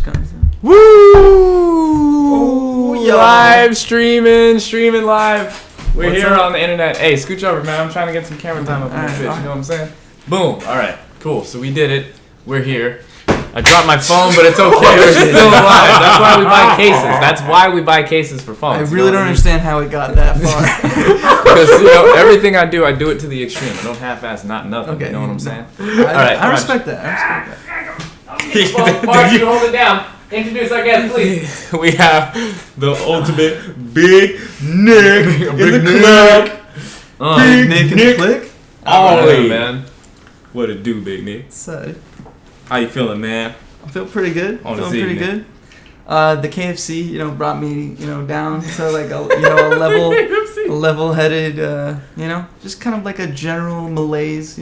message comes in. Woo! Oh, yo. Live streaming live. We're What's here up? On the internet. Hey, scooch over, man. I'm trying to get some camera time up in this bitch. You know what I'm saying? Boom. All right. Cool. So we did it. We're here. I dropped my phone, but it's okay. We're still alive. That's why we buy cases. That's why we buy cases for phones. I really don't understand how it got that far. Because everything I do it to the extreme. I don't half-ass not nothing. Okay. You know what I'm saying? All right. I respect that. You hold it down. Introduce our guest, please. We have the ultimate Big Nick in the club. Big Nick in the click? Oh, man. What it do, Big Nick? So, how you feeling, man? I feel pretty good. Good. The KFC, brought me, down to like a level-headed, just kind of like a general malaise,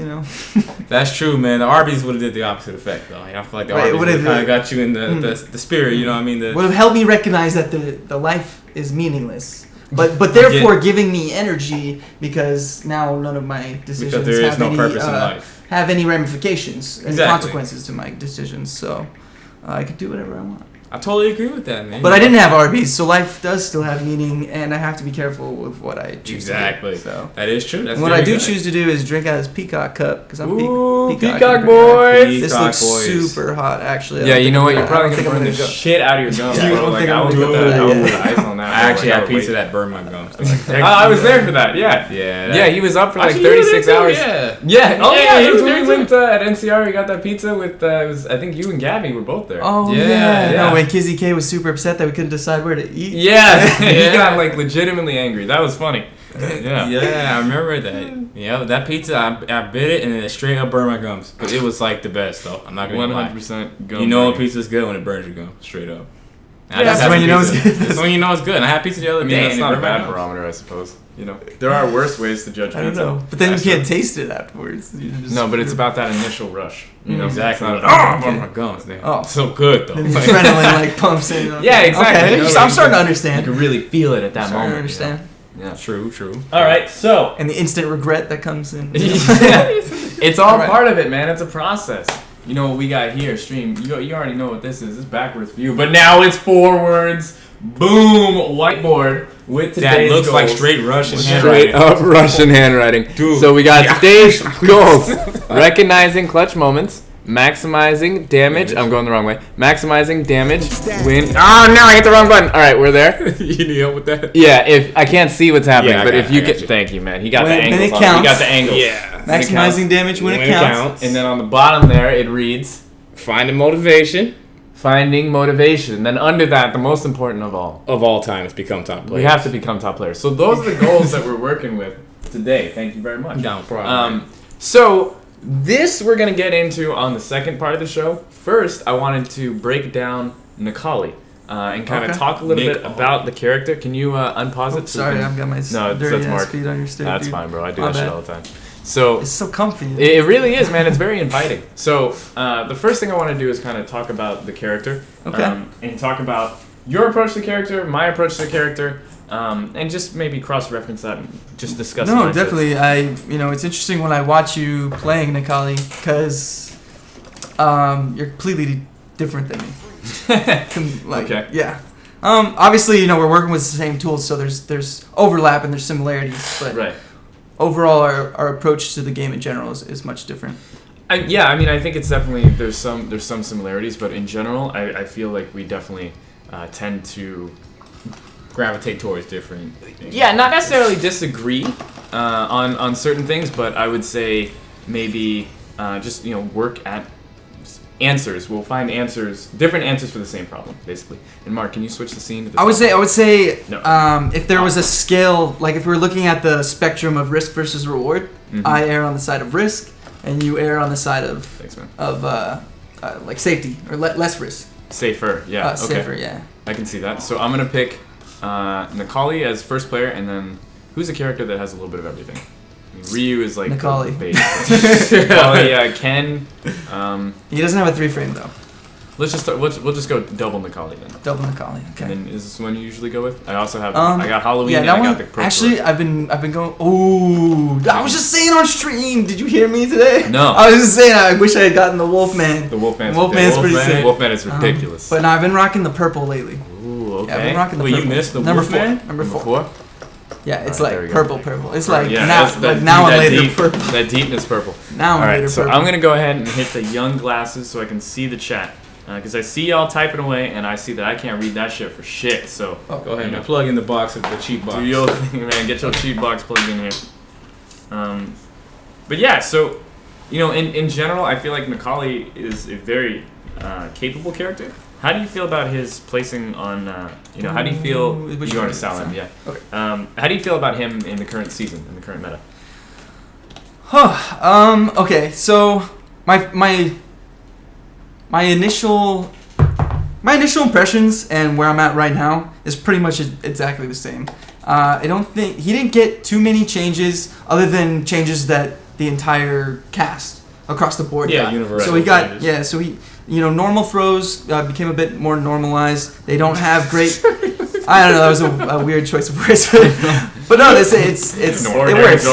That's true, man. The Arby's would have did the opposite effect, though. I feel like the Arby's would have kind of got you in the spirit, you know what I mean? Would have helped me recognize that the life is meaningless. But therefore giving me energy because now none of my decisions have any ramifications and consequences to my decisions. So I could do whatever I want. I totally agree with that, man. But I didn't have Arby's, so life does still have meaning, and I have to be careful with what I choose to do. So that is true. That's what I do choose to do is drink out of this Peacock cup, because I'm Peacock boys. This looks super hot, actually. Yeah, you know what? You're probably going to burn the shit out of your gums. I will put the ice on that. I actually had pizza that burned my gums. I was there for that, yeah. Yeah, he was up for like 36 hours. Yeah. Oh, yeah. We went at NCR, we got that pizza with, I think you and Gabby were both there. Oh, yeah. When Kizzy K was super upset that we couldn't decide where to eat. Yeah, he got like legitimately angry. That was funny. Yeah, I remember that. Yeah, that pizza, I bit it and it straight up burned my gums. But it was like the best, though. I'm not gonna 100% gum. You know a pizza's good when it burns your gums, straight up. That's when you know it's good. That's when you know it's good. And I had pizza the other day. That's not a bad barometer, I suppose. There are worse ways to judge pizza. I don't know, but then you can't taste it afterwards. No, but it's about that initial rush. Exactly. My gums, man. Oh, so good though. The adrenaline pumps in. Yeah, exactly. Okay, I'm starting to understand. You can really feel it at that moment. I understand. Yeah, true. All right, so and the instant regret that comes in. It's all part of it, man. It's a process. You know what we got here, stream. You already know what this is. It's backwards view, but now it's forwards. Boom, whiteboard with today's that looks goals. Like straight Russian handwriting. Straight up Russian handwriting. Dude. So we got today's goals: recognizing clutch moments, maximizing damage. I'm going the wrong way. Maximizing damage. Win. Oh no, I hit the wrong button. All right, we're there. You need help with that? Yeah, if I can't see what's happening, but if you can, thank you, man. He got the angles. He got the angles. Yeah. Maximizing damage when it counts. And then on the bottom there, it reads finding motivation. Then under that, the most important of all time is become top players. We have to become top players. So those are the goals that we're working with today. Thank you very much. No problem. So this we're going to get into on the second part of the show. First, I wanted to break down Nikali and kind of talk a little bit about the character. Can you unpause it? Sorry, I've got my dirty ass feet on your stick. That's fine, bro. I do that shit all the time. So it's so comfy. It really is, man. It's very inviting. So the first thing I want to do is kind of talk about the character. And talk about your approach to the character, my approach to the character, and just maybe cross-reference that and just discuss it. No, definitely. It's interesting when I watch you playing Nikali because you're completely different than me. Okay. Yeah. Obviously, we're working with the same tools, so there's overlap and there's similarities, but right. Overall, our approach to the game in general is much different. I think it's definitely there's some similarities, but in general, I feel like we definitely tend to gravitate towards different things. Yeah, not necessarily disagree on certain things, but I would say maybe just work at answers. We'll find different answers for the same problem, basically. And Mark, can you switch the scene to the I would say if there was a scale, like if we were looking at the spectrum of risk versus reward, I err on the side of risk, and you err on the side of like safety or less risk. Safer, yeah. Safer, yeah. I can see that. So I'm gonna pick Nikali as first player, and then who's a character that has a little bit of everything? Ryu is like Nikali. Nikali, Ken. He doesn't have a 3-frame though. Let's just start. We'll just go double Nikali then. Double Nikali. Okay. And then is this one you usually go with? I also have. I got Halloween and I got the purple. Actually, I've been going. Ooh, I was just saying on stream. Did you hear me today? No. I was just saying. I wish I had gotten the Wolfman. The Wolfman's pretty sick. Wolfman is ridiculous. But no, I've been rocking the purple lately. Ooh, okay. Yeah, I've been rocking the purple. You missed the number Wolfman? Number four. Yeah, it's like purple. It's like now I'm later purple. That deepness purple. Now I'm later purple. So I'm gonna go ahead and hit the young glasses so I can see the chat. Because I see y'all typing away, and I see that I can't read that shit for shit. So go ahead and plug in the box of the cheat box. Do your thing, man. Get your cheat box plugged in here. But yeah, so in general, I feel like Nikali is a very capable character. How do you feel about his placing on? How do you feel? You already saw him, yeah. Okay. How do you feel about him in the current season, in the current meta? Okay, so my initial impressions and where I'm at right now is pretty much exactly the same. I don't think he didn't get too many changes other than changes that the entire cast across the board got. Universal. So he got normal throws became a bit more normalized. They don't have great. I don't know. That was a weird choice of words, but no, it works.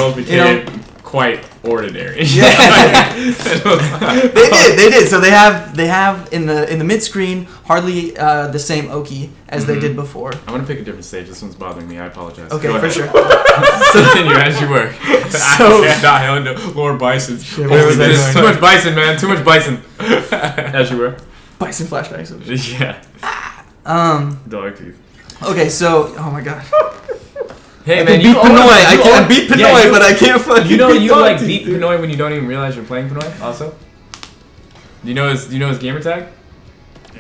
Quite ordinary. Yeah. They did. So they have in the mid screen hardly the same Oki as they did before. I'm gonna pick a different stage. This one's bothering me. I apologize. Okay, for sure. Continue as you were. So I don't know. Lord Bison. Too much bison, man. Too much bison. As you were. Bison flashbacks. Yeah. Dog teeth. Okay, so oh my god. Hey man, I can't beat Pinoy, but I can't fucking. You beat Pinoy when you don't even realize you're playing Pinoy. Also, do you know his gamer tag?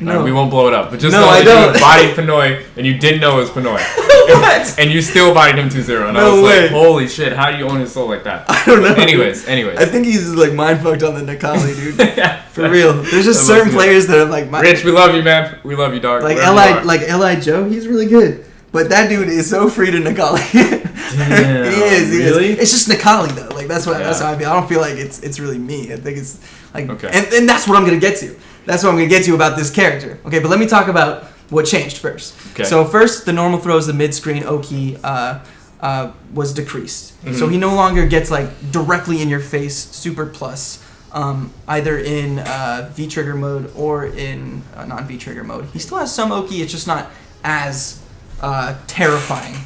No, we won't blow it up. But just know that you bodied Pinoy and you didn't know it was Pinoy. What? And you still bodied him 2-0. And I was like, holy shit, how do you own his soul like that? I don't know. Anyways. I think he's like mind fucked on the Nikali, dude. Yeah, for real. There's just certain players that are like. Rich, we love you, man. We love you, dog. Like Li Joe, he's really good. But that dude is so free to Nikali. Damn, he is. Really? It's just Nikali though. Like that's how I feel. I don't feel like it's really me. I think it's like, okay. And that's what I'm gonna get to. That's what I'm gonna get to about this character. Okay, but let me talk about what changed first. Okay. So first, the normal throws, the mid-screen Oki was decreased. Mm-hmm. So he no longer gets like directly in your face super plus. Either in V-trigger mode or in non-V-trigger mode. He still has some Oki. It's just not as terrifying,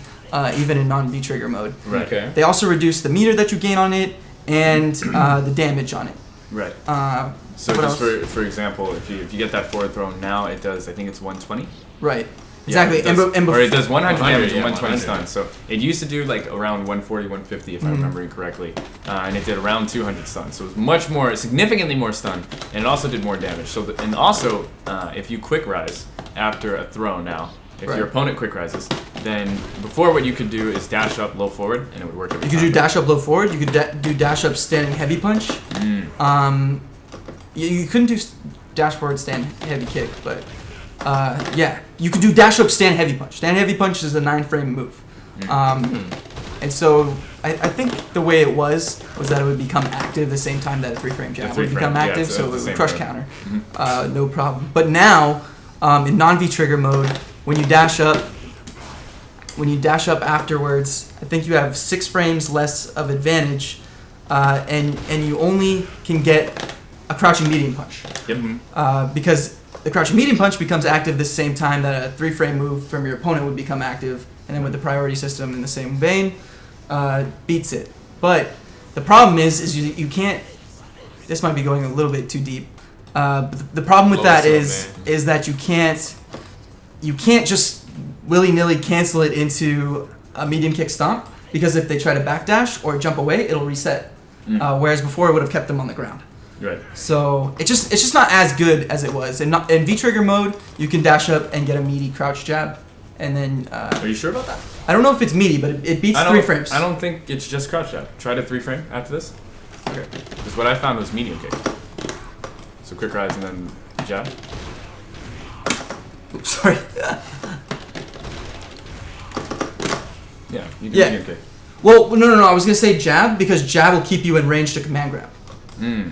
even in non-V-trigger mode. Right. Okay. They also reduce the meter that you gain on it and the damage on it. Right. So just for example, if you get that forward throw now, it does. I think it's 120. Right. Exactly. Yeah, or it does 100 damage and 120 stun. So it used to do like around 140, 150 if I'm remembering correctly, and it did around 200 stun. So it was significantly more stun, and it also did more damage. So if you quick rise after a throw now. If your opponent quick rises, then before what you could do is dash up, low forward, and it would work every time. You could do dash up, low forward. You could do dash up, standing heavy punch. You couldn't do dash forward, stand heavy kick, but you could do dash up, stand heavy punch. Stand heavy punch is a 9-frame move. And so I think the way it was that it would become active the same time that a 3-frame jab would become active, so it would crush counter. No problem. But now, in non-V-trigger mode, when you dash up afterwards, I think you have 6 frames less of advantage, and you only can get a crouching medium punch. Yep. Because the crouching medium punch becomes active the same time that a 3-frame move from your opponent would become active, and then with the priority system in the same vein, beats it. But the problem is you can't. This might be going a little bit too deep. But the problem with that is that you can't just willy-nilly cancel it into a medium kick stomp, because if they try to backdash or jump away, it'll reset. Whereas before it would have kept them on the ground. Right. So it's just not as good as it was. In V-trigger mode, you can dash up and get a meaty crouch jab, and then. Are you sure about that? I don't know if it's meaty, but it beats 3 frames. I don't think it's just crouch jab. Try to 3-frame after this. Okay. Because what I found was medium kick. So quick rise and then jab. Oops, sorry. Yeah, you do medium kick. Well, no. I was going to say jab, because jab will keep you in range to command grab.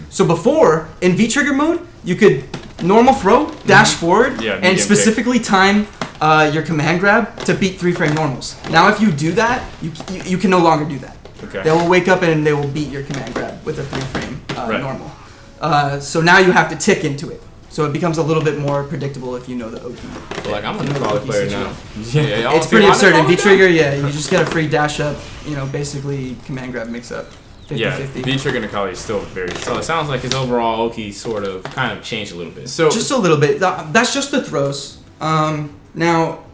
So before, in V-trigger mode, you could normal throw, dash forward, Yeah, and specifically time your command grab to beat 3-frame normals. Now, if you do that, you can no longer do that. Okay. They will wake up and they will beat your command grab with a 3-frame normal. So now you have to tick into it. So it becomes a little bit more predictable if you know the OP. Like, I'm a Nicoli player now. Yeah, it's pretty absurd. In V-Trigger, you just get a free dash up, basically command grab mix up. 50-50. Yeah, V-Trigger Nicoli is still very strong. So it sounds like his overall Oki sort of kind of changed a little bit. So just a little bit. That's just the throws. Now,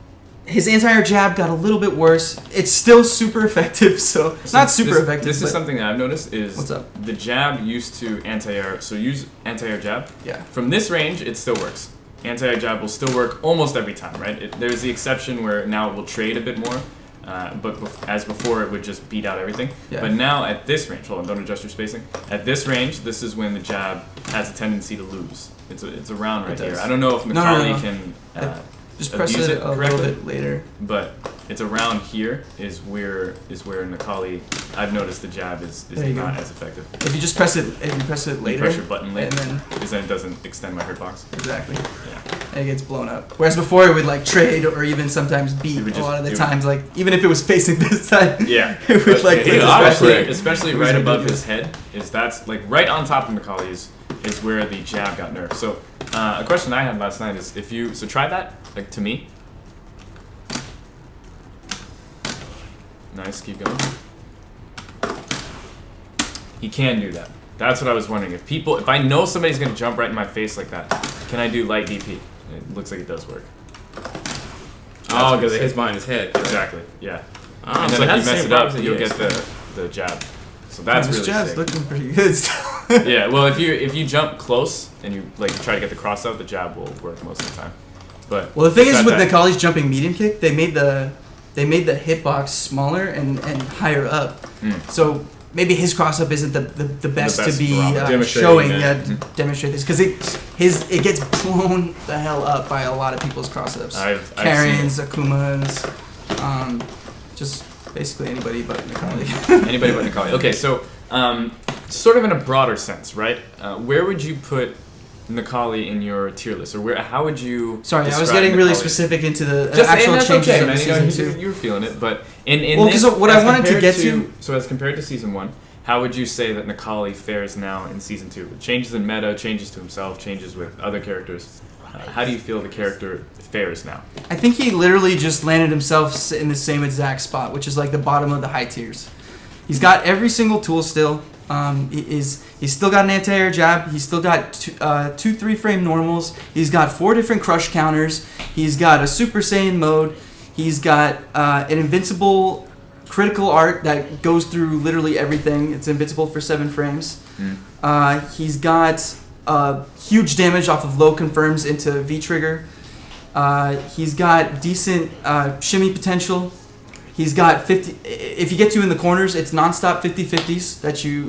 his anti-air jab got a little bit worse. It's still super effective, so not super effective. This is something that I've noticed is what's up? The jab used to anti-air, so use anti-air jab. Yeah. From this range, it still works. Anti-air jab will still work almost every time, right? There's the exception where now it will trade a bit more, but as before, it would just beat out everything. Yeah. But now at this range, hold on, don't adjust your spacing. At this range, this is when the jab has a tendency to lose. It's around right here. I don't know if Nicoli can. Just press it a little bit later. But it's around here is where Nicoli, I've noticed the jab is not as effective. If you just press it, later. You press your button later, and then it doesn't extend my hurt box. Exactly. Yeah. And it gets blown up. Whereas before it would like trade or even sometimes beat a lot of the times. Like even if it was facing this side. Yeah. It would especially right above his head that's like right on top of Nicoli is where the jab got nerfed. So a question I had last night is try that like to me. Nice, keep going. He can do that. That's what I was wondering. If I know somebody's gonna jump right in my face like that, can I do light DP? It looks like it does work. Oh, because it hits behind his head. Exactly. Yeah. And then if you mess it up, you'll get the jab. So that's really jab's sick. looking pretty good still. Yeah. Well, if you jump close and you try to get the cross out, the jab will work most of the time. But the thing is with Nicoli's jumping medium kick, they made the hitbox smaller and higher up. So maybe his cross up isn't the best to be showing. Demonstrate this because it gets blown the hell up by a lot of people's cross ups. Karens, Akumas, just basically anybody but Nicoli. Anybody but Nicoli. Okay, so sort of in a broader sense, right? Where would you put Nicoli in your tier list, or how would you? Sorry, I was getting really specific into the actual changes of season 2. You were feeling it, but in what I wanted to get to, so as compared to season 1, how would you say that Nicoli fares now in season 2? Changes in meta, changes to himself, changes with other characters. How do you feel the character fares now? I think he literally just landed himself in the same exact spot, which is like the bottom of the high tiers. He's got every single tool still. He's still got an anti-air jab. He's still got two 3-frame normals. He's got 4 different crush counters. He's got a Super Saiyan mode. He's got an invincible critical art that goes through literally everything. It's invincible for 7 frames. He's got huge damage off of low confirms into V-Trigger. He's got decent shimmy potential. He's got 50. If you get to in the corners, it's non-stop 50-50s that you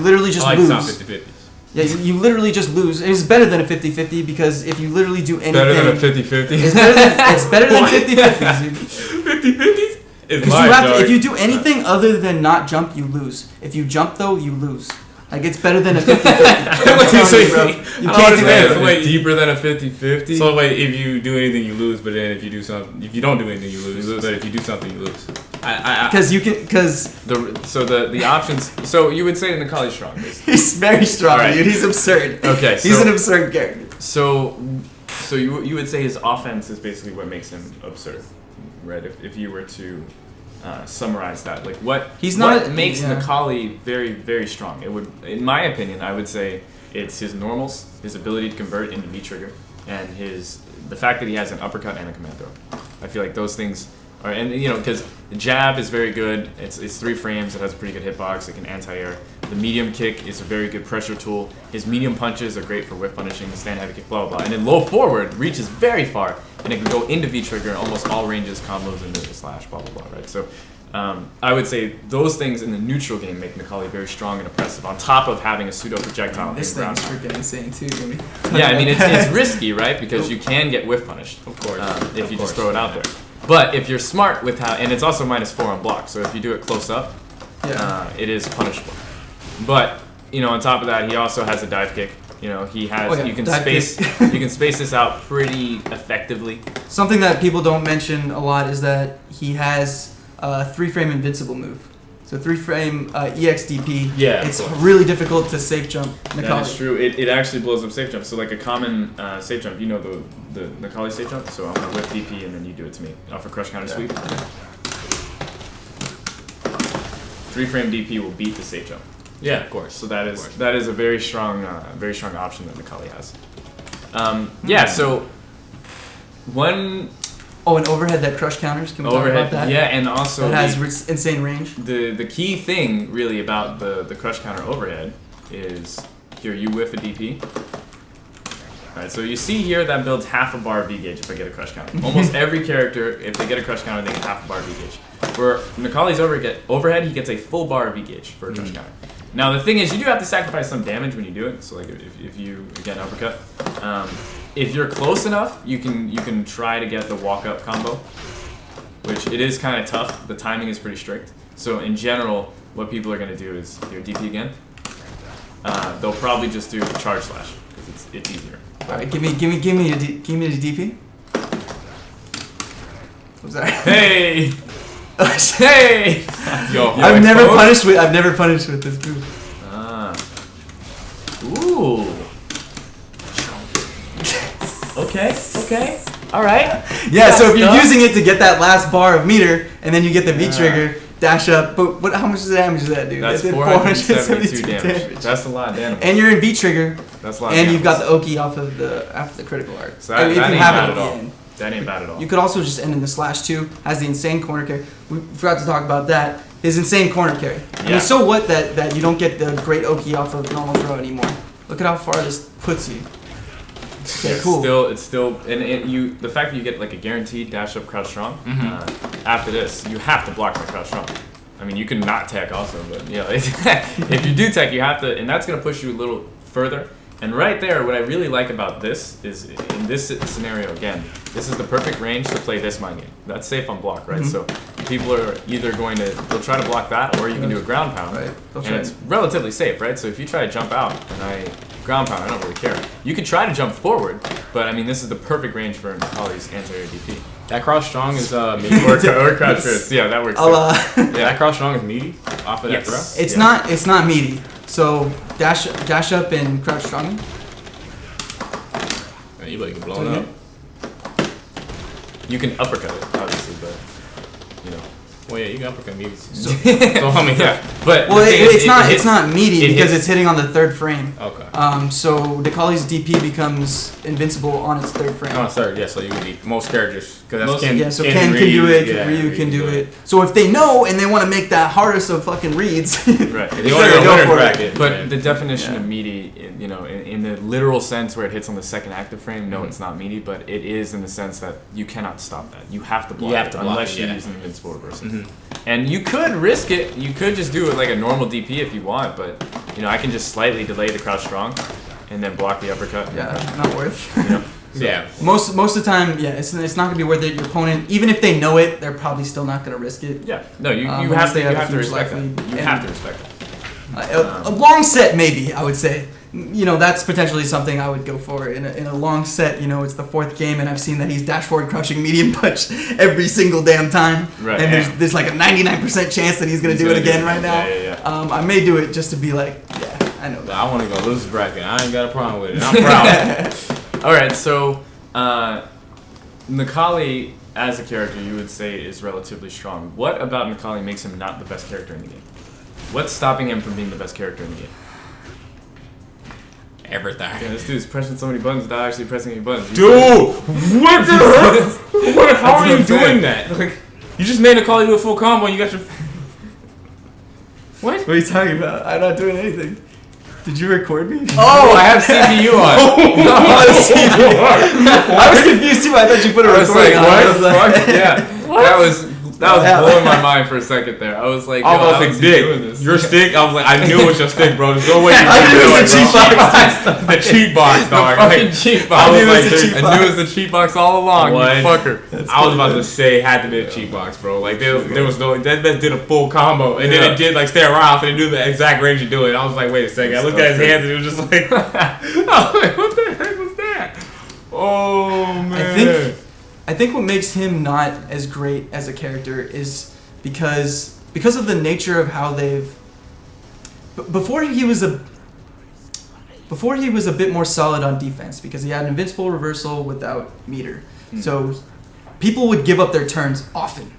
literally just lose. Not 50-50s. Yeah, you literally just lose. It's better than a 50-50 because if you literally do anything, better than a 50-50. It's better than 50-50s. 50-50s? If you do anything other than not jump, you lose. If you jump though, you lose. Like it's better than a 50-50. You can't do anything. Deeper than a 50-50. So wait, if you do anything, you lose. But then if you don't do anything, you lose. But if you do something, you lose. The options. So you would say that Nicoli's strong. Basically. He's very strong, dude. He's absurd. Okay, he's an absurd character. So you would say his offense is basically what makes him absurd, right? If you were to summarize that, like what makes Nicoli very, very strong? It would, in my opinion, I would say it's his normals, his ability to convert into V-Trigger, and the fact that he has an uppercut and a command throw. I feel like those things are, and because the jab is very good. It's 3 frames. It has a pretty good hitbox. It can anti-air. The medium kick is a very good pressure tool. His medium punches are great for whip punishing. The stand heavy kick, blah blah blah. And then low forward reaches very far, and it can go into V-Trigger in almost all ranges, combos into the slash, blah blah blah. Right. So I would say those things in the neutral game make Nicoli very strong and oppressive. On top of having a pseudo projectile. This thing is freaking insane too. Yeah, I mean it's risky, right? Because you can get whiff punished, of course, if you just throw it out there. But if you're smart with and it's also -4 on block, so if you do it close up, it is punishable. But on top of that, he also has a dive kick. You know, he has you can space this out pretty effectively. Something that people don't mention a lot is that he has a 3-frame invincible move. So 3-frame EXDP. Yeah, it's really difficult to safe jump Necalli. That is true. It actually blows up safe jump. So like a common safe jump, you know the Necalli safe jump. So I'm gonna whip DP and then you do it to me off a crush counter sweep. 3-frame DP will beat the safe jump. Yeah, of course. So that is a very strong option that Necalli has. Yeah. So one. Oh, and overhead that crush counters. Can we talk about that? Yeah, and also that has insane range. The key thing really about the crush counter overhead is here you whiff a DP. Alright, so you see here that builds half a bar V gauge if I get a crush counter. Almost every character, if they get a crush counter, they get half a bar V gauge. For Necalli's overhead, he gets a full bar V gauge for a crush counter. Now the thing is, you do have to sacrifice some damage when you do it. So like if you again uppercut, if you're close enough, you can try to get the walk up combo, which it is kind of tough. The timing is pretty strict. So in general, what people are gonna do is your DP again. They'll probably just do charge slash because it's easier. All right, give me the DP. What's that? Hey. Hey! Yo, I've never punished with this move. Ooh. Okay. All right. Yeah. So if you're using it to get that last bar of meter, and then you get the V trigger, dash up. But how much damage is that, dude? That's 472 damage. That's a lot of damage. And you're in V trigger. That's a lot. And you've got the Oki after the critical arc. So that ain't bad at all. That ain't bad at all. You could also just end in the slash too. Has the insane corner carry. We forgot to talk about that. His insane corner carry. Yeah. I mean, so what that you don't get the great Oki off of normal throw anymore. Look at how far this puts you. Okay, cool. It's still, and the fact that you get like a guaranteed dash up crouch strong. After this, you have to block my crouch strong. I mean, you can not tech also, but you know, if you do tech, you have to, and that's gonna push you a little further. And right there, what I really like about this is, in this scenario, again, this is the perfect range to play this mind game. That's safe on block, right? So people are either they'll try to block that, or you can do a ground pound. Right. And it's relatively safe, right? So if you try to jump out, and I ground pound, I don't really care. You could try to jump forward, but I mean, this is the perfect range for Necalli's anti-air DP. That crouch strong is meaty. or crouch first. Yeah, that works. Yeah, that crouch strong is meaty off of that throw? It's not meaty. So dash up and crouch strong. Man, you can blow it up. You can uppercut it, obviously, but you know. Well, yeah, you can uppercut me. So I mean, yeah. But well, it's not meaty because it's hitting on the 3rd frame. Okay. So Necalli's DP becomes invincible on its 3rd frame. On its 3rd, yeah. So you would need most characters because that's Ken. Yeah, so Ken can do it. Ryu can do it. So if they know and they want to make that hardest of fucking reads, right? They want to go for it. But the definition of meaty, you know, in the literal sense where it hits on the 2nd active frame, no, it's not meaty, but it is in the sense that you cannot stop that. You have to block it unless you use an invincible reversal. And you could risk it. You could just do it like a normal DP if you want, but you know, I can just slightly delay the crouch strong and then block the uppercut. Yeah, not worth. You know? So yeah. Most of the time, yeah, it's not gonna be worth it. Your opponent, even if they know it, they're probably still not gonna risk it. Yeah. No, you have to respect that. You have to respect that. A long set, maybe I would say. You know, that's potentially something I would go for in a long set. You know, it's the 4th game, and I've seen that he's dash forward crouching medium punch every single damn time. Right. And there's like a 99% chance that he's gonna do it again right now. Yeah. I may do it just to be like, yeah, I know that. I want to go lose bracket. I ain't got a problem with it. I'm proud. All right, so Necalli as a character, you would say is relatively strong. What about Necalli makes him not the best character in the game? What's stopping him from being the best character in the game? Everything. Yeah, this dude's pressing so many buttons without actually pressing any buttons. Dude, what the heck? How are you doing that? Like, you just made Necalli do a full combo and you got your... What? What are you talking about? I'm not doing anything. Did you record me? Oh, I have CPU on. I was confused too. I thought you put a recording on. What? Yeah. That was That was blowing my mind for a second there. I was like, yo, I was like, Dick, your stick? I was like, I knew it was your stick, bro. There's no way you knew it was the cheat box. The cheat box, dog. The fucking cheat box. I knew it was the cheat box all along, you fucker. I was about to say it had to be a cheat box, bro. Like, there was no... That did a full combo. And then it did, like, stay around and do the exact range you do it. I was like, wait a second. I looked at his hands and it was just like... I was like, what the heck was that? Oh, man. I think what makes him not as great as a character is because of the nature of how they've... Before he was a bit more solid on defense because he had an invincible reversal without meter. So people would give up their turns often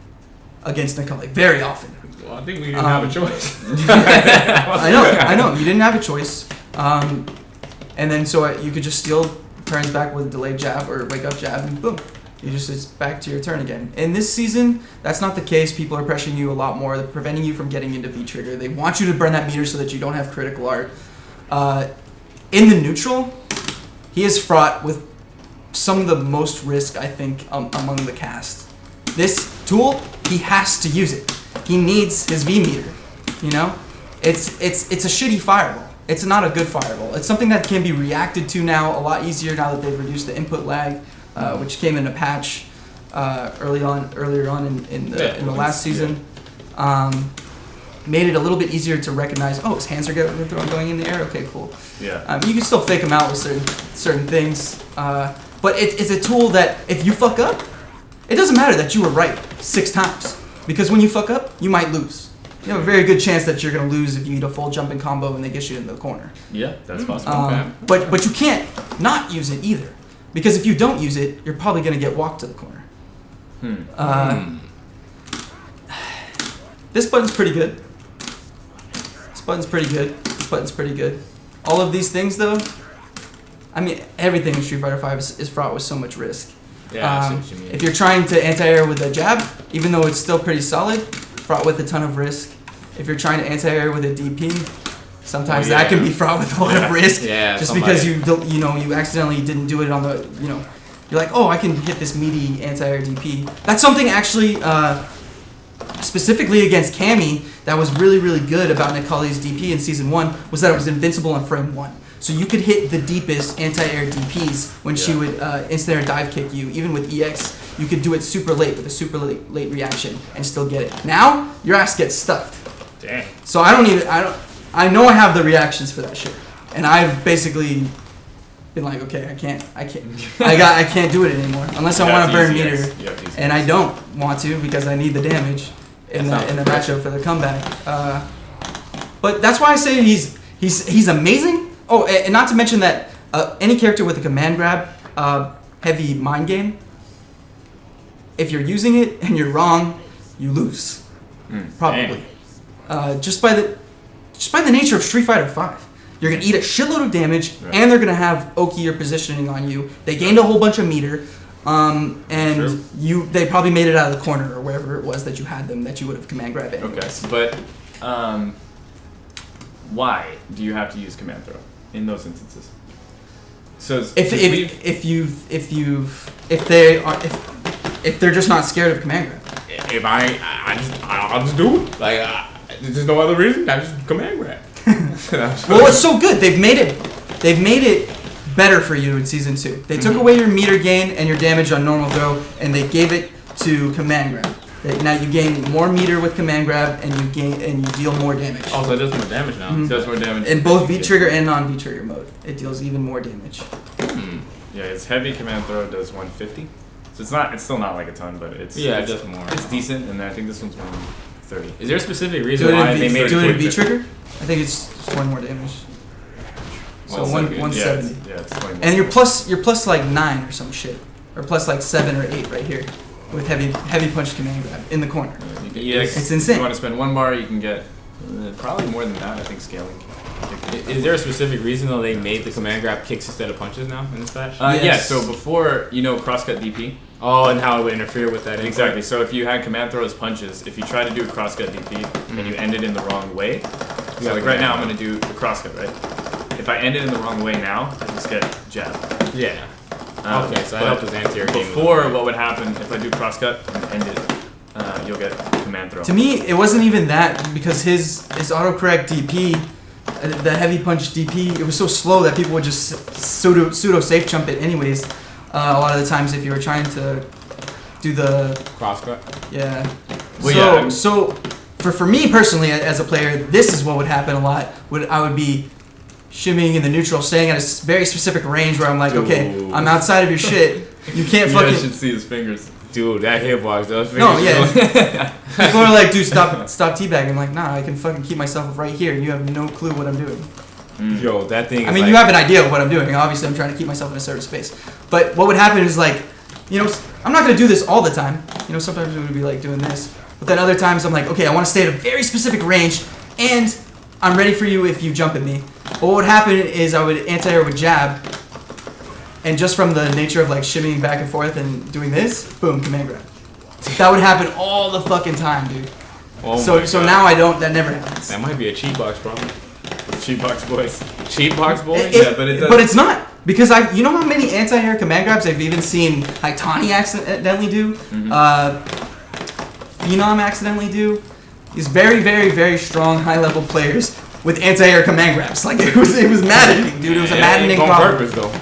against Nicole, very often. Well, I think we didn't have a choice. I know. You didn't have a choice. And then so you could just steal turns back with a delayed jab or wake up jab and boom. It's back to your turn again. In this season, that's not the case. People are pressuring you a lot more. They're preventing you from getting into V-trigger. They want you to burn that meter so that you don't have critical art. In the neutral, he is fraught with some of the most risk, I think, among the cast. This tool, he has to use it. He needs his V-meter, you know? It's a shitty fireball. It's not a good fireball. It's something that can be reacted to now a lot easier now that they've reduced the input lag. Which came in a patch earlier on in the last season. Made it a little bit easier to recognize. Oh, his hands are going in the air. Okay, cool. Yeah. You can still fake him out with certain things, but it's a tool that if you fuck up, it doesn't matter that you were right 6 times because when you fuck up, you might lose. You have a very good chance that you're gonna lose if you eat a full jumping combo and they get you in the corner. Yeah, that's possible. But you can't not use it either. Because if you don't use it, you're probably going to get walked to the corner. This button's pretty good. This button's pretty good. All of these things, though, I mean, everything in Street Fighter V is fraught with so much risk. Yeah, I see what you mean. If you're trying to anti-air with a jab, even though it's still pretty solid, fraught with a ton of risk. If you're trying to anti-air with a DP, sometimes that can be fraught with a lot of risk. Just because you accidentally didn't do it on the, you're like, oh, I can hit this meaty anti-air DP. That's something actually, specifically against Cammy, that was really, really good about Nikali's DP in Season 1, was that it was invincible on frame 1. So you could hit the deepest anti-air DPs when she would instant air dive kick you. Even with EX, you could do it super late with a super late reaction and still get it. Now, your ass gets stuffed. Damn. So I know I have the reactions for that shit, and I've basically been like, okay, I can't do it anymore unless I want to burn meter, and I don't want to because I need the damage in the matchup for the comeback. But that's why I say he's amazing. Oh, and not to mention that any character with a command grab, heavy mind game, if you're using it and you're wrong, you lose, probably. Just by the nature of Street Fighter V. You're going to eat a shitload of damage, and they're going to have Oki or positioning on you. They gained a whole bunch of meter, and they probably made it out of the corner or wherever it was that you had them that you would have command grabbed anyways. Okay, but why do you have to use command throw in those instances? So if they're just not scared of command grab. If I'll just do it. Like there's no other reason. I just command grab. Well, it's so good. They've made it better for you in Season 2. They took away your meter gain and your damage on normal throw, and they gave it to command grab. Now you gain more meter with command grab, and you deal more damage. Oh, so it does more damage now. It does more damage in both V trigger and non V trigger mode. It deals even more damage. Yeah, its heavy command throw does 150. So it's still not like a ton, but it does more. It's decent, and I think this one's 130. Is there a specific reason why they made it? Do it in V trigger? I think it's 20 more damage. So 170. Yeah, it's 20 more. And you're plus like 9 or some shit, or plus like 7 or 8 right here, with heavy punch command grab in the corner. It's insane. If you want to spend 1 bar, you can get probably more than that. I think scaling. Is there a specific reason though they made the command grab kicks instead of punches now in this patch? Yes. Yeah. So before crosscut DP. Oh, and how it would interfere with that. Exactly. So if you had command throw as punches, if you try to do a crosscut DP and you end it in the wrong way, so like right now I'm gonna do the crosscut, right? If I end it in the wrong way now, I just get jab. Yeah. Okay, so that helped his anti-air game. Before, what would happen if I do crosscut and end it, you'll get command throw. To me, it wasn't even that because his autocorrect DP, the heavy punch DP, it was so slow that people would just pseudo safe jump it anyways. A lot of the times if you were trying to do the crosscut. Yeah. Well, so for me personally as a player, this is what would happen a lot. I would be shimmying in the neutral, staying at a very specific range where I'm like, okay, I'm outside of your shit. You can't fucking. You should see his fingers. Dude, that hitbox, those fingers. No, yeah. People are like, dude, stop teabagging. I'm like, nah, I can fucking keep myself right here. You have no clue what I'm doing. Yo, that thing. I mean, you have an idea of what I'm doing. Obviously, I'm trying to keep myself in a certain space. But what would happen is like, I'm not gonna do this all the time. Sometimes it would be like doing this. But then other times I'm like, okay, I want to stay at a very specific range, and I'm ready for you if you jump at me. But what would happen is I would anti-air with jab, and just from the nature of like shimmying back and forth and doing this, boom, command grab. That would happen all the fucking time, dude. Oh so now I don't. That never happens. That might be a cheat box problem. Cheat box boys. Cheat box boys? Yeah, but it does. But it's not. Because you know how many anti-air command grabs I've even seen like Tani accidentally do, Phenom accidentally do. These very, very, very strong high-level players with anti-air command grabs. Like it was maddening, dude. It was a maddening problem. On purpose, though.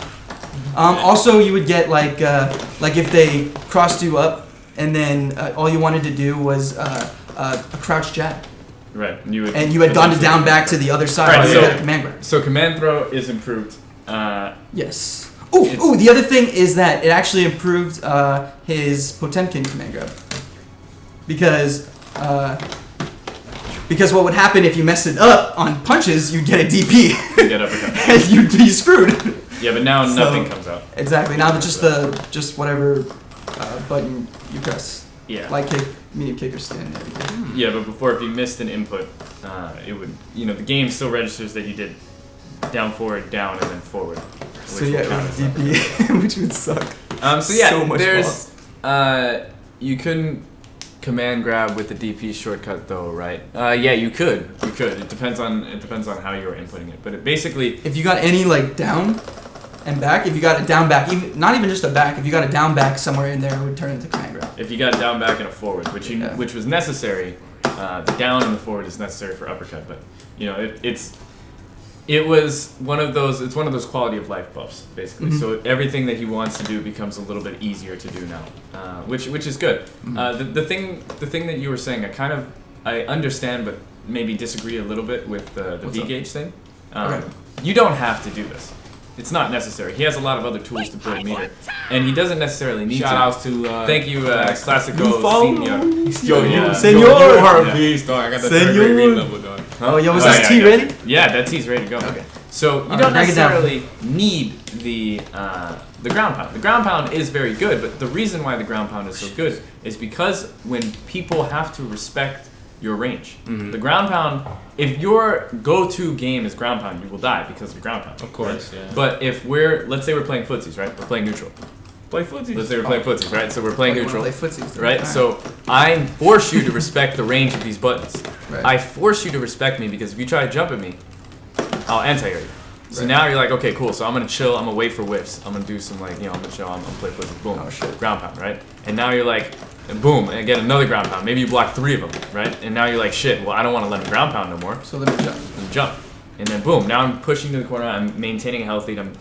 Also, you would get like if they crossed you up and then all you wanted to do was a crouch jab. Right. And you had gone down back to the other side. Right, so, you had a command grab. So command throw is improved. Yes. Ooh, the other thing is that it actually improved his Potemkin command grab. Because what would happen if you messed it up on punches, you'd get a DP. You get uppercut. And you'd be screwed. Yeah, but now nothing comes out. Exactly. Now just whatever button you press. Yeah. Light kick, medium kick, or stand. Yeah, but before, if you missed an input, it would, the game still registers that you did down, forward, down, and then forward. So yeah, it was DP, which would suck. So yeah, so much there's, you couldn't command grab with the DP shortcut though, right? Yeah, you could. It depends on how you're inputting it, but it basically. If you got any like down and back, if you got a down back, not even just a back, if you got a down back somewhere in there, it would turn into command grab. If you got a down back and a forward, which was necessary, the down and the forward is necessary for uppercut, but it was one of those. It's one of those quality of life buffs, basically. Mm-hmm. So everything that he wants to do becomes a little bit easier to do now, which is good. Mm-hmm. The thing that you were saying, I understand, but maybe disagree a little bit with the V gauge thing. Okay. You don't have to do this. It's not necessary. He has a lot of other tools to build meter, and he doesn't necessarily need to. Shout outs to thank you, Classico Senior. Senor, you are a beast, dog. I got the third grade read level, dog. Oh, yo, was this tea ready? Yeah, that tea's ready to go. Okay. So you don't necessarily need the ground pound. The ground pound is very good, but the reason why the ground pound is so good is because when people have to respect your range. Mm-hmm. The ground pound, if your go-to game is ground pound, you will die because of ground pound. Of course, right? Yeah. But if let's say we're playing footsies, right? We're playing neutral. Play footsies. Let's say we're playing footsies, right? So we're playing neutral, play footsies, right? So I force you to respect the range of these buttons. Right. I force you to respect me because if you try to jump at me, I'll anti-air you. So now you're like, okay, cool. So I'm gonna chill. I'm gonna wait for whiffs. I'm gonna do some I'm gonna chill. I'm gonna play footsies. Boom. Oh shit. Ground pound, right? And now you're like. And boom, and get another ground pound. Maybe you block 3 of them, right? And now you're like, shit, well, I don't want to let him ground pound no more. So let me jump. And then boom, now I'm pushing to the corner, I'm maintaining a health lead, I'm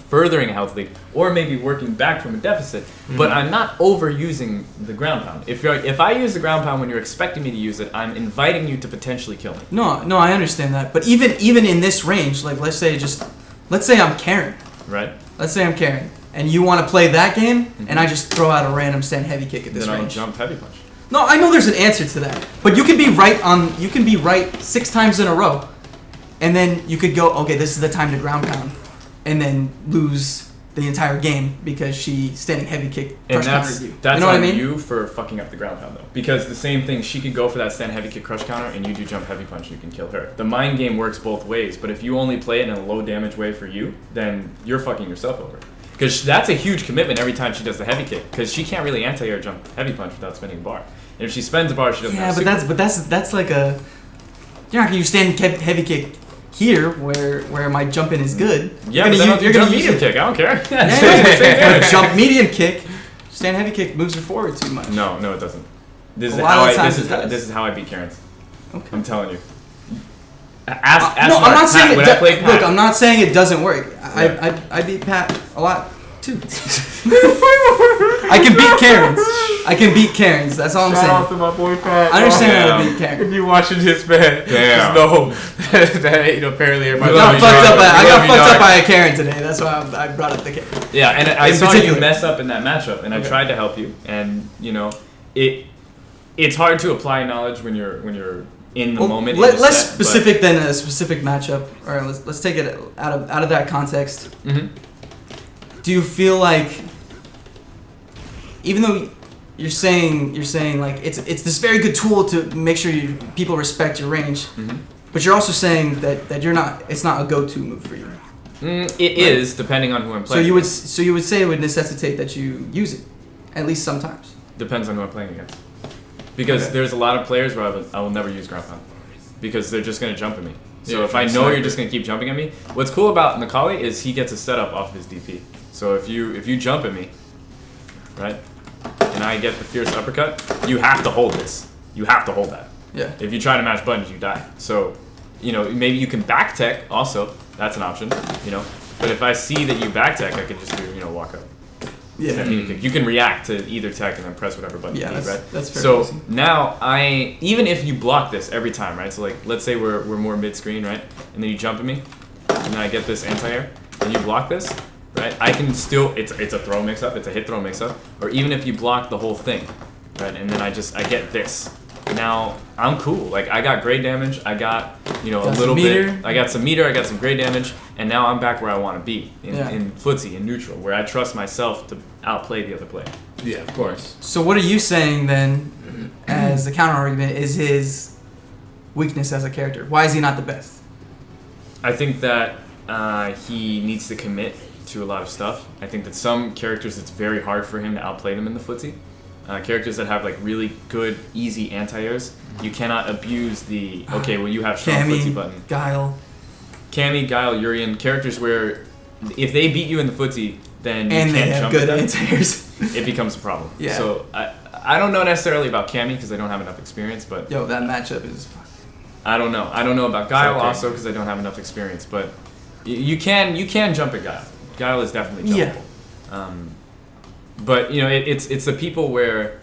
furthering a health lead, or maybe working back from a deficit, but I'm not overusing the ground pound. If I use the ground pound when you're expecting me to use it, I'm inviting you to potentially kill me. No, I understand that. But even in this range, like let's say I'm Karen. Right. Let's say I'm Karen. And you want to play that game, and I just throw out a random stand heavy kick at this range. Then I'll jump heavy punch. No, I know there's an answer to that, but you can be right 6 times in a row, and then you could go, okay, this is the time to ground pound, and then lose the entire game because she standing heavy kick crush countered you. That's you know what I mean? You for fucking up the ground pound though, because the same thing, she could go for that stand heavy kick crush counter, and you do jump heavy punch, and you can kill her. The mind game works both ways, but if you only play it in a low damage way for you, then you're fucking yourself over. Because that's a huge commitment every time she does the heavy kick. Because she can't really anti-air jump heavy punch without spending a bar. And if she spends a bar, she doesn't. Yeah, but that's like a. You're not gonna use stand heavy kick here where my jump in is good. Yeah, you're gonna medium kick. I don't care. Yeah, jump medium kick. Stand heavy kick moves her forward too much. No, it doesn't. This is how I beat Karens. Okay. I'm telling you. Ask I'm not saying Look, I'm not saying it doesn't work. I beat Pat a lot too. I can beat Karens. That's all I'm saying. Shout out to my boy Pat. I understand how to beat Karens. If you're watching this, man, just know that apparently everybody. I got fucked up by a Karen today. That's why I brought up the Karen. Yeah, and I saw you mess up in that matchup, and I tried to help you, and it's hard to apply knowledge when you're in the moment. Less specific than a specific matchup, or let's take it out of that context. Mm-hmm. Do you feel like, even though you're saying like it's this very good tool to make sure people respect your range, but you're also saying that it's not a go-to move for you. It is, depending on who I'm playing. So you would say it would necessitate that you use it, at least sometimes. Depends on who I'm playing against. Because there's a lot of players where I will never use ground pound because they're just going to jump at me. So if I know you're just going to keep jumping at me, what's cool about Nikali is he gets a setup off his DP. So if you jump at me, right, and I get the fierce uppercut, you have to hold this. You have to hold that. Yeah. If you try to mash buttons, you die. So, maybe you can back tech also. That's an option, But if I see that you back tech, I can just do, walk up. Yeah. You can react to either tech and then press whatever button you need, right? That's fair. So now even if you block this every time, right? So like let's say we're more mid-screen, right? And then you jump at me, and then I get this anti-air, and you block this, right? I can still it's a throw mix-up, it's a hit throw mix-up, or even if you block the whole thing, right? And then I get this. Now I'm cool. Like I got grade damage, I got a little bit. I got some meter, I got some grade damage, and now I'm back where I want to be in footsie, in neutral, where I trust myself to outplay the other player. Yeah, of course. So what are you saying then, as the counter argument, is his weakness as a character? Why is he not the best? I think that he needs to commit to a lot of stuff. I think that some characters it's very hard for him to outplay them in the footsie. Characters that have like really good, easy anti-airs, you cannot abuse the when you have strong footsie button. Guile, Urian, characters where if they beat you in the footsie, then and you they can't have jump good at them. anti-airs. It becomes a problem. Yeah. So I don't know necessarily about Cammy because I don't have enough experience, but that matchup is. I don't know. I don't know about Guile also because I don't have enough experience, but you can jump at Guile. Guile is definitely jumpable. Yeah. But it's the people where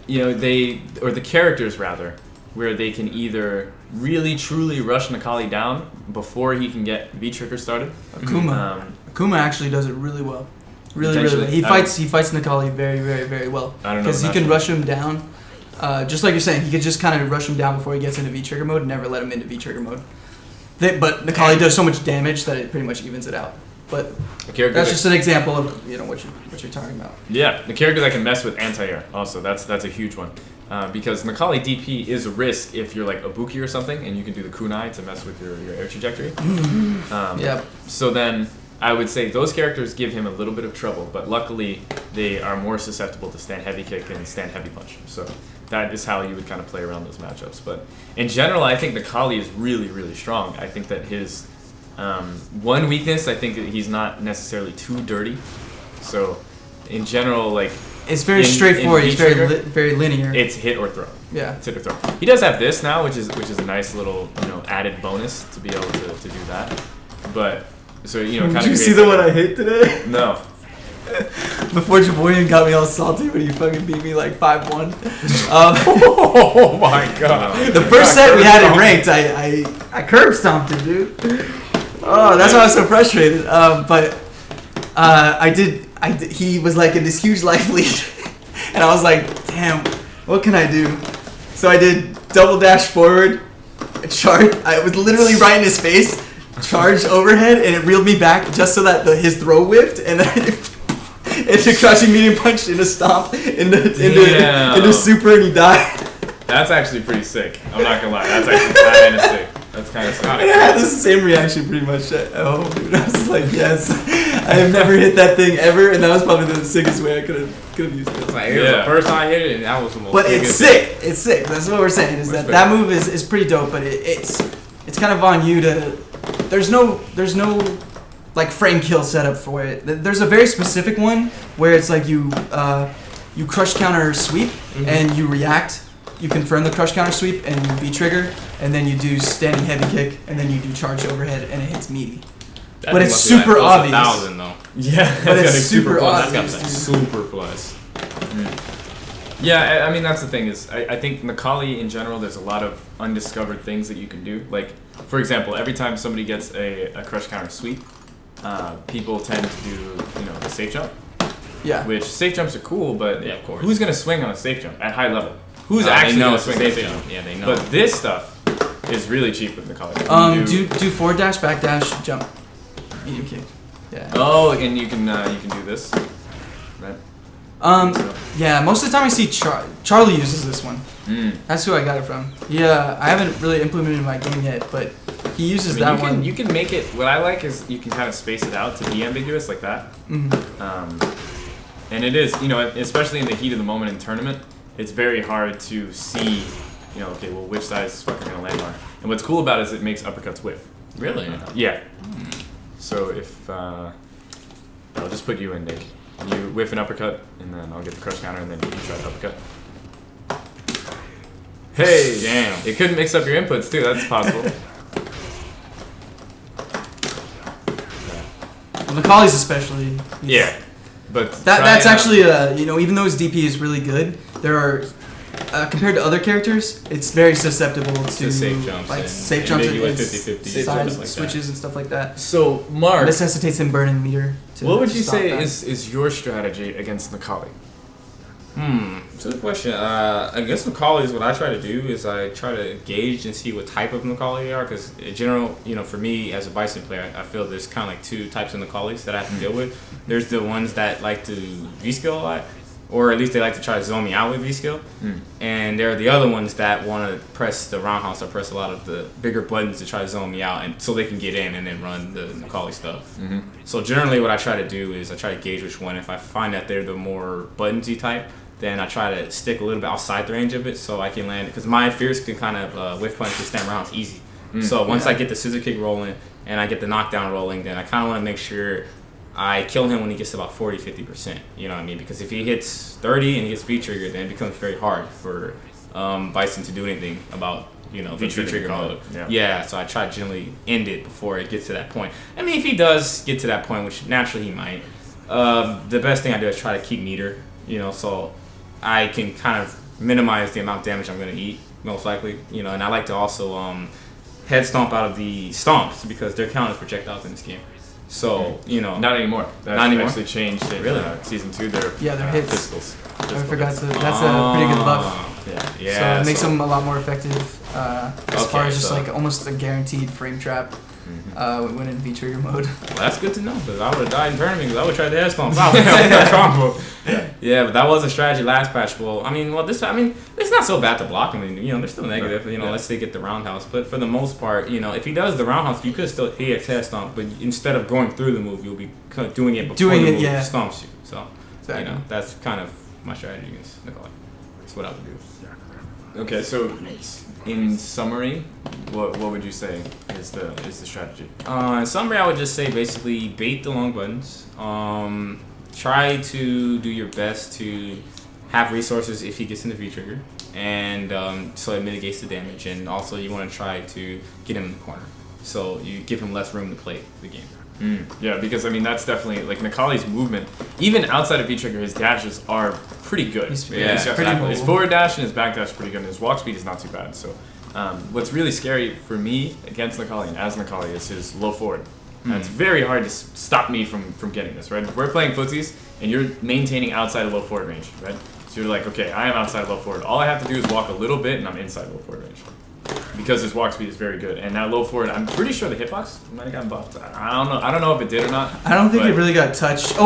the characters rather where they can either really truly rush Nikali down before he can get V-Trigger started. Akuma actually does it really well. Really well. He fights Nikali very, very, very well. I don't know. Because he can rush him down. Just like you're saying, he could just kind of rush him down before he gets into V-Trigger mode and never let him into V-Trigger mode. But Nikali does so much damage that it pretty much evens it out. But that's just an example of what you're talking about. Yeah, the character that can mess with anti-air also that's a huge one because Nikali DP is a risk if you're like Ibuki or something and you can do the kunai to mess with your air trajectory. So then I would say those characters give him a little bit of trouble, but luckily they are more susceptible to stand heavy kick and stand heavy punch. So that is how you would kind of play around those matchups. But in general, I think Nikali is really, really strong. I think that his one weakness, I think that he's not necessarily too dirty. So, in general, like it's very straightforward. It's very linear. It's hit or throw. Yeah, it's hit or throw. He does have this now, which is a nice little added bonus to be able to do that. But so kind of. Did you see the one I hit today? No. Before Javoyan got me all salty when he fucking beat me like 5-1. Oh my god! The first set we had it ranked, I curb stomped him, dude. Oh, that's why I was so frustrated. But I did. He was like in this huge life lead, and I was like, "Damn, what can I do?" So I did double dash forward, charge. I was literally right in his face, charged overhead, and it reeled me back just so that his throw whiffed, and then into crouching medium punch, into stomp, into super, and he died. That's actually pretty sick. I'm not gonna lie. That's actually kind of sick. That's kind of sick. And I had the same reaction pretty much at home, dude. I was just like, yes, I have never hit that thing ever, and that was probably the sickest way I could have used it. Like, it was the first time I hit it, and that was the most. But it's sick. It's sick. That's what we're saying. Is that move is pretty dope, but it's kind of on you to. There's no like frame kill setup for it. There's a very specific one where it's like you you crush counter sweep and you react. You confirm the crush counter sweep and you V-trigger, and then you do standing heavy kick, and then you do charge overhead, and it hits meaty. But it's super obvious. 1,000 though. Yeah, but it's super obvious. That's got that super plus. Yeah, I mean that's the thing is I think Necalli in general there's a lot of undiscovered things that you can do. Like for example, every time somebody gets a crush counter sweep, people tend to do the safe jump. Yeah. Which safe jumps are cool, but of course. Who's gonna swing on a safe jump at high level? Who's actually gonna swing on a safe jump? Yeah, they know. But this stuff is really cheap with Necalli. Do forward dash, back dash, jump, medium kick. Yeah. Oh, and you can do this, right? Yeah. Most of the time I see Charlie uses this one. That's who I got it from. Yeah, I haven't really implemented it in my game yet, but he uses that one. You can make it. What I like is you can kind of space it out to be ambiguous like that. And it is, especially in the heat of the moment in tournament, it's very hard to see, okay, well, which side is fucking gonna land on. And what's cool about it is it makes uppercuts whiff. Really? Yeah. So if I'll just put you in, Nick. You whiff an uppercut, and then I'll get the crush counter, and then you try the uppercut. Hey, damn! It could mix up your inputs too. That's possible. Well, Necalli's especially. Yeah. But that's actually even though his DP is really good, there are compared to other characters, it's very susceptible to safe jumps, safe jumps and 50-50 side switches and stuff like that. So Mark, it necessitates him burning meter. What would you say is your strategy against Necalli? It's a good question. Against Necalli, what I try to do is I try to gauge and see what type of Necalli they are. Because in general, for me as a Bison player, I feel there's kind of like two types of Necallis that I have to deal with. There's the ones that like to V-skill a lot, or at least they like to try to zone me out with V-skill. And there are the other ones that want to press the roundhouse or press a lot of the bigger buttons to try to zone me out, and so they can get in and then run the Necalli stuff. So generally, what I try to do is I try to gauge which one. If I find that they're the more buttonsy type, then I try to stick a little bit outside the range of it so I can land it. Because my fierce can kind of whiff punch and stand rounds easy. So once I get the scissor kick rolling and I get the knockdown rolling, then I kind of want to make sure I kill him when he gets to about 40-50%. You know what I mean? Because if he hits 30 and he gets V-trigger, then it becomes very hard for Bison to do anything about the V-trigger mode. Yeah, so I try to generally end it before it gets to that point. I mean, if he does get to that point, which naturally he might, the best thing I do is try to keep meter, so I can kind of minimize the amount of damage I'm going to eat, most likely, and I like to also head stomp out of the stomps because they're counted as projectiles in this game. So, Not anymore. That's not anymore. Actually changed in Season 2. They're hits. Physicals. I forgot to. That's a pretty good buff. Yeah. So it makes them a lot more effective as far as just like almost a guaranteed frame trap when in V-trigger mode. Well, that's good to know because I would have died in tournament because I would try to head stomp out with that combo. Yeah, but that was a strategy last patch. Well, it's not so bad to block. They're still negative. Let's say get the roundhouse. But for the most part, if he does the roundhouse, you could still hit head stomp. But instead of going through the move, you'll be doing it before the move stomps you. So, exactly. That's kind of my strategy against Necalli. That's what I would do. Okay, so in summary, what would you say is the strategy? In summary, I would just say basically bait the long buttons. Try to do your best to have resources if he gets in the V-trigger, and so it mitigates the damage. And also, you want to try to get him in the corner, so you give him less room to play the game. Yeah, because that's definitely like Necalli's movement. Even outside of V-trigger, his dashes are pretty good. He's pretty cool. His forward dash and his back dash is pretty good, and his walk speed is not too bad. So, what's really scary for me against Necalli and as Necalli is his low forward. And it's very hard to stop me from getting this, right? If we're playing footsies and you're maintaining outside of low forward range, right? So you're like, okay, I am outside of low forward. All I have to do is walk a little bit and I'm inside low forward range. Because his walk speed is very good. And now low forward, I'm pretty sure the hitbox might have gotten buffed. I don't know if it did or not. I don't think it really got touched.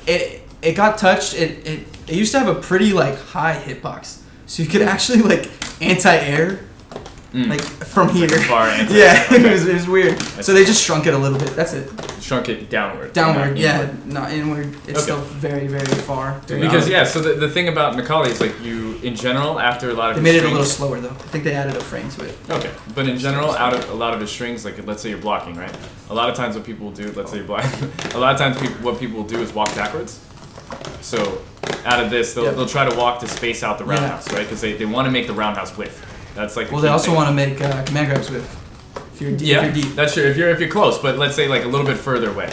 It got touched. It used to have a pretty high hitbox. So you could actually anti-air from here. Far anti-air. Yeah, okay. it was weird. So they just shrunk it a little bit. That's it. Shrunk it downward. Downward, not inward. It's still very, very far. Because so the thing about Necalli is you in general after a lot of they made it a little slower though. I think they added a frame to it. Okay, but in general, out of a lot of his strings, let's say you're blocking, right? A lot of times what people will do, let's say you're blocking, a lot of times what people will do is walk backwards. So out of this, they'll try to walk to space out the roundhouse, right? Because they want to make the roundhouse width. That's like. Well, they also want to make command grabs width. If you're deep. That's true. If you're close, but let's say like a little bit further away.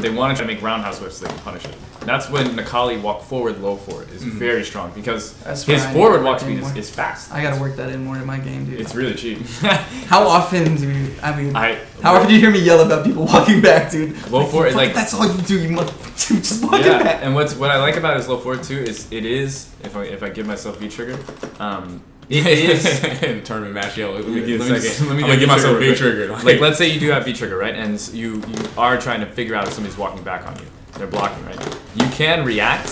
They want to try to make roundhouse whips so they can punish it. That's when Necalli walk forward, low forward is very strong because his forward walk speed is fast. I gotta work that in more in my game, dude. It's really cheap. How often do you? How often do you hear me yell about people walking back, dude? Low forward, like that's all you do. You just walking back. And what I like about his low forward too is it is if I give myself V trigger. It is in tournament match. Let me give myself V trigger. Like let's say you do have V trigger, right? And you are trying to figure out if somebody's walking back on you. They're blocking, right? You can react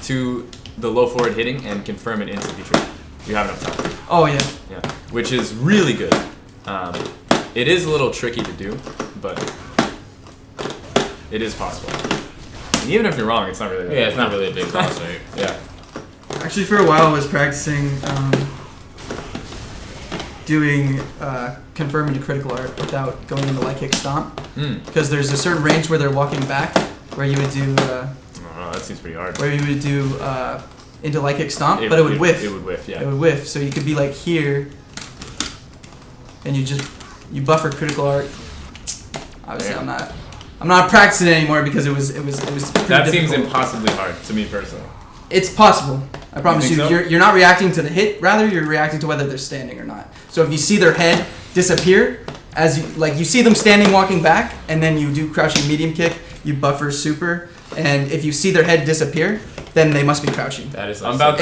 to the low forward hitting and confirm it into V trigger. You have enough time. Oh yeah. Yeah, which is really good. It is a little tricky to do, but it is possible. And even if you're wrong, it's not really. Yeah, it's not really a big loss, right? Yeah. Actually, for a while, I was practicing doing confirming to critical art without going into light kick stomp. Because there's a certain range where they're walking back, where you would do. That seems pretty hard. Where you would do into light kick stomp, but it would whiff. It would whiff, yeah. It would whiff, so you could be like here, and you buffer critical art. Obviously, yeah. I'm not practicing it anymore because it was pretty That difficult. seems impossibly hard to me personally. It's possible. I promise you. So? You're not reacting to the hit. Rather, you're reacting to whether they're standing or not. So if you see their head disappear, as you see them standing walking back, and then you do crouching medium kick, you buffer super, and if you see their head disappear, then they must be crouching. That is. I'm about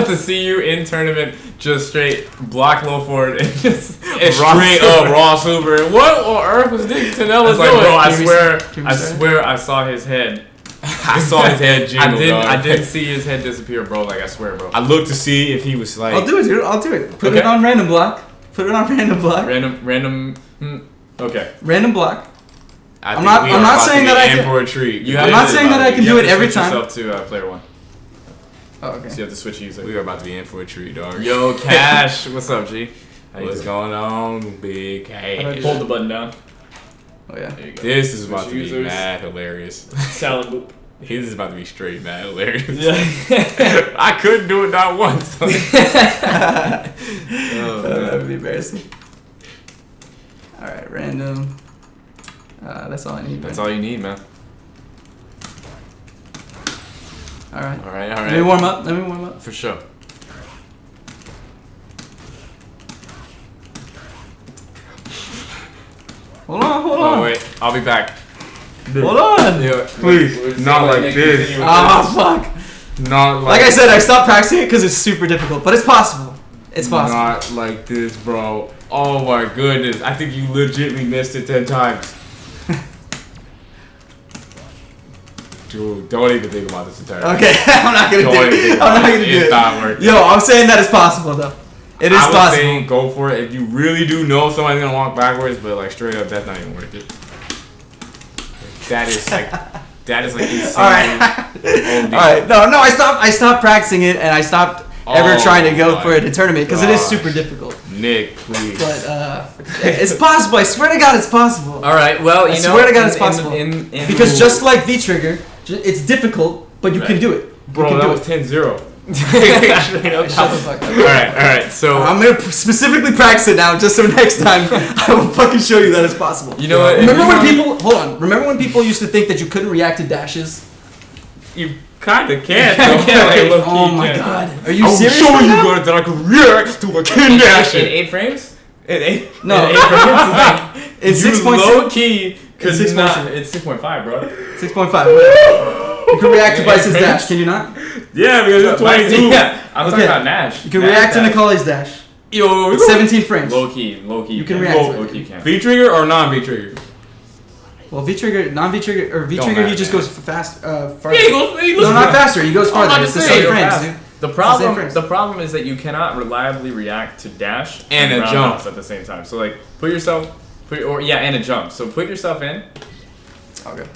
to see you in tournament just straight block low forward and just straight up raw super. What on earth was NickTanella doing? Bro, I swear I saw his head. I saw his head jingle. I didn't see his head disappear, bro. Like I swear, bro. I looked to see if he was like. I'll do it, dude. I'll do it. Put it on random block. Random. Okay. Random block. I'm not saying that I can. For a treat. I'm not saying that I can do it every time. You have to switch yourself to player one. Oh, okay. So you have to switch user. We are about to be in for a treat, dog. Yo, Cash. What's up, G? What's going on, Big Cash? Hold the button down. Oh yeah. There you go. This is about to be mad hilarious. Salad boop. His is about to be straight mad hilarious. Yeah. I couldn't do it not once. That would be embarrassing. All right, random. That's all I need. That's all you need, man. All right. Let me warm up. For sure. Hold on. Oh wait, I'll be back. Hold on. Yeah, please, not like this. Fuck. Not like I said, I stopped practicing it because it's super difficult, but it's possible. It's possible. Not like this, bro. Oh my goodness, I think you legitimately missed it 10 times. Dude, don't even think about this entire thing. Okay, I'm not gonna do it. It's not working. Yo, I'm saying that it's possible though. It is possible. I was saying go for it if you really do know somebody's gonna walk backwards, but like straight up, that's not even worth it. That is like insane. All right. No. I stopped practicing it and I stopped ever trying to go for it in tournament because it is super difficult. Nick, please. But it's possible. I swear to God, it's possible. All right. Well, I swear to God, it's possible. Because just like V trigger, it's difficult, but you can do it. Bro, that was 10-0. Shut the fuck up. All right. So I'm gonna specifically practice it now, just so next time I will fucking show you that it's possible. You know what? Remember when people used to think that you couldn't react to dashes? You kinda can't. Oh my God! Are you serious? I'm showing you guys that I can react to a kin dash in 8 frames. In 8? No, in 8 frames. It's 6.6. Low key. It's 6.6. It's 6.5, bro. 6.5. You can react to Bice's dash, can you not? Yeah, because it's 22. Yeah, I'm talking about Nash. You can react to Necalli's dash. Yo, it's 17 frames. Low key. You can react to it. Low key can. V trigger or non V trigger? Well, V trigger, non V trigger, or V trigger, he just goes fast, farther. Yeah, he goes not faster. He goes farther. It's the same frames, dude. The problem is that you cannot reliably react to dash and a jump at the same time. So like, and a jump. So put yourself in. Okay.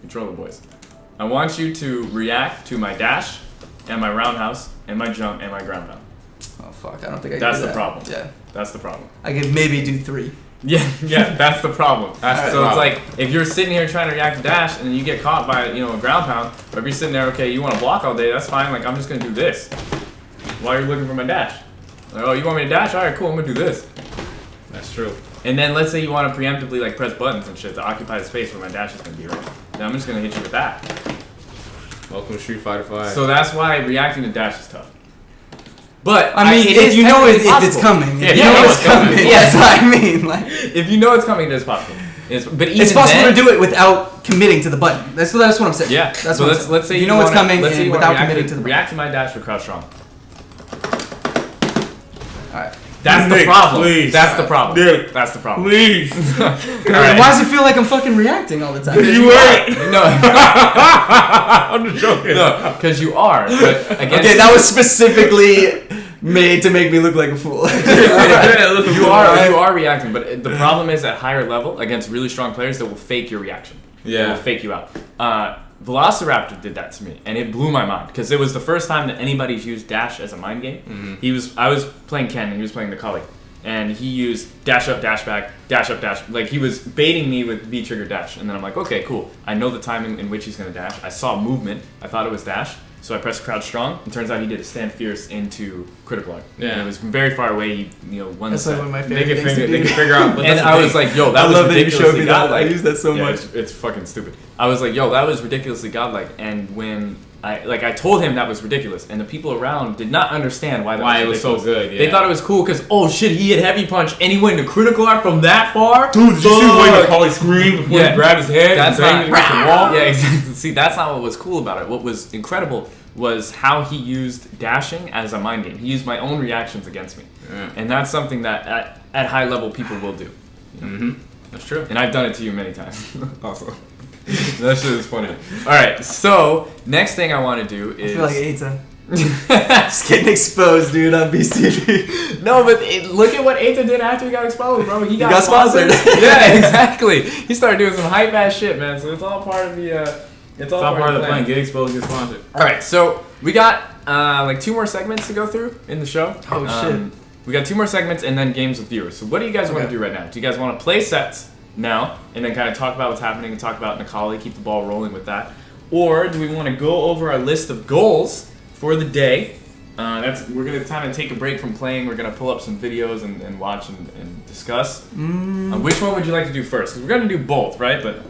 Control the boys. I want you to react to my dash, and my roundhouse, and my jump, and my ground pound. Oh fuck! I don't think I can do that. That's the problem. Yeah. That's the problem. I could maybe do 3. Yeah, that's the problem. So it's like, if you're sitting here trying to react to dash, and then you get caught by, a ground pound, or if you're sitting there, okay, you want to block all day, that's fine, like, I'm just going to do this while you're looking for my dash. Like, oh, you want me to dash? Alright, cool, I'm going to do this. That's true. And then let's say you want to preemptively, like, press buttons and shit to occupy the space where my dash is going to be, right? Then I'm just going to hit you with that. Welcome to Street Fighter 5. So that's why reacting to dash is tough. But I mean, if you know if it's coming, if you know it's coming, that's what I mean. Like, if you know it's coming, it is possible. But even it's possible to do it without committing to the button. That's what I'm saying. Yeah. That's so what let's say you know what's coming and without committing to the button. React to my dash for crouch strong. All right. That's the problem. Please. That's the problem. Dude, that's the problem. Please. Right. Why does it feel like I'm fucking reacting all the time? You ain't. No. I'm just joking. No, because you are. But again, okay, that was specifically made to make me look like a fool. You are reacting, but the problem is at higher level against really strong players that will fake your reaction. Yeah. They will fake you out. Velociraptor did that to me, and it blew my mind because it was the first time that anybody's used dash as a mind game. Mm-hmm. I was playing Ken, and he was playing the colleague, and he used dash up, dash back, dash up, dash. Like he was baiting me with V trigger dash, and then I'm like, okay, cool. I know the timing in which he's gonna dash. I saw movement. I thought it was dash. So I pressed crouch strong. It turns out he did a stand fierce into critical art. Yeah. And it was from very far away. He won the set. That's like one of my favorite things to do. They can figure out. And I was like, yo, that was ridiculously godlike. I use that so much. It's fucking stupid. I was like, yo, that was ridiculously godlike. And when I told him that was ridiculous, and the people around did not understand why it was so good. Yeah. They thought it was cool because, oh shit, he hit heavy punch and he went into critical art from that far. Dude, did you see when the colleague screamed before he grabbed his head and banged against the wall? Yeah, exactly. See, that's not what was cool about it. What was incredible was how he used dashing as a mind game. He used my own reactions against me. Yeah. And that's something that at high level people will do. Mm-hmm. That's true. And I've done it to you many times. Also. That shit is funny. Alright, so next thing I want to do is... I feel like Eita. Just getting exposed, dude, on BCB. No, but look at what Eita did after he got exposed, bro. He got sponsored. Yeah, exactly. He started doing some hype ass shit, man. So it's all part of the... It's all part of the plan. Get exposed, get sponsored. Alright, so we got like 2 more segments to go through in the show. Oh, shit. We got 2 more segments and then games with viewers. So what do you guys want to do right now? Do you guys want to play sets now and then kind of talk about what's happening and talk about Nikali, keep the ball rolling with that? Or do we want to go over our list of goals for the day? We're going to kind of take a break from playing. We're going to pull up some videos and watch and discuss. Which one would you like to do first? Because we're going to do both, right? But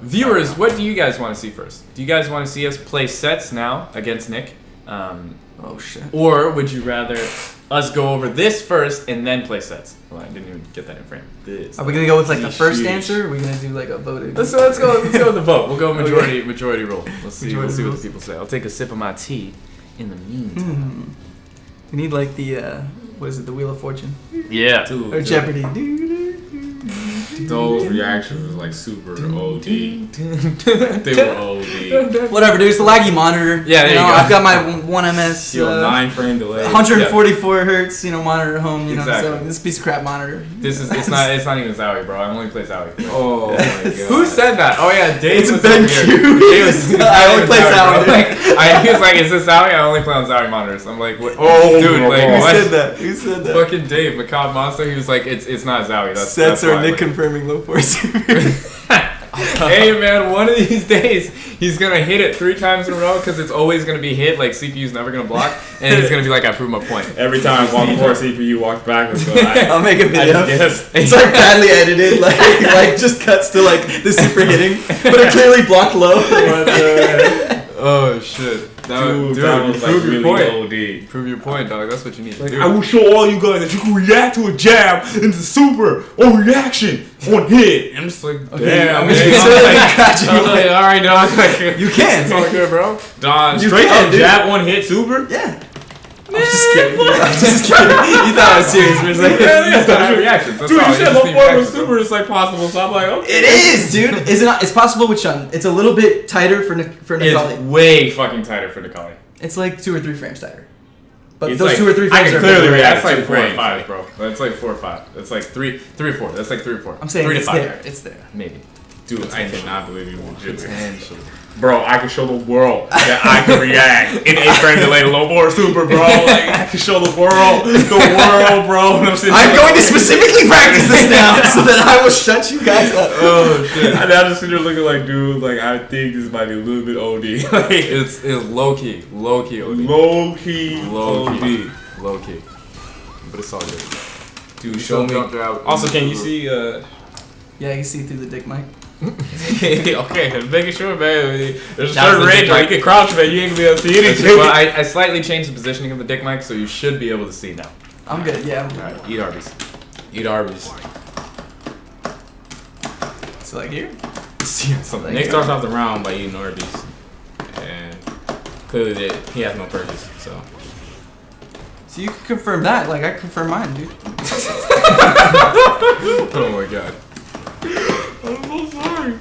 viewers, what do you guys want to see first? Do you guys want to see us play sets now against Nick? Oh, shit. Or would you rather us go over this first and then play sets? Well, I didn't even get that in frame. Are we going to go with like the first answer? Or are we going to do like a voting? Let's go with the vote. We'll go majority roll. We'll see what the people say. I'll take a sip of my tea in the meantime. We need like the, what is it, the Wheel of Fortune? Yeah. Or Jeopardy. Those reactions was like super OD. They were OD. Whatever, dude. It's the laggy monitor. Yeah, there you go. I've got my 1ms. 9-frame delay. 144 hertz. Monitor at home. Exactly. So this piece of crap monitor. It's not even Zowie, bro. I only play Zowie. Oh my god. Who said that? Oh yeah, Dave. It's Ben Q. I only play Zowie. He was like, "Is this Zowie?" I only play on Zowie monitors. I'm like, what? Oh, dude, like, what? Who said that? Fucking Dave, Macabre Monster. He was like, "It's not Zowie." Sets are Nick confirming low force. Hey man, one of these days he's gonna hit it 3 times in a row because it's always gonna be hit. Like CPU's never gonna block, and he's gonna be like, "I proved my point." Every time I walk before CPU walks backwards. So I'll make a video. It's like badly edited, like just cuts to like the super hitting, but it clearly blocked low. Oh shit. Dude, that was like really OD. Prove your point, dog. That's what you need to do. I will show all you guys that you can react to a jab into super on reaction on hit. I'm just like, damn, man. Alright, dog. You can. It's all good, bro. Dog, straight up jab on hit super? Yeah. I'm just kidding. You thought I was serious for a second. That's reactions. Dude, you said low forward super is like possible, so I'm like, okay. It is, dude. Is it not? It's possible with Shun. It's a little bit tighter for Nikali. It's way fucking tighter for Nikali. It's like 2 or 3 frames tighter. But it's those like, 2 or 3 frames I can clearly react. That's like 4 or 5, bro. That's like 4 or 5. That's like 3 or 4. That's like 3 or 4. I'm saying 3 it's to 5. there. It's there. Maybe. Dude, I cannot believe you legit. Potentially. Bro, I can show the world that I can react in 8 frame delay to low more super, bro. Like, I can show the world, bro. And I'm going to specifically practice this now so that I will shut you guys up. Oh, shit. I just sit there looking like, dude, like, I think this might be a little bit OD. Like, it's low-key OD. Low-key. But it's all good. Dude, show me. Also, can you see, Yeah, you can see through the dick mic. Okay, making sure, man. There's a certain range where you can crouch, man. You ain't gonna be able to see anything. Well, I slightly changed the positioning of the dick mic, so you should be able to see now. I'm good, yeah. Alright, eat Arby's. So, like here? Something. Nick starts off the round by eating Arby's. And clearly he has no purpose, so. So you can confirm that, like I confirm mine, dude. Oh my god. I'm so sorry.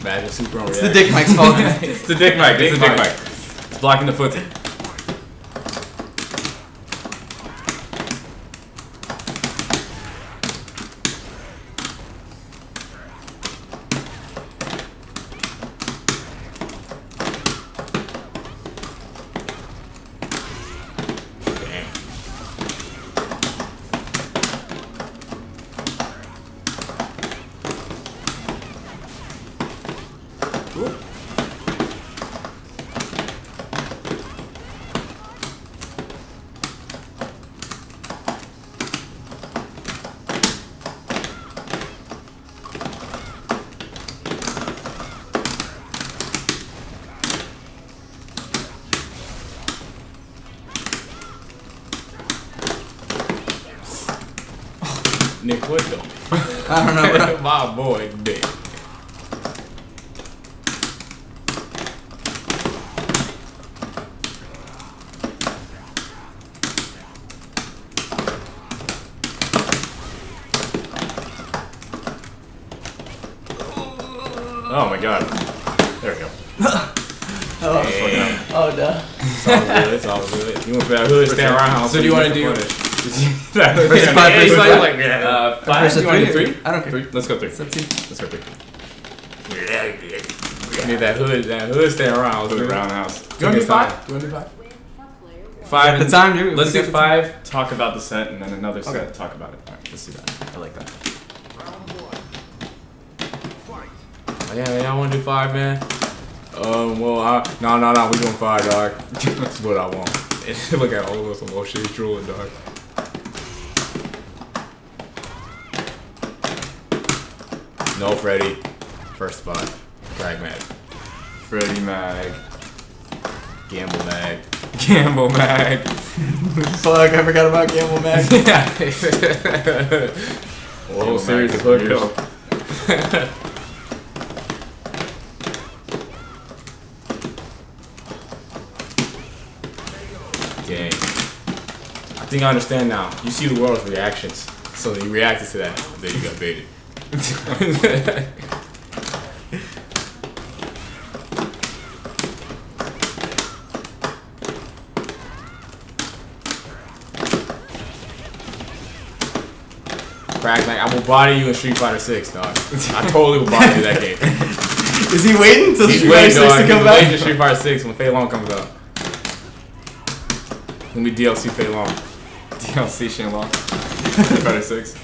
Imagine super on It's the dick mic's fault. It's the dick mic. It's blocking the footing. Nick, what the? I don't know, bro. My boy, Nick. Oh my god. There we go. Oh, no. It's all good. You want to that hood stand around? So do you want to do? First five. five, Do you want to do three? 3? I don't care. 3. Let's go 3. It's up to you. Let's go 3. Need that hood stand around. Hood roundhouse. You want to do 5? You want to do 5? At 5. the time, dude. Let's We do got the time. 5. Talk about the set, and then another set. Talk about it. All right, let's do that. I like that. Yeah, y'all want to do 5, man? Well, no, we doing 5, dog. That's what I want. Look at all of us on motion drooling, dog. No, Freddy. First 5. Drag mag. Freddy mag. Gamble mag. Gamble mag. Fuck, I forgot about Gamble Mag. Yeah. Whole series of hookers. Dang. I think I understand now. You see the world's reactions. So you reacted to that. Then you got baited. Crack, like, I will body you in Street Fighter 6, dog. I totally will body you that game. Is he waiting till He's Street Fighter 6 to come waiting back? to Street Fighter 6 when Fei Long comes out. Let me DLC Fei Long. DLC Shenlong. Street Fighter 6.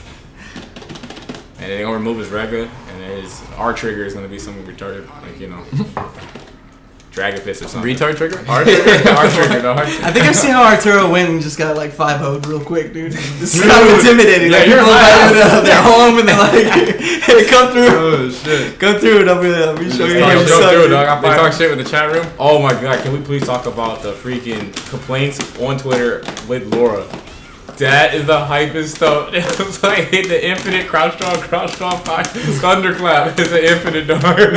And they're gonna remove his regular, and his R trigger is gonna be something retarded, like, you know, Dragon Fist or something. Retard trigger? R trigger? R trigger, no. I think I've seen how Arturo win and just got like 5-0'd real quick, dude. This is kind of intimidating. Yeah, like, you're people right. are they're home and they're like, hey, come through. Oh shit. Come through and I'll be showing you Talk how you shit, suck, dude, dude. dog. They talk shit with the chat room? Oh my god, can we please talk about the freaking complaints on Twitter with Laura That is the hypest stuff. It was like hit the infinite crouch draw, thunderclap. It's an infinite dart.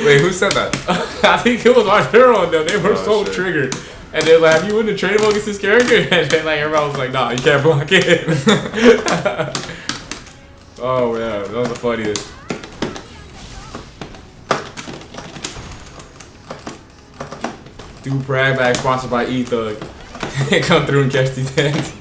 Wait, who said that? I think it was Arturo and them. They were so triggered. And they're like, you wouldn't trade him against this character? And then like everybody was like, nah, you can't block it. Oh yeah, that was the funniest. Do brag bag sponsored by E-Thug. Come through and catch these heads.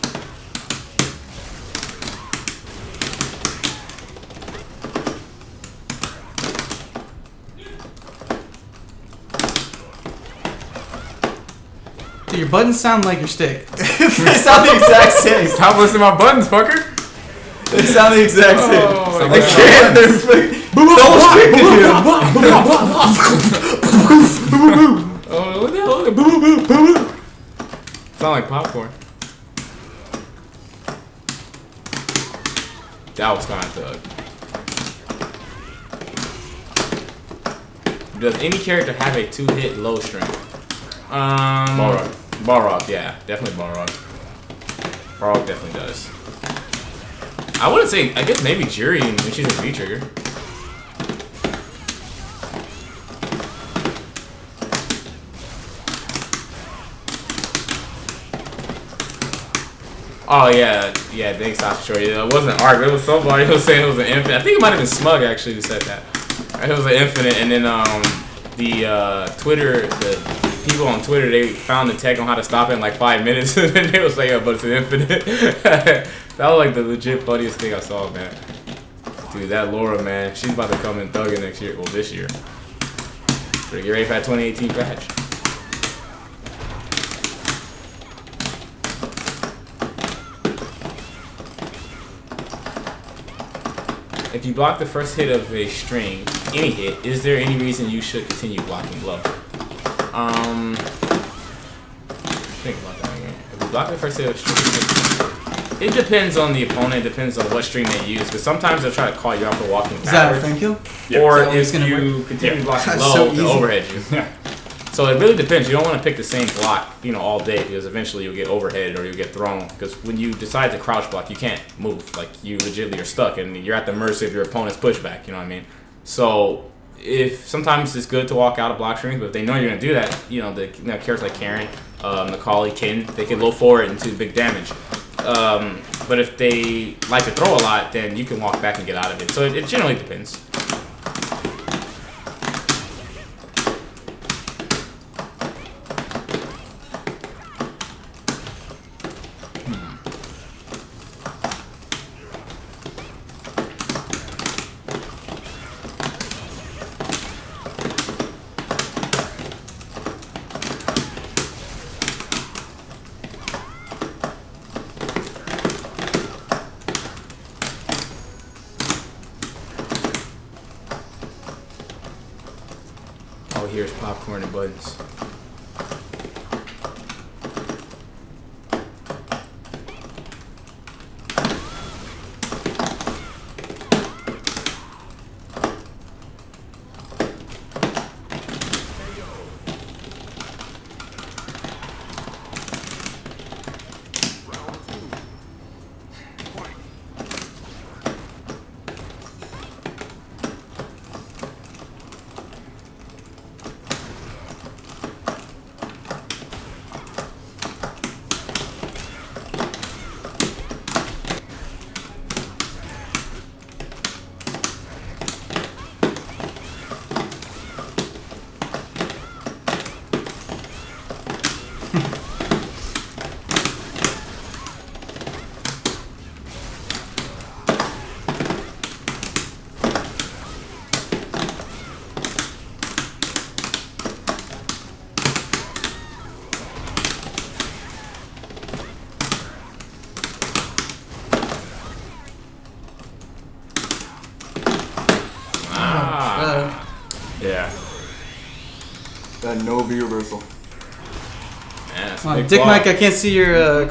Dude, your buttons sound like your stick. They sound the exact same. Stop listening to my buttons, fucker. They sound the exact same. Oh, I can't. There's Oh, what the hell? Sound like popcorn. That was kind of thug. Does any character have a 2-hit low string? Balrog, yeah, definitely Balrog. Balrog definitely does. I wouldn't say. I guess maybe Jury when she's a V trigger. Oh yeah. Thanks, Sasha Short. Yeah, it wasn't Arc. It was somebody who was saying it was an infinite. I think it might have been Smug actually who said that. It was an infinite, and then the Twitter, the people on Twitter, they found the tech on how to stop it in like 5 minutes, and then they was like, "Oh, but it's an infinite." That was like the legit funniest thing I saw, man. Dude, that Laura, man, she's about to come in thugging next year. Well, this year. Better get ready for that 2018 patch. If you block the first hit of a string, any hit, is there any reason you should continue blocking low? Think about that again. If you block the first hit of a string, it depends on the opponent, it depends on what string they use, because sometimes they'll try to call you out for walking backwards. Is that a thank you? Or if you continue blocking low, they'll overhead you. Yeah. So it really depends. You don't want to pick the same block, all day, because eventually you'll get overheaded or you'll get thrown. Because when you decide to crouch block, you can't move. Like, you legitimately are stuck, and you're at the mercy of your opponent's pushback. You know what I mean? So if sometimes it's good to walk out of block strings, but if they know you're gonna do that, the characters like Karen, Macaulay, Kin, they can low forward and do big damage. But if they like to throw a lot, then you can walk back and get out of it. So it generally depends. Here's popcorn and buttons. Yeah. That no V reversal. Man, Dick Mike, I can't see your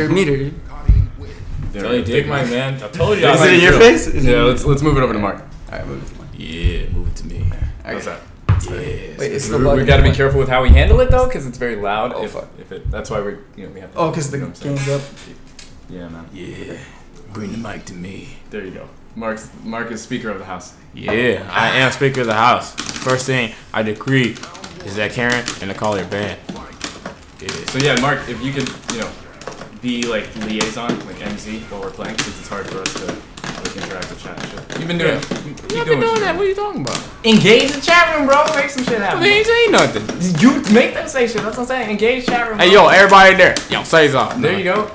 meter. Dude. Dick Mike, man. I told you. Is it in your face? Yeah, let's move it over to Mark. Alright, move it to Mark. Yeah, move it to me. How's that? Yeah. Wait, it's still we got to be careful with how we handle it though, because it's very loud. That's why we have. Oh, because the game's up. Yeah, man. Yeah. Bring the mic to me. There you go. Mark is Speaker of the House. Yeah, I am Speaker of the House. First thing I decree is that Karen and the Collier band. Yeah. So yeah, Mark, if you could, be like liaison, like MC while we're playing, since it's hard for us to like interact with chat and shit. You've been doing. You've been doing that. What are you talking about? Engage the chat room, bro. Make some shit happen. They ain't saying nothing. You make them say shit. That's what I'm saying. Engage chat room. Bro. Hey, yo, everybody there. Yo, say something. There you go.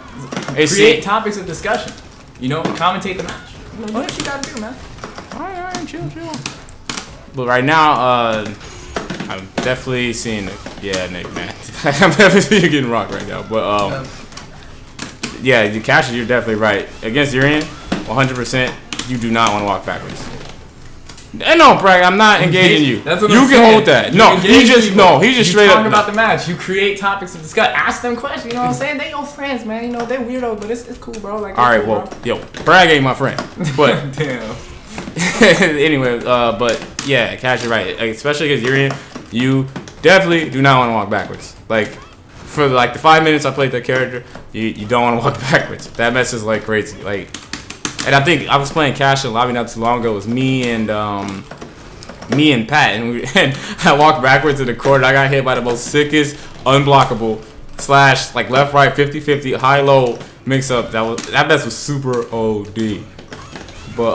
Hey, create topics of discussion. Commentate the match. Do what you gotta do, man. All right, chill. But right now, I'm definitely seeing Nick, man. I'm definitely seeing you getting rocked right now. But yeah, the Cash, you're definitely right. Against Urian, 100%, you do not want to walk backwards. No, Bragg, I'm not engaging you. That's what you I'm can saying. hold that. You No, he just straight talk up about the match. You create topics of discussion. Ask them questions. You know what I'm saying? They your friends, man. They weirdo, but it's cool, bro. Like, all right, cool, well, yo, Bragg ain't my friend, but damn. anyway, but yeah, Cash, you're right. Especially against Urian, you definitely do not want to walk backwards. Like for like the 5 minutes I played that character, you don't want to walk backwards. That messes like crazy. Like, and I think I was playing Cash in lobby not too long ago. It was me and Pat, and I walked backwards in the court. And I got hit by the most sickest unblockable / like left right 50-50 high low mix up. That mess was super OD. But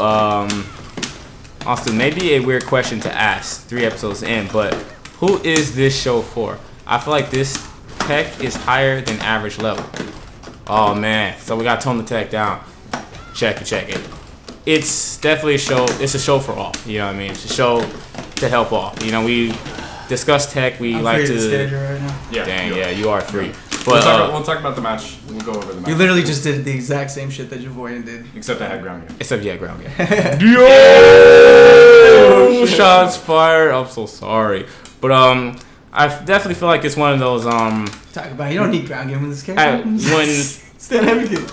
Austin, maybe a weird question to ask 3 episodes in, but who is this show for? I feel like this tech is higher than average level. Oh man, so we gotta tone the tech down. Check it. It's definitely a show. It's a show for all. You know what I mean? It's a show to help all. We discuss tech. I'm like to. Right now. Yeah. Dang, yeah, you are free. But we'll talk about the match. We'll go over the match. You literally just did the exact same shit that Javoyan did. Except I had ground game. Ground game. Yo! Shots fired. I'm so sorry. But I definitely feel like it's one of those Talk about it. You don't need ground game with this character. Stand everything.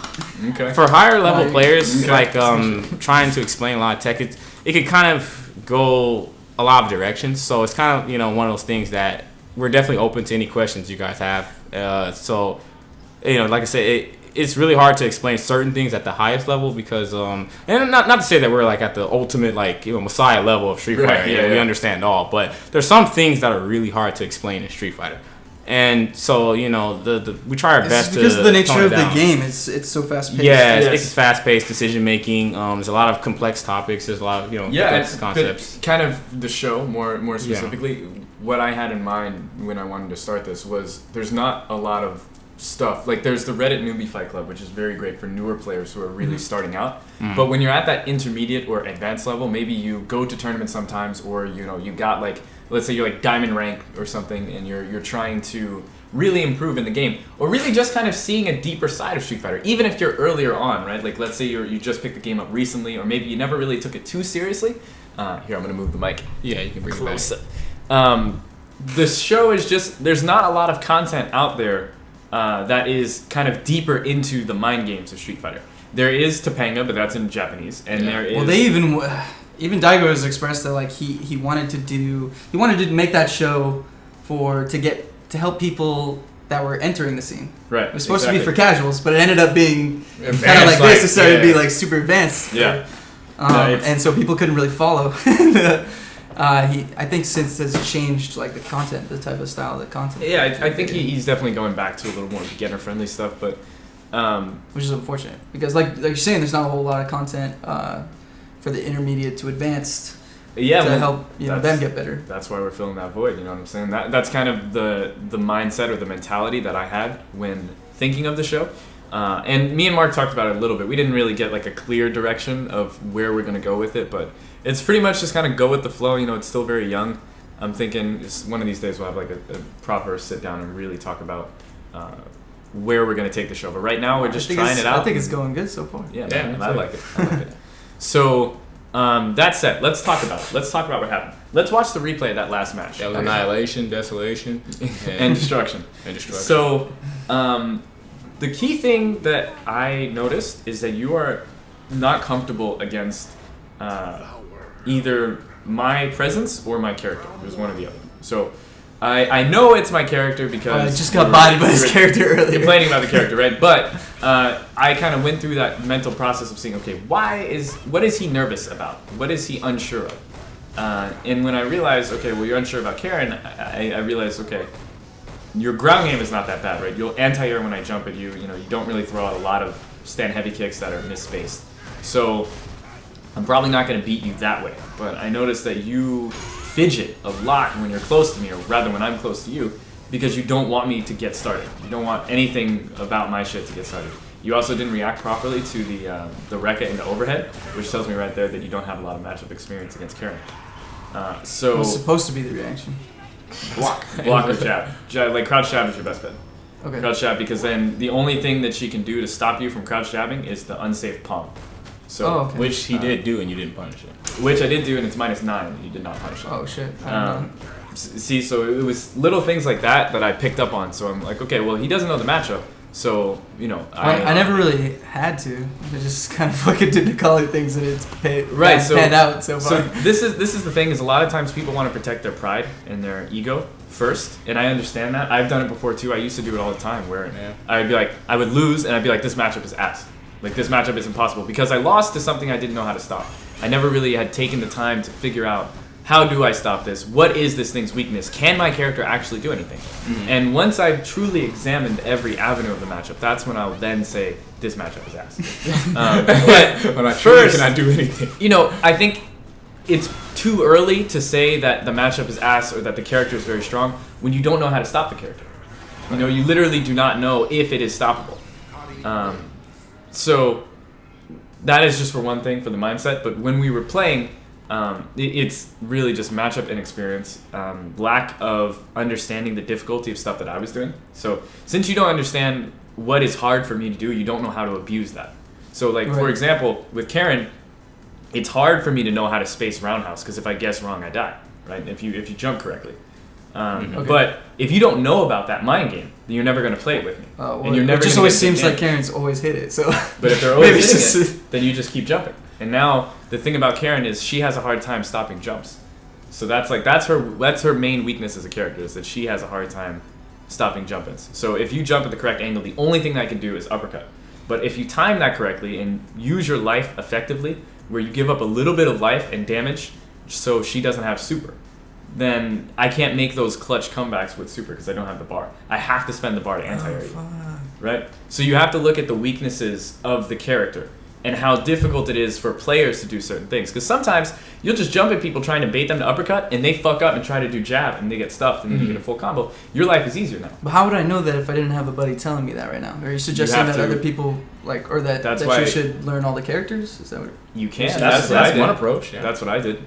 Okay. For higher level players, trying to explain a lot of tech, it can kind of go a lot of directions. So it's kind of one of those things that we're definitely open to any questions you guys have. So like I said, it's really hard to explain certain things at the highest level because and not to say that we're like at the ultimate Messiah level of Street Fighter. Right, yeah, we understand all, but there's some things that are really hard to explain in Street Fighter. And so we try our best to because of the nature of the down. game. It's so fast paced. Yeah, it's fast paced decision making. There's a lot of complex topics. There's a lot of complex concepts. But kind of the show more specifically. What I had in mind when I wanted to start this was there's not a lot of stuff. Like there's the Reddit Newbie Fight Club, which is very great for newer players who are really starting out. But when you're at that intermediate or advanced level, maybe you go to tournaments sometimes, or you got like, let's say you're like diamond rank or something, and you're trying to really improve in the game, or really just kind of seeing a deeper side of Street Fighter, even if you're earlier on, right? Like let's say you just picked the game up recently, or maybe you never really took it too seriously. Here, I'm gonna move the mic. Yeah, you can bring closer. it back. The show is just, there's not a lot of content out there that is kind of deeper into the mind games of Street Fighter. There is Topanga, but that's in Japanese, and there is. Well, they even Daigo has expressed that like he wanted to make that show to help people that were entering the scene. Right. It was supposed to be for casuals, but it ended up being kind of like this. It started to be like super advanced. Yeah. And so people couldn't really follow. I think since it's changed like the content, the type of style of the content. Yeah, I think he's definitely going back to a little more beginner friendly stuff, but which is unfortunate because like you're saying, there's not a whole lot of content for the intermediate to advanced. Yeah, to help them get better. That's why we're filling that void. You know what I'm saying? That's kind of the mindset or the mentality that I had when thinking of the show. And me and Mark talked about it a little bit. We didn't really get like a clear direction of where we're gonna go with it, but it's pretty much just kind of go with the flow. It's still very young. I'm thinking one of these days we'll have like a proper sit down and really talk about where we're gonna take the show. But right now we're just trying it out. I think it's going good so far. Yeah, man, I like it. So. That said, let's talk about it. Let's talk about what happened. Let's watch the replay of that last match. That was annihilation, desolation, and destruction. So, the key thing that I noticed is that you are not comfortable against either my presence or my character. There's one or the other. So, I know it's my character because... I just got bodied by his character earlier. Complaining about the character, right? But I kind of went through that mental process of seeing, okay, what is he nervous about? What is he unsure of? And when I realized, okay, well, you're unsure about Karen, I realized, okay, your ground game is not that bad, right? You'll anti-air when I jump at you. You know, you don't really throw out a lot of stand heavy kicks that are misspaced. So I'm probably not going to beat you that way. But I noticed that you fidget a lot when you're close to me, or rather when I'm close to you, because you don't want me to get started. You don't want anything about my shit to get started. You also didn't react properly to the Rekka and the overhead, which tells me right there that you don't have a lot of matchup experience against Karen. So what's supposed to be the reaction? Block or jab. Like crouch jab is your best bet. Okay. Crouch jab, because then the only thing that she can do to stop you from crouch jabbing is the unsafe palm. So which he did do and you didn't punish it. Which I did do, and it's -9 and you did not punish it. Oh shit. I don't know. See, so it was little things like that I picked up on. So I'm like, okay, well, he doesn't know the matchup. So, you know, I never really had to. I just kind of fucking did the color things and it's panned out so far. So this is the thing, is a lot of times people want to protect their pride and their ego first, and I understand that. I've done it before too. I used to do it all the time where I would be like, I would lose and I'd be like, this matchup is ass. Like, this matchup is impossible because I lost to something I didn't know how to stop. I never really had taken the time to figure out, how do I stop this? What is this thing's weakness? Can my character actually do anything? Mm-hmm. And once I've truly examined every avenue of the matchup, that's when I'll then say, this matchup is ass. But first, cannot do anything. You know, I think it's too early to say that the matchup is ass or that the character is very strong when you don't know how to stop the character. You know, you literally do not know if it is stoppable. So that is just for one thing, for the mindset. But when we were playing, it's really just matchup inexperience, lack of understanding the difficulty of stuff that I was doing. So since you don't understand what is hard for me to do, you don't know how to abuse that. So like, for example, with Karen, it's hard for me to know how to space roundhouse because if I guess wrong, I die, right? If you jump correctly. But if you don't know about that mind game, then you're never going to play it with me. And you're never. It just always seems like Karen's always hit it. So. But if they're always hitting it, then you just keep jumping. And now the thing about Karen is she has a hard time stopping jumps. So that's her main weakness as a character, is that she has a hard time stopping jump-ins. So if you jump at the correct angle, the only thing that I can do is uppercut. But if you time that correctly and use your life effectively, where you give up a little bit of life and damage so she doesn't have super, then I can't make those clutch comebacks with super because I don't have the bar. I have to spend the bar to anti-air you. Right? So you have to look at the weaknesses of the character and how difficult it is for players to do certain things. Because sometimes you'll just jump at people trying to bait them to uppercut, and they fuck up and try to do jab, and they get stuffed, and then you get a full combo. Your life is easier now. But how would I know that if I didn't have a buddy telling me that right now? Are you suggesting that other people, like, or that you should learn all the characters? Is that what you can? That's one approach. Yeah. That's what I did.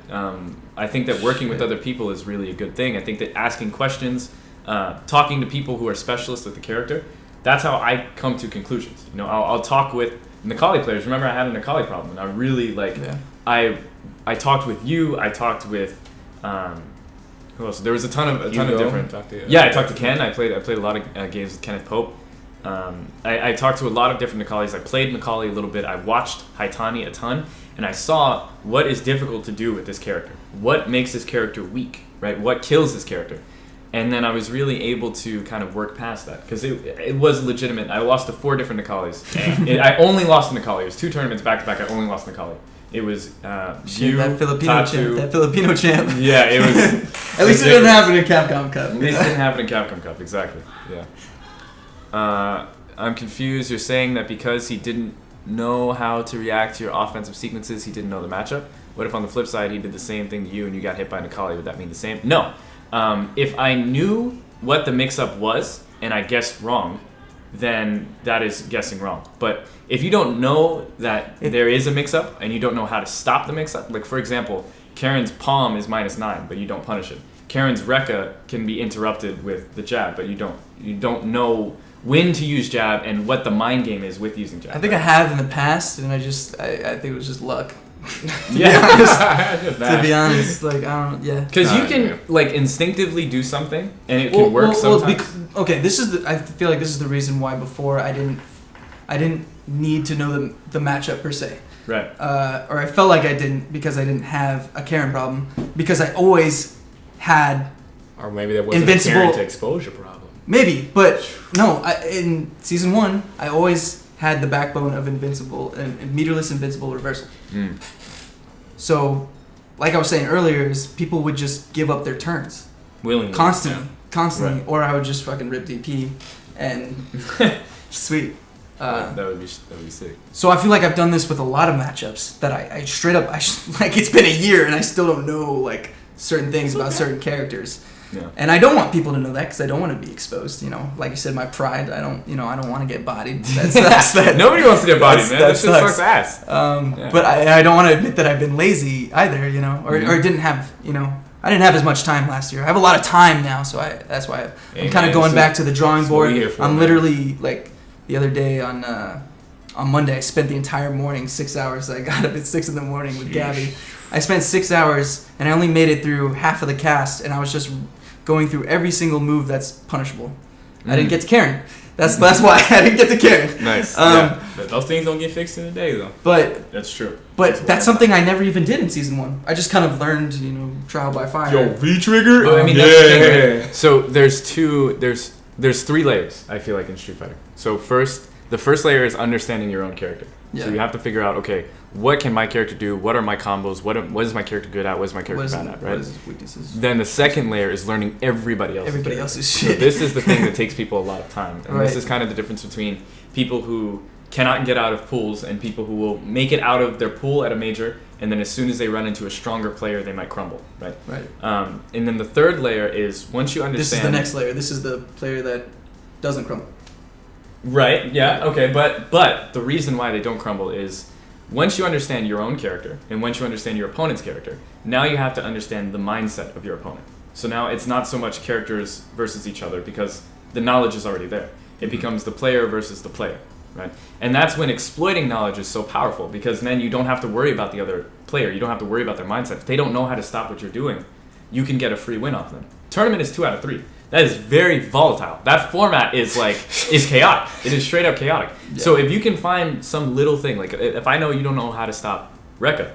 I think that working with other people is really a good thing. I think that asking questions, talking to people who are specialists with the character, that's how I come to conclusions. You know, I'll talk with Nikali players. Remember, I had a Nikali problem, and I really I talked with you. I talked with who else? There was a ton of different. I talked to Ken. I played a lot of games with Kenneth Pope. I talked to a lot of different Nikalis. I played Nikali a little bit. I watched Haitani a ton, and I saw what is difficult to do with this character. What makes this character weak, right? What kills this character? And then I was really able to kind of work past that because it was legitimate. I lost to 4 different Nikalis. I only lost to Nikali. It was 2 tournaments back to back. I only lost to Nikali. It was you, that Filipino champ. Yeah, it was. At least it didn't happen in Capcom Cup. At least it didn't happen in Capcom Cup. Exactly. Yeah. I'm confused. You're saying that because he didn't know how to react to your offensive sequences, he didn't know the matchup. What if on the flip side he did the same thing to you and you got hit by Nikali? Would that mean the same? No. If I knew what the mix-up was and I guessed wrong, then that is guessing wrong. But if you don't know that there is a mix-up and you don't know how to stop the mix-up, like for example, Karen's palm is -9, but you don't punish it. Karen's Rekka can be interrupted with the jab, but you don't know when to use jab and what the mind game is with using jab. I think I have in the past, and I think it was just luck. To be honest, like I don't. Yeah. Because you can like instinctively do something and it can work sometimes. I feel like this is the reason why before I didn't need to know the matchup per se. Right. Or I felt like I didn't because I didn't have a Karen problem because I always had, Or maybe there wasn't a carry to exposure problem. Maybe, but no. In season 1, I always had the backbone of invincible and meterless invincible reversal. So, like I was saying earlier, is people would just give up their turns willingly, constantly, right. Or I would just fucking rip DP and sweet. That would be sick. So I feel like I've done this with a lot of matchups that I straight up like it's been a year and I still don't know like certain things about certain characters. Yeah. And I don't want people to know that because I don't want to be exposed. Like you said, my pride. I don't want to get bodied. That's that. Nobody wants to get bodied, man. That shit sucks ass. But I don't want to admit that I've been lazy either. Or didn't have. I didn't have as much time last year. I have a lot of time now, so that's why I'm kind of going back to the drawing board. I'm literally like the other day on Monday. I spent the entire morning 6 hours. I got up at 6 a.m. with Gabby. I spent 6 hours and I only made it through half of the cast, and I was just going through every single move that's punishable. I didn't get to Karen. That's why I didn't get to Karen. Nice. But those things don't get fixed in a day, though. But that's true. But that's something I never even did in season 1. I just kind of learned, trial by fire. Yo, V-trigger. That's the thing, right? So there's 3 layers. I feel like in Street Fighter. So the first layer is understanding your own character. Yeah. So you have to figure out, okay, what can my character do? What are my combos? What is my character good at? What is my character bad at? Right. What is his weaknesses? Then the second layer is learning everybody else's shit. So this is the thing that takes people a lot of time, and this is kind of the difference between people who cannot get out of pools and people who will make it out of their pool at a major, and then as soon as they run into a stronger player, they might crumble. Right. And then the third layer is once you understand. This is the next layer. This is the player that doesn't crumble. Right, yeah, okay, but the reason why they don't crumble is once you understand your own character and once you understand your opponent's character, now you have to understand the mindset of your opponent. So now it's not so much characters versus each other because the knowledge is already there. It becomes the player versus the player, right? And that's when exploiting knowledge is so powerful because then you don't have to worry about the other player. You don't have to worry about their mindset. If they don't know how to stop what you're doing, you can get a free win off them. Tournament is 2 out of 3. That is very volatile. That format is chaotic. It is straight up chaotic. Yeah. So if you can find some little thing, like if I know you don't know how to stop Rekka,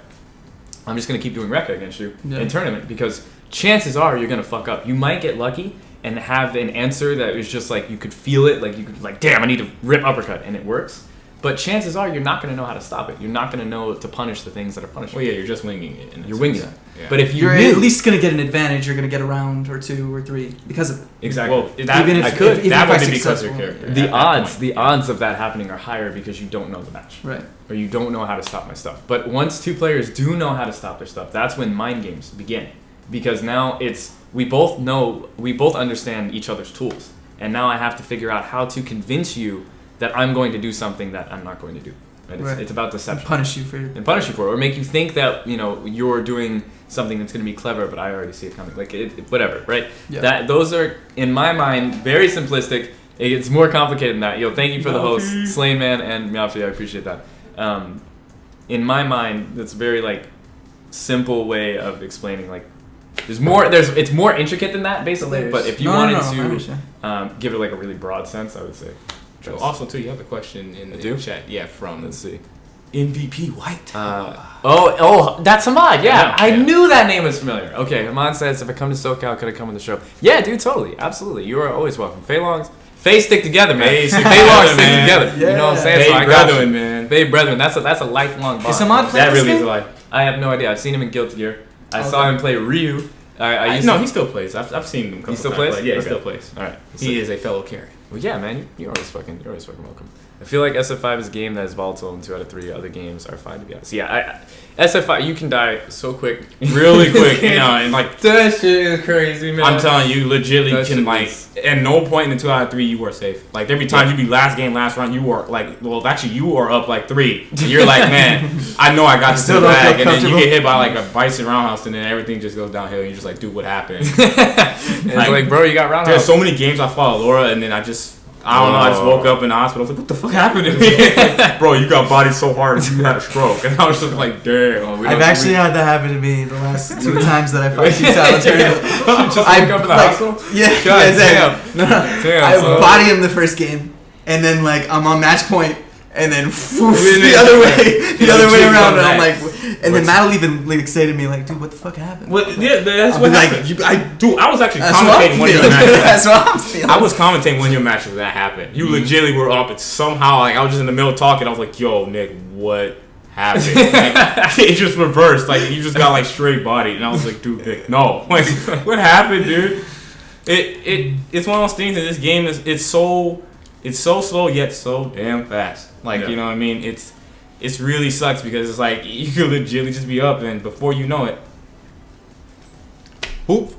I'm just going to keep doing Rekka against you in tournament because chances are you're going to fuck up. You might get lucky and have an answer that is just like you could feel it, like you could damn, I need to rip uppercut, and it works. But chances are you're not going to know how to stop it. You're not going to know to punish the things that are punishable. Well, yeah, you're just winging it. You're winging it. Yeah. But if you're at least going to get an advantage, you're going to get a round or 2 or 3 because of it. Exactly. Well, that would be because of your character. The odds of that happening are higher because you don't know the match. Right. Or you don't know how to stop my stuff. But once 2 players do know how to stop their stuff, that's when mind games begin. Because now we both understand each other's tools. And now I have to figure out how to convince you that I'm going to do something that I'm not going to do. Right? It's about deception. And punish you for it. Or make you think that, you're doing something that's going to be clever, but I already see it coming. Whatever, right? Yeah. Those are, in my mind, very simplistic. It's more complicated than that. Thank you for the host, Slain Man and Meowfi. I appreciate that. In my mind, that's a very, simple way of explaining, it's more intricate than that, basically. But if you wanted to give it, a really broad sense, I would say. Also, too, you have a question in the chat. Yeah, from let's see, MVP White. That's Hamad. Yeah, I knew that name was familiar. Okay, Hamad says, if I come to SoCal, could I come on the show? Yeah, dude, totally, absolutely. You are always welcome. Faye stick together, man. Faye stick together. Yeah. You know what I'm saying? Faye brethren, man. Faye brethren. That's a lifelong bond. Is Hamad playing this game? Is a life. I have no idea. I've seen him in Guilty Gear. I saw him play Ryu. He still plays. I've seen him. He still plays? Yeah, he still plays. All right. He is a fellow carry. Well, yeah, man, you're always fucking welcome. I feel like SF5 is a game that is volatile, and 2 out of 3 other games are fine, to be honest. Yeah, SF5, you can die so quick, really quick, and that shit is crazy, man. I'm telling you, legitimately can at no point in the 2 out of 3 you are safe. Every time you be last round, you are you are up 3. And you're man, I know I got this in the bag, and then you get hit by a bison roundhouse, and then everything just goes downhill. And you're just dude, what happened? It's bro, you got roundhouse. There's so many games I fought Laura, and then I don't know, I just woke up in the hospital. I was like, what the fuck happened to me? Bro, you got bodied so hard you had a stroke. And I was just damn. I've actually had that happen to me the last 2 times that I fought T-Talent tournament. Just woke up in the hospital? Yeah. God, damn. I body him the first game. And then, I'm on match point. and then the other way around, and I'm like, and then Matt will even like say to me like, dude, what the fuck happened? Well, yeah, that's what happened. I was actually commentating when your match. That's what I'm feeling. I was commentating when your match was that happened. You legitimately were up, and somehow like I was just in the middle talking. I was like, yo, Nick, what happened? Like, it just reversed. Like you just got like straight bodied, and I was like, dude, Nick, no, like what happened, dude? It's one of those things that this game it's so slow yet so damn fast. Like you know what I mean? It's really sucks because it's like you could legitimately just be up and before you know it, whoop,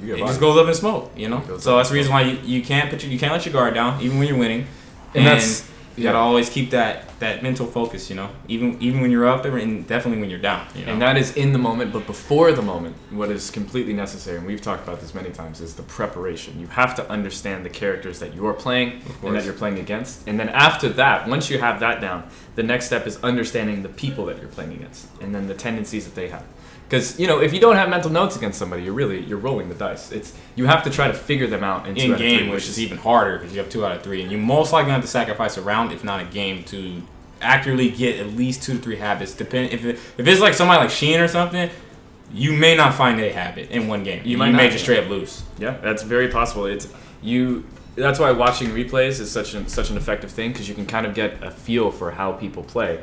it just goes up in smoke. You know, so that's the reason why you can't let your guard down even when you're winning, and that's you gotta always keep that mental focus. You know, even when you're up and definitely when you're down. You know? And that is in the moment, but before the moment, what is completely necessary, and we've talked about this many times, is the preparation. You have to understand the characters that you're playing and that you're playing against. And then after that, once you have that down, the next step is understanding the people that you're playing against and then the tendencies that they have. Because, you know, if you don't have mental notes against somebody, you're rolling the dice. You have to try to figure them out in game, which is even harder because you have 2 out of 3, and you most likely have to sacrifice a round, if not a game, to accurately get at least 2 to 3 habits. If it's like somebody like Sheen or something, you may not find a habit in one game. You may just straight up lose. Yeah, that's very possible. That's why watching replays is such an effective thing, because you can kind of get a feel for how people play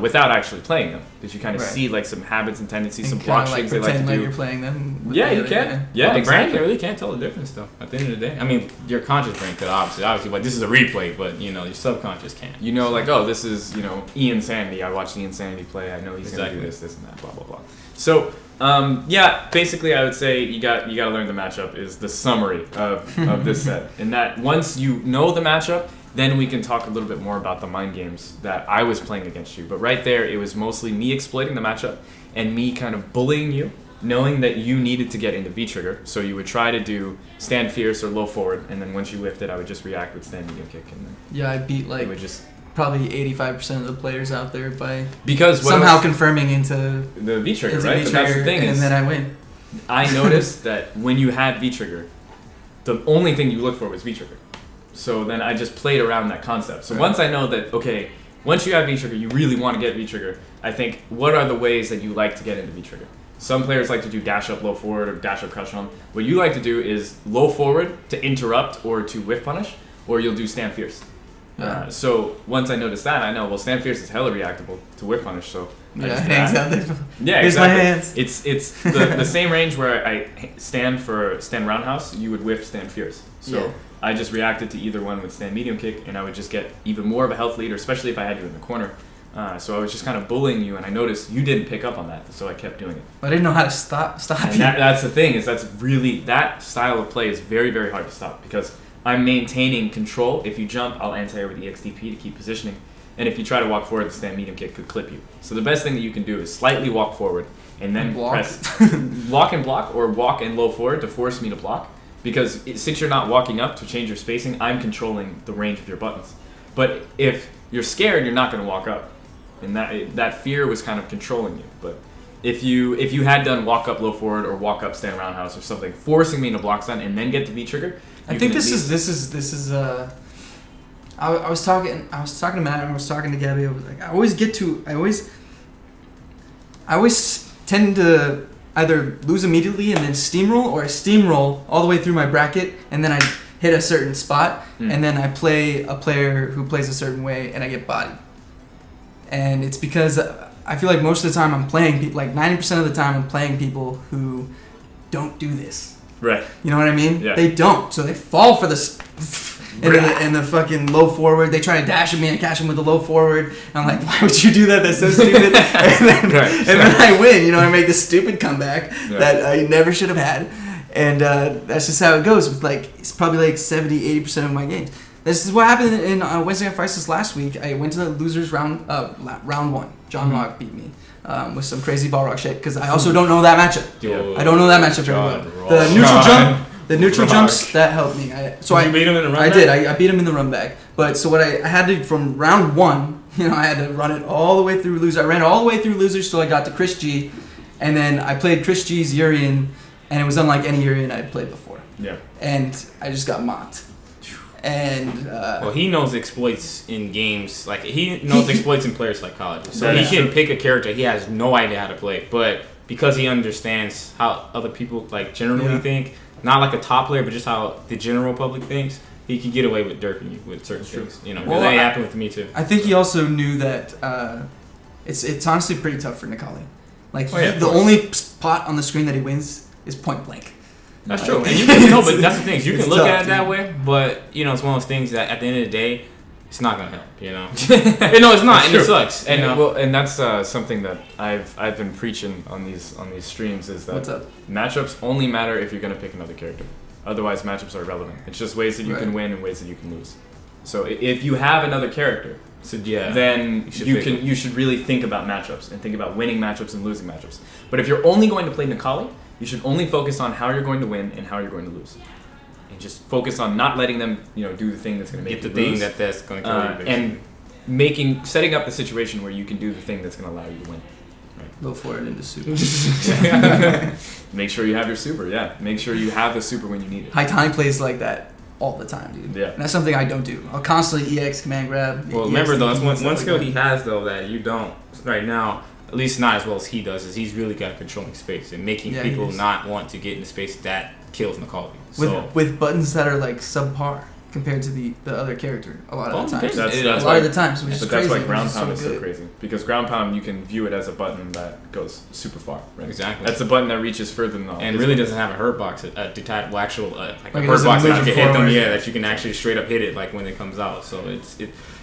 without actually playing them. Because you kind of see like some habits and tendencies, some block things they like to do. Like you're playing them. Yeah, you can. Yeah, well, the exactly. brain really can't tell the difference though. At the end of the day, I mean, your conscious brain could obviously, like this is a replay, but you know, your subconscious can't. You know, like this is Ian Sandy. I watched Ian Sandy play. I know he's gonna do this, and that, blah blah blah. So. Basically I would say you got to learn the matchup is the summary of this set. And that once you know the matchup, then we can talk a little bit more about the mind games that I was playing against you. But right there, it was mostly me exploiting the matchup and me kind of bullying you, knowing that you needed to get into V-trigger. So you would try to do stand fierce or low forward, and then once you whiffed it, I would just react with stand medium kick. And then I beat like... probably 85% of the players out there by somehow confirming into the V-trigger, right? But that's the thing, and then I win. I noticed that when you had V-trigger, the only thing you looked for was V-trigger. So then I just played around that concept. So once I know that, okay, once you have V-trigger, you really want to get V-trigger, I think, what are the ways that you like to get into V-trigger? Some players like to do dash up, low forward, or dash up, crush on. What you like to do is low forward to interrupt or to whiff punish, or you'll do stand fierce. So once I noticed that, I know, well, stand fierce is hella reactable to whip punish, so hands out there. Yeah, here's exactly. My hands. It's the same range where I stand roundhouse, you would whiff stand fierce. So I just reacted to either one with stand medium kick, and I would just get even more of a health lead, especially if I had you in the corner. So I was just kind of bullying you, and I noticed you didn't pick up on that, so I kept doing it. I didn't know how to stop you. That's the thing, is that style of play is very, very hard to stop, because I'm maintaining control. If you jump, I'll anti-air with the EXDP to keep positioning. And if you try to walk forward, the stand medium kick could clip you. So the best thing that you can do is slightly walk forward and then press walk and block, or walk and low forward to force me to block. Because since you're not walking up to change your spacing, I'm controlling the range of your buttons. But if you're scared, you're not going to walk up. And that fear was kind of controlling you. But if you had done walk up, low forward, or walk up, stand roundhouse or something, forcing me to block stun and then get to V-trigger, I think this is. I was talking to Matt, and I was talking to Gabby. I was like, I always tend to either lose immediately and then steamroll, or I steamroll all the way through my bracket, and then I hit a certain spot, and then I play a player who plays a certain way, and I get bodied. And it's because I feel like most of the time I'm playing, like 90% of the time I'm playing people who don't do this. Right. You know what I mean? Yeah. They don't. So they fall for this in the fucking low forward. They try to dash at me and catch him with the low forward. And I'm like, why would you do that? That's so stupid. and then I win. You know, I make this stupid comeback that I never should have had. And that's just how it goes with it's probably like 70-80% of my games. This is what happened in Wednesday Night Fights this last week. I went to the losers round one. John Rock beat me. With some crazy ball rock shit, because I also don't know that matchup. I don't know that matchup very well. The neutral jumps that helped me. You beat him in the run back? I did. I beat him in the run back. But so what I had to, from round one, I had to run it all the way through losers. I ran all the way through losers till I got to Chris G, and then I played Chris G's Urian, and it was unlike any Urian I'd played before. Yeah. And I just got mocked. And well, he knows exploits in games. Like he knows exploits in player psychology. So he can pick a character he has no idea how to play, but because he understands how other people like generally think, not like a top player, but just how the general public thinks, he can get away with derping you with certain things. You know, that happened with me too. I think he also knew that it's honestly pretty tough for Nikali. Like the only spot on the screen that he wins is point blank. That's true. And you can but that's the thing. You can look tough, at it that way, but you know, it's one of those things that at the end of the day, it's not gonna help. You know, no, it's not, and it sucks. And and that's something that I've been preaching on these streams is that matchups only matter if you're gonna pick another character. Otherwise, matchups are irrelevant. It's just ways that you can win and ways that you can lose. So if you have another character, then you should really think about matchups and think about winning matchups and losing matchups. But if you're only going to play Nikali, you should only focus on how you're going to win and how you're going to lose, and just focus on not letting them, do the thing that's going to make you lose. That's going to kill you, and setting up the situation where you can do the thing that's going to allow you to win. Right. Go for it into super. Make sure you have your super. Yeah, make sure you have the super when you need it. Haitani plays like that all the time, dude. Yeah, and that's something I don't do. I'll constantly EX command grab. Well, remember though, that's one skill he has though that you don't right now. At least not as well as he does, is he's really good at controlling space and making people not want to get in the space that kills Nikali. With buttons that are like subpar compared to the other character a lot of the times. That's a lot of the times, which is crazy. That's why ground pound is so crazy. Because ground pound, you can view it as a button that goes super far. Right? Exactly. That's a button that reaches further than all. And really doesn't have a hurt box, a hurt box that you can hit them, that you can actually straight up hit it like when it comes out. So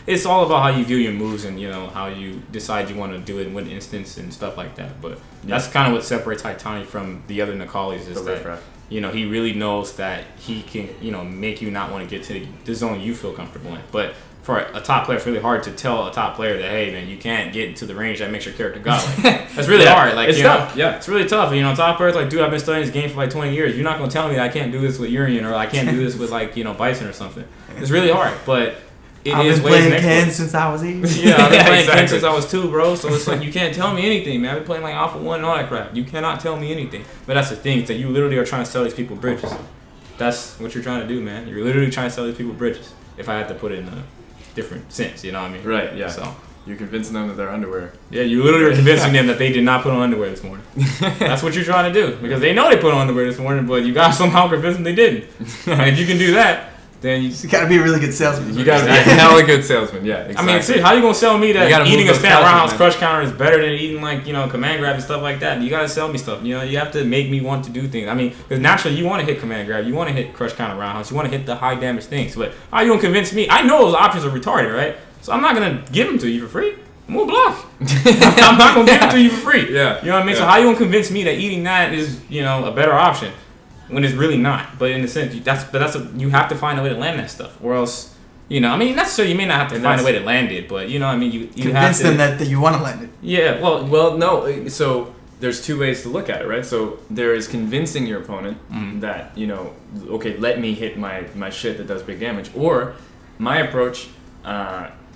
it's all about how you view your moves and how you decide you want to do it in one instance and stuff like that. But that's kind of what separates Haitani from the other Nikalis is that he really knows that he can make you not want to get to the zone you feel comfortable in. But for a top player, it's really hard to tell a top player that, hey man, you can't get into the range that makes your character godlike. That's really hard. Like it's tough. It's really tough. Top players like, dude, I've been studying this game for like 20 years. You're not gonna tell me that I can't do this with Urian or I can't do this with like Bison or something. It's really hard, but. I've been playing Ken since I was 8. Yeah, I've been playing Ken since I was 2, bro. So it's like, you can't tell me anything, man. I've been playing like Alpha 1 and all that crap. You cannot tell me anything. But that's the thing, is that you literally are trying to sell these people bridges. That's what you're trying to do, man. You're literally trying to sell these people bridges. If I had to put it in a different sense, you know what I mean? Right, yeah. So you're convincing them that they're underwear. Yeah, you literally are convincing them that they did not put on underwear this morning. That's what you're trying to do. Because they know they put on underwear this morning, but you got somehow convince them they didn't. And if you can do that, then you got to be a really good salesman. You got to be a hella good salesman, yeah. Exactly. I mean, see, how you gonna sell me that eating a spam roundhouse crush counter is better than eating command grab and stuff like that? You gotta sell me stuff. You have to make me want to do things. I mean, because naturally you want to hit command grab, you want to hit crush counter roundhouse, you want to hit the high damage things. But how you gonna convince me? I know those options are retarded, right? So I'm not gonna give them to you for free. I'm gonna block. I'm not gonna give it to you for free. Yeah. You know what I mean? Yeah. So how you gonna convince me that eating that is a better option? When it's really not, but in a sense, you have to find a way to land that stuff, or else, necessarily you may not have to find a way to land it, but you convince have to, them that you want to land it. Yeah, well, no. So there's two ways to look at it, right? So there is convincing your opponent that okay, let me hit my shit that does big damage, or my approach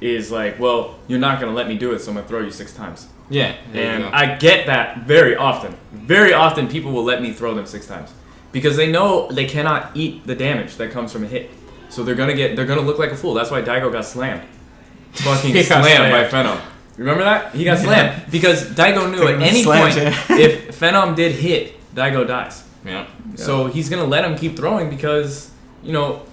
is like, well, you're not gonna let me do it, so I'm gonna throw you 6 times. Yeah, and I get that very often. Very often, people will let me throw them 6 times. Because they know they cannot eat the damage that comes from a hit. So they're gonna look like a fool. That's why Daigo got slammed. Fucking slammed by Phenom. Remember that? He got slammed. Because Daigo knew at any point if Phenom did hit, Daigo dies. Yeah. So he's gonna let him keep throwing because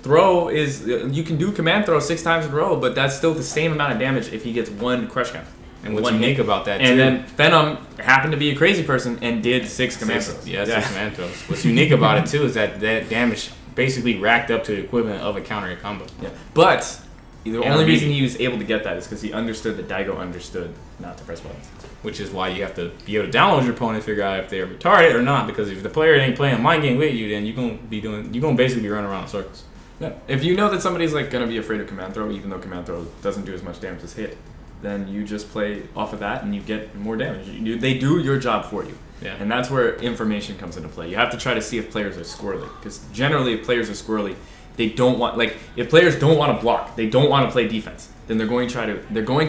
throw is you can do command throw 6 times in a row, but that's still the same amount of damage if he gets 1 crush count. And what's unique about that, and then Phenom happened to be a crazy person and did 6 command throws. Yeah, 6 command throws. What's unique about it, too, is that damage basically racked up to the equivalent of a counter hit combo. Yeah. But the only reason he was able to get that is because he understood that Daigo understood not to press buttons. Which is why you have to be able to download your opponent and figure out if they're retarded or not. Because if the player ain't playing a mind game with you, then you're gonna basically be running around in circles. Yeah. If you know that somebody's gonna be afraid of command throw, even though command throw doesn't do as much damage as hit, then you just play off of that and you get more damage. They do your job for you. Yeah. And that's where information comes into play. You have to try to see if players are squirrely. Because generally, if players are squirrely, they don't want, if players don't want to block, they don't want to play defense, then they're going to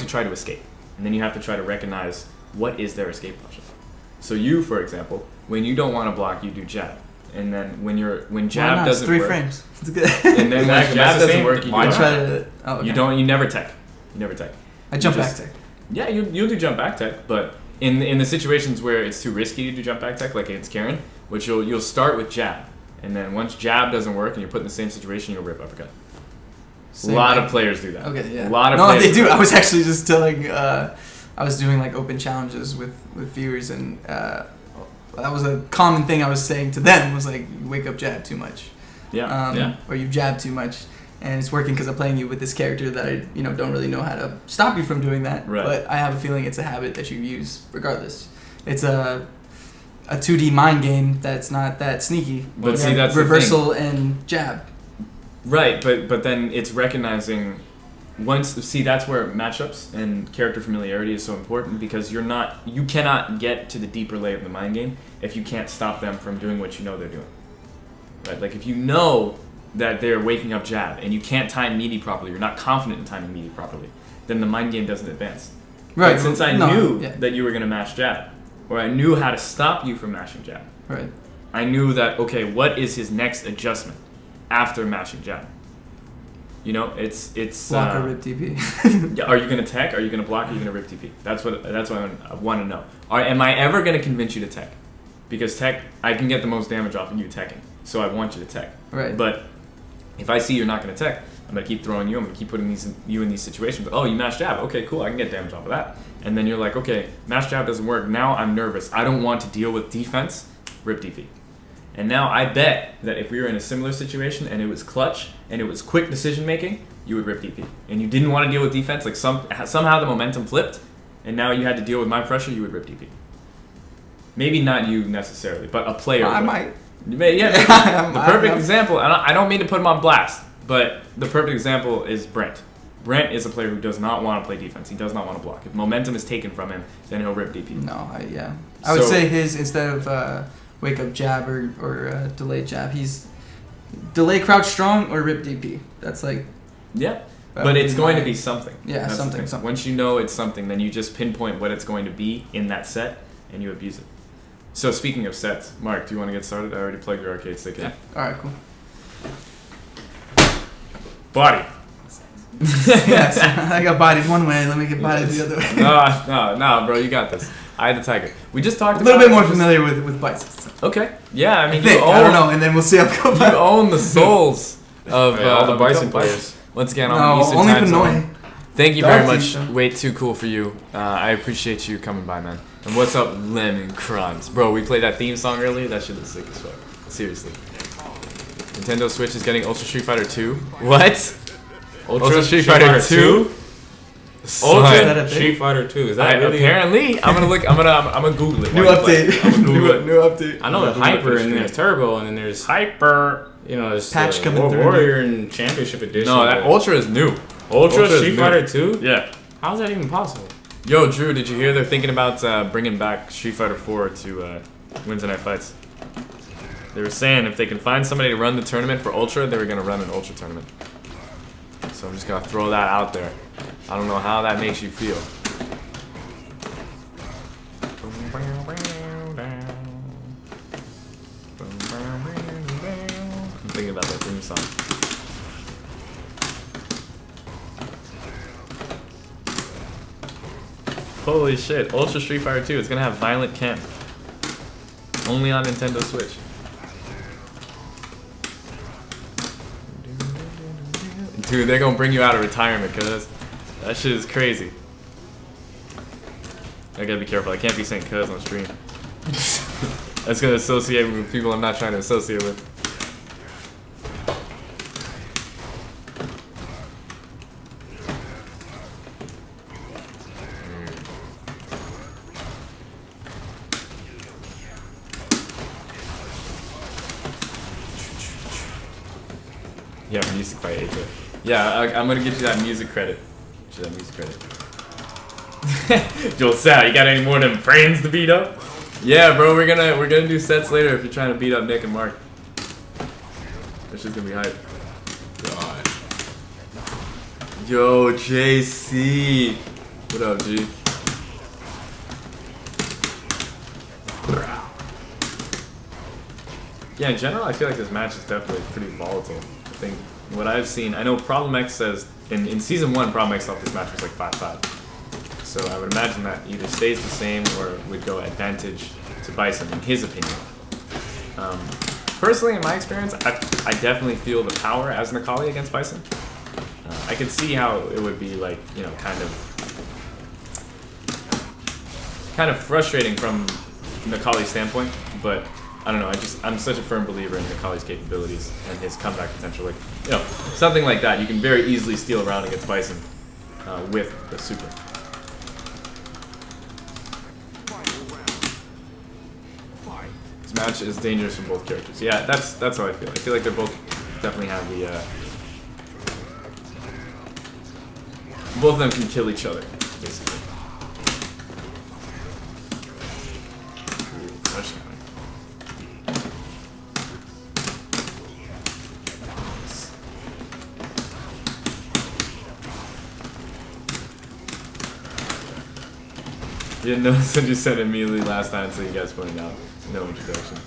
try to escape. And then you have to try to recognize what is their escape option. So you, for example, when you don't want to block, you do jab. and then when jab doesn't it's 3 work, frames. It's good. And then when jab doesn't work, you never tech. I jump back tech. Yeah, you'll do jump back tech, but in the situations where it's too risky to do jump back tech, like against Karen, which you'll start with jab, and then once jab doesn't work and you're put in the same situation, you'll rip uppercut. A lot of players do that. Okay, yeah. A lot of players they do. I was actually just telling. I was doing like open challenges with viewers, and that was a common thing I was saying to them was like, you wake up jab too much. Yeah. Or you jab too much. And it's working because I'm playing you with this character that I don't really know how to stop you from doing that. Right. But I have a feeling it's a habit that you use regardless. It's a 2D mind game that's not that sneaky. But see, that's reversal the thing. and jab. Right, but then it's recognizing that's where matchups and character familiarity is so important, because you cannot get to the deeper layer of the mind game if you can't stop them from doing what you know they're doing. Right? Like if you know that they're waking up jab and you can't time meaty properly, you're not confident in timing meaty properly, then the mind game doesn't advance. Right. But since I knew that you were going to mash jab, or I knew how to stop you from mashing jab, right, I knew that, okay, what is his next adjustment after mashing jab? It's block or rip TP. Yeah, are you going to tech? Are you going to block? Are you going to rip TP? That's what I want to know. Am I ever going to convince you to tech? Because tech, I can get the most damage off of you teching, so I want you to tech. Right. But if I see you're not going to tech, I'm going to keep throwing you. I'm going to keep putting you in these situations. Oh, you mash jab. Okay, cool. I can get damage off of that. And then you're like, okay, mash jab doesn't work. Now I'm nervous. I don't want to deal with defense. Rip DP. And now I bet that if we were in a similar situation and it was clutch and it was quick decision making, you would rip DP. And you didn't want to deal with defense. Like somehow the momentum flipped, and now you had to deal with my pressure. You would rip DP. Maybe not you necessarily, but a player. I might. The perfect example. I don't mean to put him on blast, but the perfect example is Brent. Brent is a player who does not want to play defense. He does not want to block. If momentum is taken from him, then he'll rip DP. No, I would say his, instead of wake up jab or delay jab, he's delay crouch strong or rip DP. That's like but it's going to be something. Yeah, that's something. Once you know it's something, then you just pinpoint what it's going to be in that set and you abuse it. So speaking of sets, Mark, do you want to get started? I already plugged your arcade stick in. Yeah. All right, cool. Body. Yes, I got bodied one way. Let me get bodied the other way. No, bro, you got this. I had the tiger. We just talked a little bit more familiar with bites. Okay. Yeah, I mean, I don't know, and then we'll see how it goes. You own the souls of all the bison players. Once again, on the Eastern only time Pinoy. zone. Thank you very much. Way too cool for you. I appreciate you coming by, man. And what's up, Lemon Crumbs? Bro, we played that theme song earlier. That shit is sick as fuck. Seriously. Nintendo Switch is getting Ultra Street Fighter 2. What? Ultra Street Fighter 2? Ultra Street Fighter 2. Is that really? Apparently, I'm gonna Google it. New update. New update. I know there's Hyper and then there's Turbo and then there's Hyper. There's patch coming through. Warrior and Championship Edition. No, that Ultra is new. Ultra Street Fighter 2? Yeah. How's that even possible? Yo, Drew, did you hear they're thinking about bringing back Street Fighter 4 to Wednesday Night Fights? They were saying if they can find somebody to run the tournament for Ultra, they were going to run an Ultra tournament. So I'm just going to throw that out there. I don't know how that makes you feel. I'm thinking about that theme song. Holy shit, Ultra Street Fighter 2, it's gonna have violent chem. Only on Nintendo Switch. Dude, they're gonna bring you out of retirement, cuz. That shit is crazy. I gotta be careful, I can't be saying cuz on stream. That's gonna associate me with people I'm not trying to associate with. Yeah, music by Aether. Yeah, I'm gonna get you that music credit. Get you that music credit. Joel Sal, you got any more of them friends to beat up? Yeah, bro, we're gonna do sets later if you're trying to beat up Nick and Mark. This is gonna be hype. God. Yo, JC. What up, G? Yeah, in general, I feel like this match is definitely pretty volatile. I think what I've seen, I know Problem X says in season 1, Problem X thought this match was like 5-5. So I would imagine that either stays the same or would go advantage to Bison, in his opinion. Personally, in my experience, I definitely feel the power as Necalli against Bison. I could see how it would be like, you know, kind of frustrating from Necalli's standpoint, but I don't know. I'm such a firm believer in Necalli's capabilities and his comeback potential. Like, you know, something like that, you can very easily steal around against Bison with the super. This match is dangerous for both characters. Yeah, that's how I feel. I feel like they're both definitely have the both of them can kill each other, basically. Ooh, touchdown. You didn't notice what you said immediately last time, so you guys pointed out. No introduction.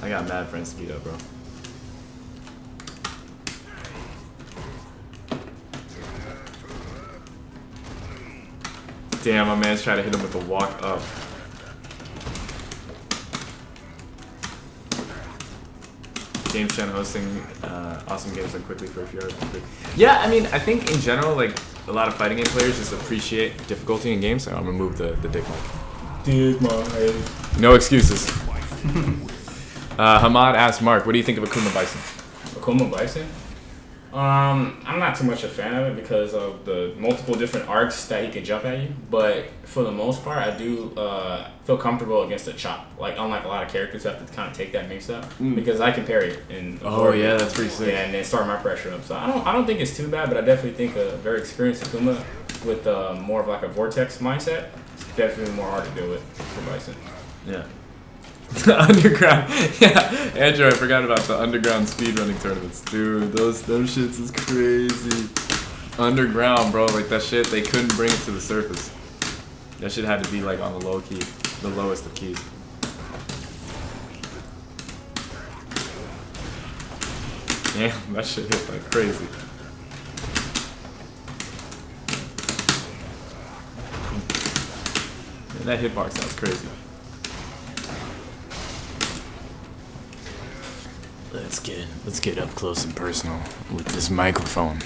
I got mad friends speed up, bro. Damn, my man's trying to hit him with the walk up. James Chen hosting awesome games and quickly for a few hours. Yeah, I mean, I think in general, like, a lot of fighting game players just appreciate difficulty in games, so I'm gonna move the dick mic. Dick mic. No excuses. Hamad asked Mark, what do you think of Akuma Bison? Akuma Bison? I'm not too much a fan of it because of the multiple different arcs that he can jump at you, but for the most part, I do feel comfortable against the chop. Like, unlike a lot of characters who have to kind of take that mix up, because I can parry it. Yeah, that's pretty sick. Yeah, and then start my pressure up. So I don't think it's too bad, but I definitely think a very experienced Akuma with more of like a vortex mindset is definitely more hard to deal with for Bison. Yeah. Underground, yeah, Andrew, I forgot about the underground speedrunning tournaments, dude. Those shits is crazy. Underground, bro, like that shit, they couldn't bring it to the surface. That shit had to be like on the low key, the lowest of keys. Yeah, that shit hit like crazy. Man, that hitbox sounds crazy. Let's get up close and personal with this microphone.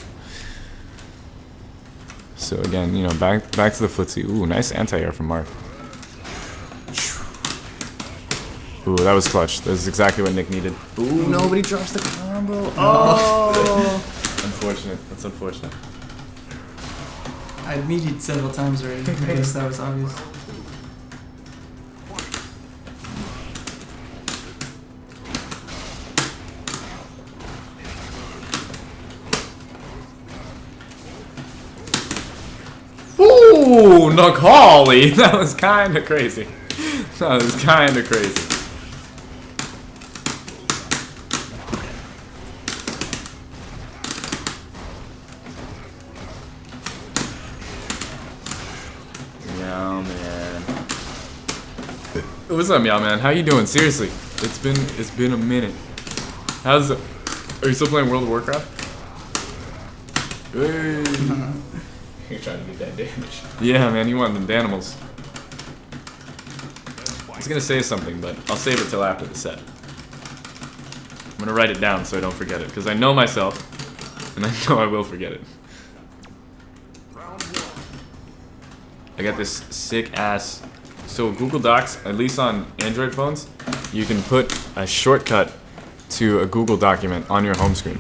So again, you know, back to the footsie. Ooh, nice anti-air from Mark. Ooh, that was clutch. That was exactly what Nick needed. Ooh, nobody drops the combo. Oh, unfortunate. That's unfortunate. I medied several times already. I guess that was obvious. Ooh, Necalli! That was kind of crazy. That was kind of crazy. Meow man. What's up, Meow man? How you doing? Seriously, it's been a minute. How's it? Are you still playing World of Warcraft? Hey. You're trying to get that damage. Yeah, man, you want them Danimals. I was gonna say something, but I'll save it till after the set. I'm gonna write it down so I don't forget it, because I know myself, and I know I will forget it. I got this sick ass. So Google Docs, at least on Android phones, you can put a shortcut to a Google document on your home screen,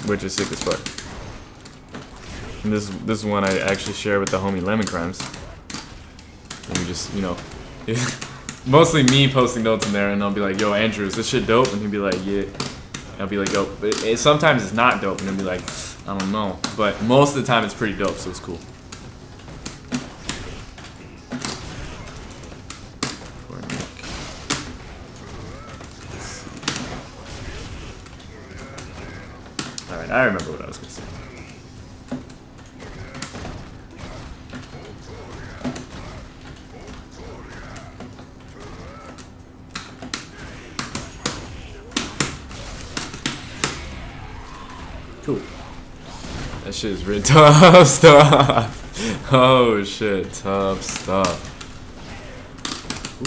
which is sick as fuck. And this is one I actually share with the homie Lemon Crimes. And we just, you know, mostly me posting notes in there, and I'll be like, yo, Andrew, is this shit dope? And he'll be like, yeah. And I'll be like, yo, but sometimes it's not dope, and he'll be like, I don't know. But most of the time it's pretty dope, so it's cool. Alright, I remember what I was going to say. Cool. That shit is really tough stuff. Oh shit, tough stuff.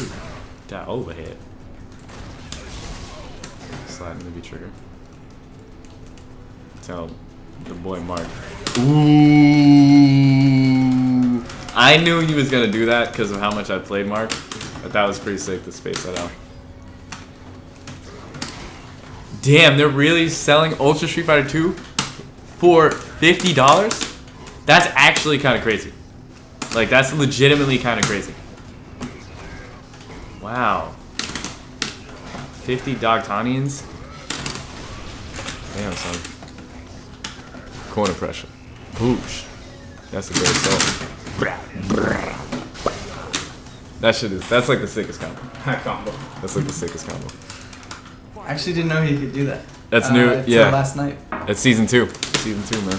Ooh, that overhead. Sliding the B trigger. Tell the boy Mark. Ooh. I knew he was gonna do that because of how much I played Mark, but that was pretty sick to space that out. Damn, they're really selling Ultra Street Fighter 2 for $50? That's actually kind of crazy. Like, that's legitimately kind of crazy. Wow. 50 Dogtanians? Damn, son. Corner pressure. Boosh. That's a great assault. That shit is, that's like the sickest combo. Combo. That's like the sickest combo. I actually didn't know he could do that. That's new, yeah. Last night. That's season 2. Season 2, man.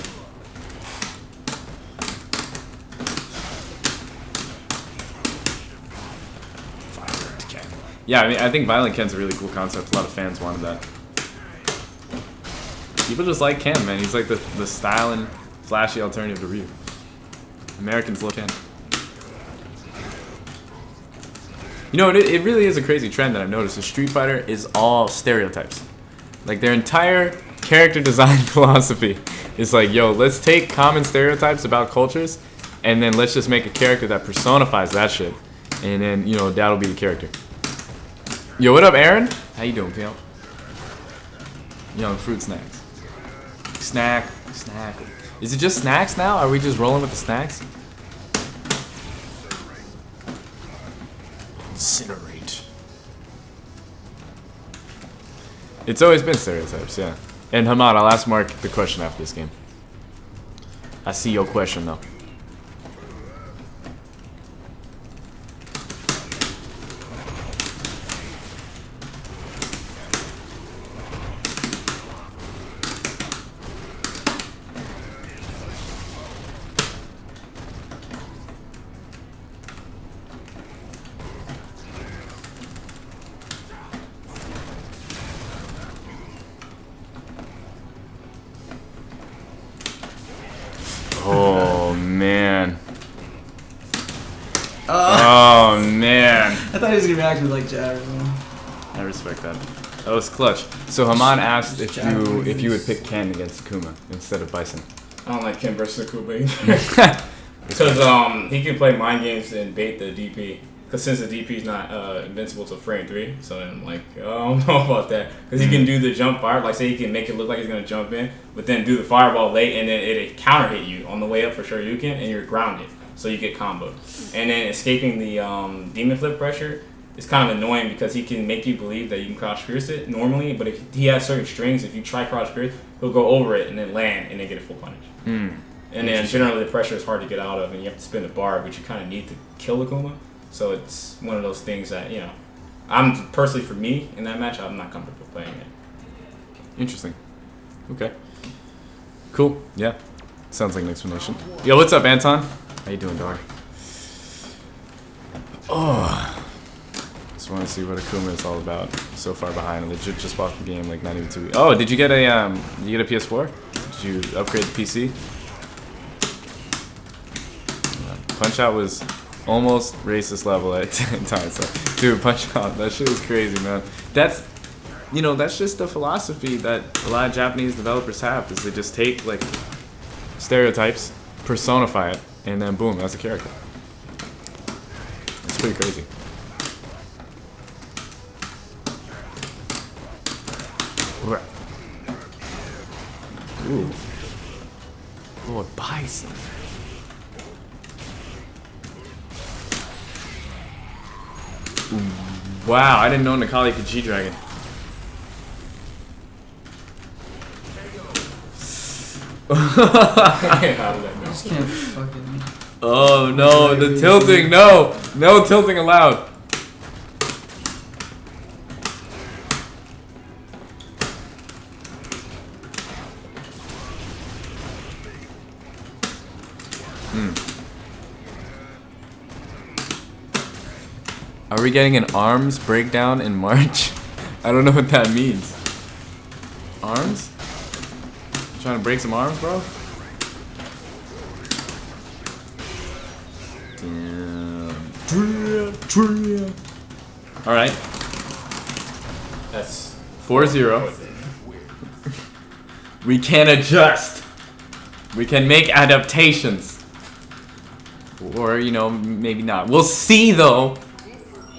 Yeah, I mean, I think Violent Ken's a really cool concept. A lot of fans wanted that. People just like Ken, man. He's like the style and flashy alternative to Ryu. Americans love Ken. You know, it really is a crazy trend that I've noticed. The Street Fighter is all stereotypes. Like, their entire character design philosophy is like, yo, let's take common stereotypes about cultures, and then let's just make a character that personifies that shit. And then, you know, that'll be the character. Yo, what up, Aaron? How you doing, pal? Young fruit snacks. Snack. Is it just snacks now? Are we just rolling with the snacks? Incinerate. It's always been stereotypes, yeah. And Hamad, I'll ask Mark the question after this game. I see your question, though. Oh man. Oh man. I thought he was gonna react with like jab. I respect that. That was clutch. So Haman asked if you would pick Ken against Akuma instead of Bison. I don't like Ken versus Akuma because he can play mind games and bait the DP. Because since the DP is not invincible to frame 3, so then like I don't know about that. Because he can do the jump fire, like say he can make it look like he's gonna jump in, but then do the fireball late, and then it counter hit you on the way up for sure you can, and you're grounded, so you get comboed. And then escaping the demon flip pressure is kind of annoying because he can make you believe that you can crouch pierce it normally, but if he has certain strings, if you try crouch pierce, he'll go over it and then land and then get a full punish. And then generally the pressure is hard to get out of, and you have to spin the bar, which you kind of need to kill Akuma. So it's one of those things that, you know, I'm personally, for me, in that match, I'm not comfortable playing it. Interesting. Okay. Cool. Yeah. Sounds like an explanation. Yo, what's up, Anton? How you doing, dog? Oh. Just want to see what Akuma is all about. So far behind. I legit just bought the game like not even 2 weeks. Oh, did you get a PS4? Did you upgrade the PC? Punch-Out was almost racist level at times. So, dude, Punch-Out, that shit was crazy, man. That's, you know, that's just the philosophy that a lot of Japanese developers have, is they just take, like, stereotypes, personify it, and then boom, that's a character. It's pretty crazy. Ooh. Lord Bison. Wow, I didn't know Nikali could G-Dragon. Just can't fucking... Oh no, the tilting, no! No tilting allowed. Are we getting an arms breakdown in March? I don't know what that means. Arms? Trying to break some arms, bro? Damn. Alright. That's 4-0. We can adjust. We can make adaptations. Or, you know, maybe not. We'll see, though.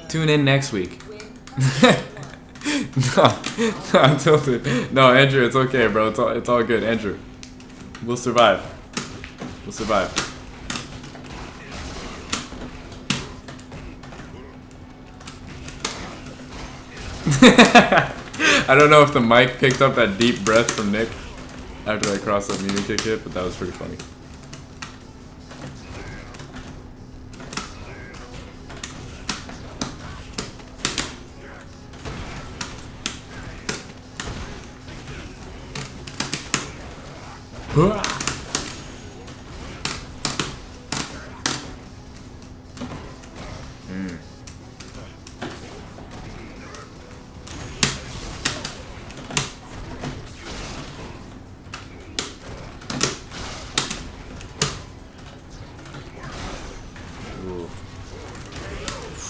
Tune in next week. No, I'm tilted. No, Andrew, it's okay, bro. It's all good, Andrew. We'll survive. We'll survive. I don't know if the mic picked up that deep breath from Nick after I crossed that meter kick hit, but that was pretty funny.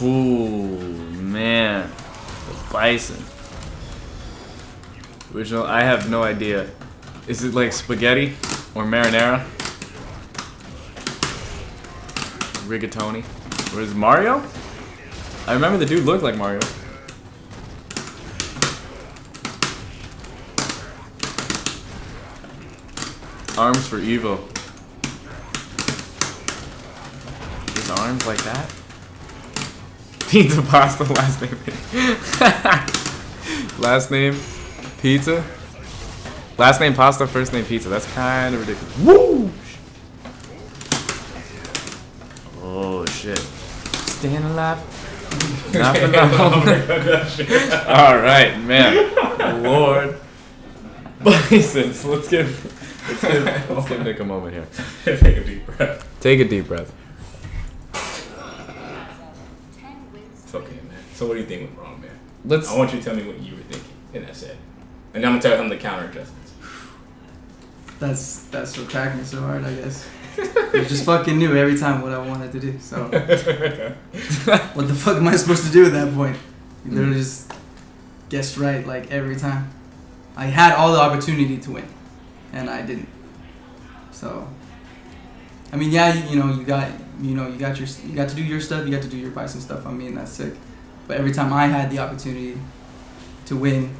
Ooh, man. The bison. Original, I have no idea. Is it like spaghetti or marinara? Rigatoni. Or is it Mario? I remember the dude looked like Mario. Arms for Evo. His arms like that? Pizza pasta, last name. Last name pizza. Last name pasta, first name pizza. That's kind of ridiculous. Woo! Oh shit. Staying alive. Not for long. All right, man. Lord. Bisons. Let's give Nick a moment here. Take a deep breath. Take a deep breath. It's okay, man. So what do you think went wrong, man? I want you to tell me what you were thinking in that set. And I'm going to tell him the counter adjustments. That's what cracked me so hard, I guess. I just fucking knew every time what I wanted to do, so. What the fuck am I supposed to do at that point? You literally just guessed right, like, every time. I had all the opportunity to win, and I didn't. So, I mean, yeah, you got to do your stuff, you got to do your bison stuff. I mean, that's sick. But every time I had the opportunity to win,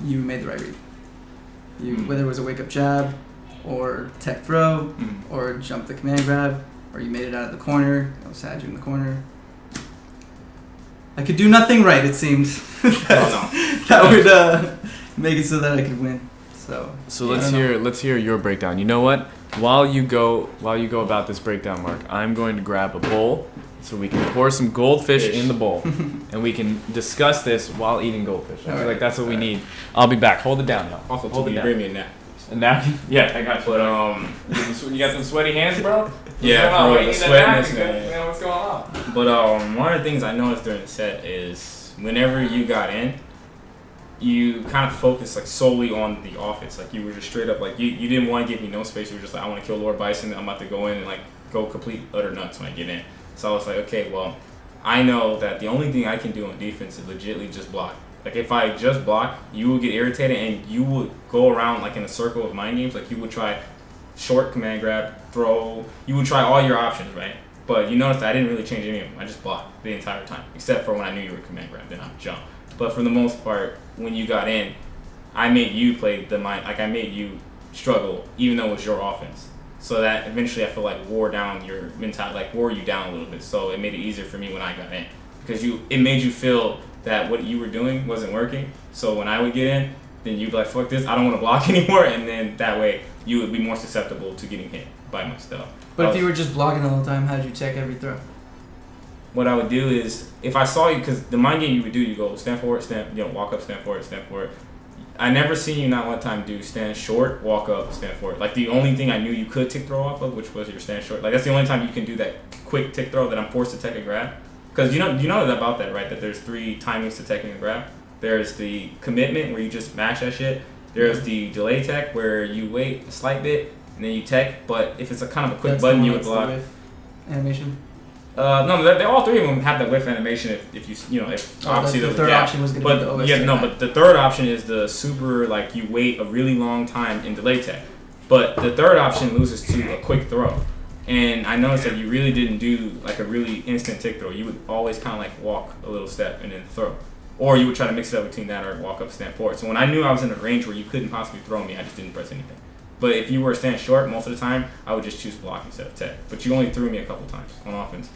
you made the right read. Whether it was a wake up jab, or tech throw, or jump the command grab, or you made it out of the corner. I was had you in the corner. I could do nothing right, it seems. That would make it so that I could win. So let's hear your breakdown. You know what? While you go about this breakdown, Mark, I'm going to grab a bowl so we can pour some goldfish in the bowl, and we can discuss this while eating goldfish. I feel like that's what we need. I'll be back. Hold it down, y'all. Also, hold it down. Bring me a napkin. A napkin? Yeah, I got you. But you got some sweaty hands, bro? Yeah, bro, the sweatness, man. You know what's going on? But one of the things I noticed during the set is whenever you got in, you kind of focused like solely on the offense. Like you were just straight up like you didn't want to give me no space. You were just like, I want to kill Lord Bison. I'm about to go in and like go complete utter nuts when I get in. So I was like, okay, well, I know that the only thing I can do on defense is legitimately just block. Like if I just block, you will get irritated and you would go around like in a circle of mind games. Like you would try short command grab, throw. You would try all your options, right? But you notice that I didn't really change any of them. I just blocked the entire time, except for when I knew you were command grab, then I would jump. But for the most part, when you got in, I made you play the mind. Like I made you struggle, even though it was your offense. So that eventually I feel like wore down your mentality, like wore you down a little bit. So it made it easier for me when I got in because it made you feel that what you were doing wasn't working. So when I would get in, then you'd be like, fuck this, I don't want to block anymore. And then that way you would be more susceptible to getting hit by my stuff. But if you were just blocking the whole time, how did you check every throw? What I would do is, if I saw you, because the mind game you would do, you go stand forward, walk up, stand forward, stand forward. I never seen you not one time do stand short, walk up, stand forward. Like the only thing I knew you could tick throw off of, which was your stand short. Like that's the only time you can do that quick tick throw that I'm forced to tech and grab. Because you know about that, right? That there's 3 timings to teching and grab. There's the commitment where you just mash that shit. There's the delay tech where you wait a slight bit and then you tech, but if it's a kind of a quick button, you would block. Animation. No, they all three of them have the whiff animation. If obviously the third option was going to be the OS. Yeah, no, but the third option is the super like you wait a really long time in delay tech, but the third option loses to a quick throw. And I noticed that you really didn't do like a really instant tick throw. You would always kind of like walk a little step and then throw. Or you would try to mix it up between that or walk up, stand forward. So when I knew I was in a range where you couldn't possibly throw me, I just didn't press anything. But if you were to stand short, most of the time, I would just choose block instead of tech. But you only threw me a couple times on offense.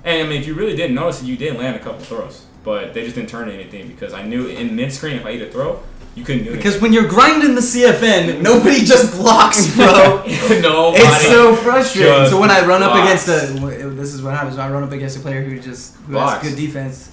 And I mean, if you really didn't notice it, you did land a couple throws. But they just didn't turn into anything because I knew in mid-screen, if I hit a throw, you couldn't do anything. Because when you're grinding the CFN, nobody just blocks, bro. Nobody. It's so frustrating. So when I run up against this is what happens. When I run up against a player who has good defense,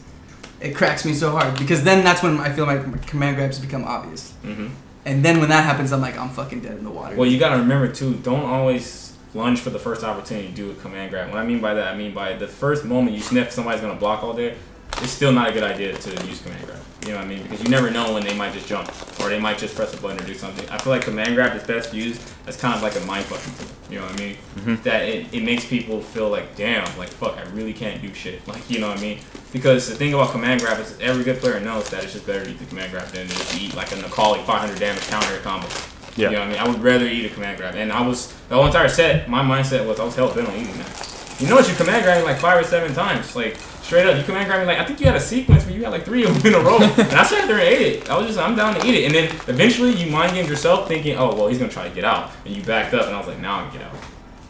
it cracks me so hard. Because then that's when I feel my command grabs become obvious. Mm-hmm. And then when that happens, I'm like, I'm fucking dead in the water. Well, you gotta remember too, don't always lunge for the first opportunity to do a command grab. What I mean by that, I mean by the first moment you sniff somebody's gonna block all day, it's still not a good idea to use command grab. You know what I mean? Because you never know when they might just jump or they might just press a button or do something. I feel like command grab is best used as kind of like a mind fucking tool. You know what I mean? Mm-hmm. That it makes people feel like, damn, like fuck, I really can't do shit. Like, you know what I mean? Because the thing about command grab is every good player knows that it's just better to eat the command grab than to eat like a Macaulay 500 damage counter combo. Yeah. You know what I mean? I would rather eat a command grab. And I was, the whole entire set, my mindset was I was hell bent on eating that. You know what? You command grab me like 5 or 7 times. Like, straight up, you command grab me like, I think you had a sequence where you had like 3 of them in a row. And I sat there and ate it. I'm down to eat it. And then eventually you mind gamed yourself thinking, oh, well, he's going to try to get out. And you backed up. And I was like, now I'm going to get out.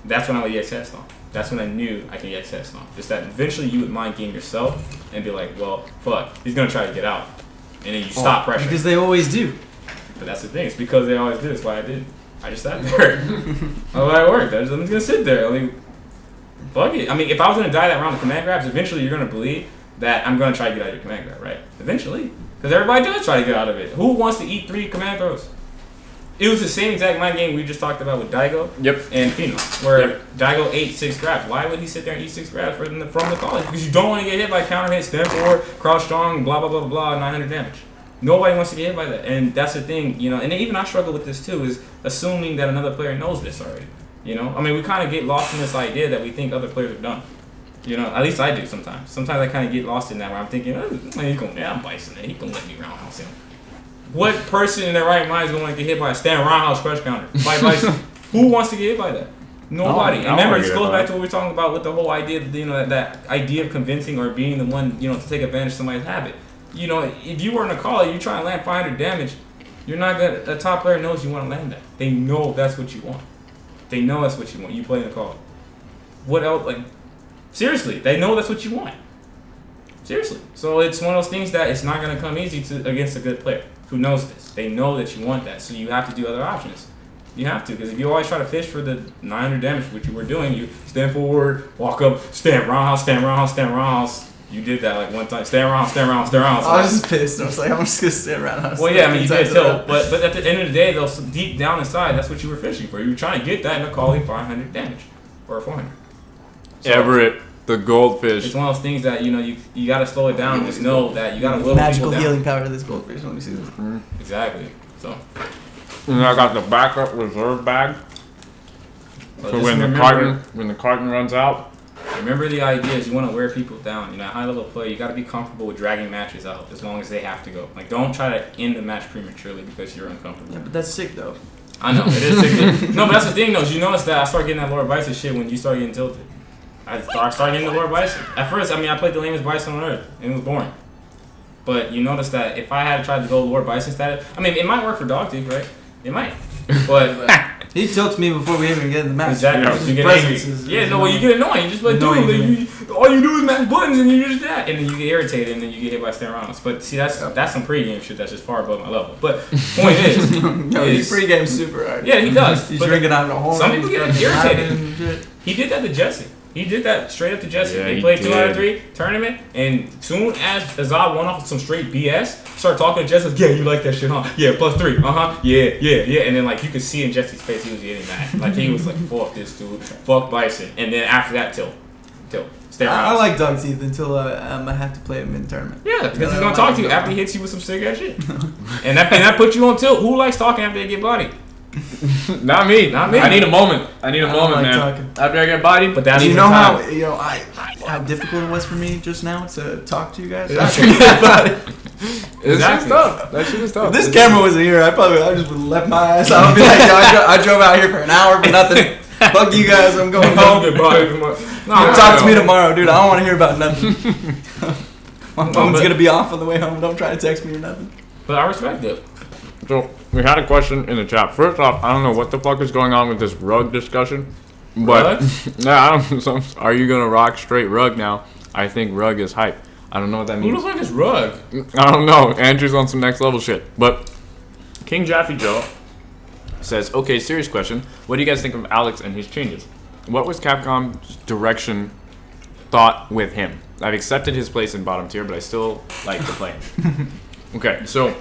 That's when I would EX headstone. That's when I knew I could EX headstone. Just that eventually you would mind game yourself and be like, well, fuck, he's going to try to get out. And then you stop pressuring. Because they always do. But that's the thing. It's because they always do. That's why I did. I just sat there. That's why it worked. I'm just going to sit there. I mean, fuck it. I mean, if I was going to die that round of command grabs, eventually you're going to believe that I'm going to try to get out of your command grab, right? Eventually. Because everybody does try to get out of it. Who wants to eat 3 command throws? It was the same exact mind game we just talked about with Daigo and Phenom, where Daigo ate 6 grabs. Why would he sit there and eat 6 grabs from the college? Because you don't want to get hit by counter hit, stand forward, crouch strong, blah, blah, blah, blah, 900 damage. Nobody wants to get hit by that. And that's the thing, you know, and even I struggle with this too, is assuming that another player knows this already. You know? I mean, we kind of get lost in this idea that we think other players are done. You know, at least I do sometimes. Sometimes I kind of get lost in that where I'm thinking, I'm Bison, he can let me roundhouse him. What person in their right mind is going to get hit by a stand roundhouse crush counter? By Bison? Who wants to get hit by that? Nobody. And remember, this goes back to what we were talking about with the whole idea, you know, that idea of convincing or being the one, you know, to take advantage of somebody's habit. You know, if you were in a call, you try and land 500 damage, you're not gonna. A top player knows you want to land that. They know that's what you want. They know that's what you want. You play in the call. What else? Like, seriously, they know that's what you want. Seriously. So it's one of those things that it's not gonna come easy to against a good player who knows this. They know that you want that, so you have to do other options. You have to, because if you always try to fish for the 900 damage, which you were doing, you stand forward, walk up, stand roundhouse, stand roundhouse, stand roundhouse. You did that like one time. Stand around, stand around, stand around. I was just pissed. I was like, I'm just going to stand around. Well, yeah, I mean, you did too. But at the end of the day, though, deep down inside, that's what you were fishing for. You were trying to get that Macaulay 500 damage. Or 400. So, Everett, the goldfish. It's one of those things that, you know, you got to slow it down and just know that you got to whittle magical healing power of this goldfish. Let me see this. Exactly. So. And I got the backup reserve bag. So when the carton runs out. Remember the idea is you want to wear people down. You know, high level play, you got to be comfortable with dragging matches out as long as they have to go. Like, don't try to end the match prematurely because you're uncomfortable. Yeah, but that's sick though. I know, it is sick. No, but that's the thing though. You notice that I started getting that Lord Bison shit when you started getting tilted. I started getting the Lord Bison. At first, I mean, I played the lamest Bison on earth, and it was boring. But you notice that if I had tried to go Lord Bison status, I mean, it might work for Dogtooth, right? It might. But he tilts me before we even get in the match. Exactly. You get angry. You get annoying. You just like, dude, all you do is match buttons and you just that. And then you get irritated and then you get hit by stand rounds. But see, that's some pregame shit that's just far above my level. But point is, he pregame super hard. Yeah, he does. He's drinking out of the horn. Some people get irritated. He did that to Jesse. He did that straight up to Jesse. Yeah, they played 2 out of 3 tournament, and soon as Azad went off with some straight BS, started talking to Jesse. Like, yeah, you like that shit, huh? Yeah, +3. Yeah. And then like you could see in Jesse's face, he was getting mad. Like he was like, fuck this dude, fuck Bison. And then after that, tilt. Tilt. Stay around. I like dog teeth until I have to play him in tournament. Yeah, because he's gonna talk to you after he hits you with some sick ass shit. and that puts you on tilt. Who likes talking after they get bodied? Not me. I need a moment. man. Talking. After I get bodied, but that's you know how how difficult it was for me just now to talk to you guys. After you get bodied. It's tough. That shit is tough. If this camera wasn't here, I just would have left my ass. I would be like, yo, I drove out here for an hour for nothing. Fuck you guys, I'm going home. Talk to me tomorrow, dude. I don't want to hear about nothing. My phone's gonna be off on the way home. Don't try to text me or nothing. But I respect it. So we had a question in the chat. First off, I don't know what the fuck is going on with this rug discussion, but I don't. Are you gonna rock straight rug now? I think rug is hype. I don't know what that means. Who the fuck is rug? I don't know. Andrew's on some next level shit. But King Jaffe Joe says, okay, serious question. What do you guys think of Alex and his changes? What was Capcom's direction thought with him? I've accepted his place in bottom tier, but I still like to play him. Okay, so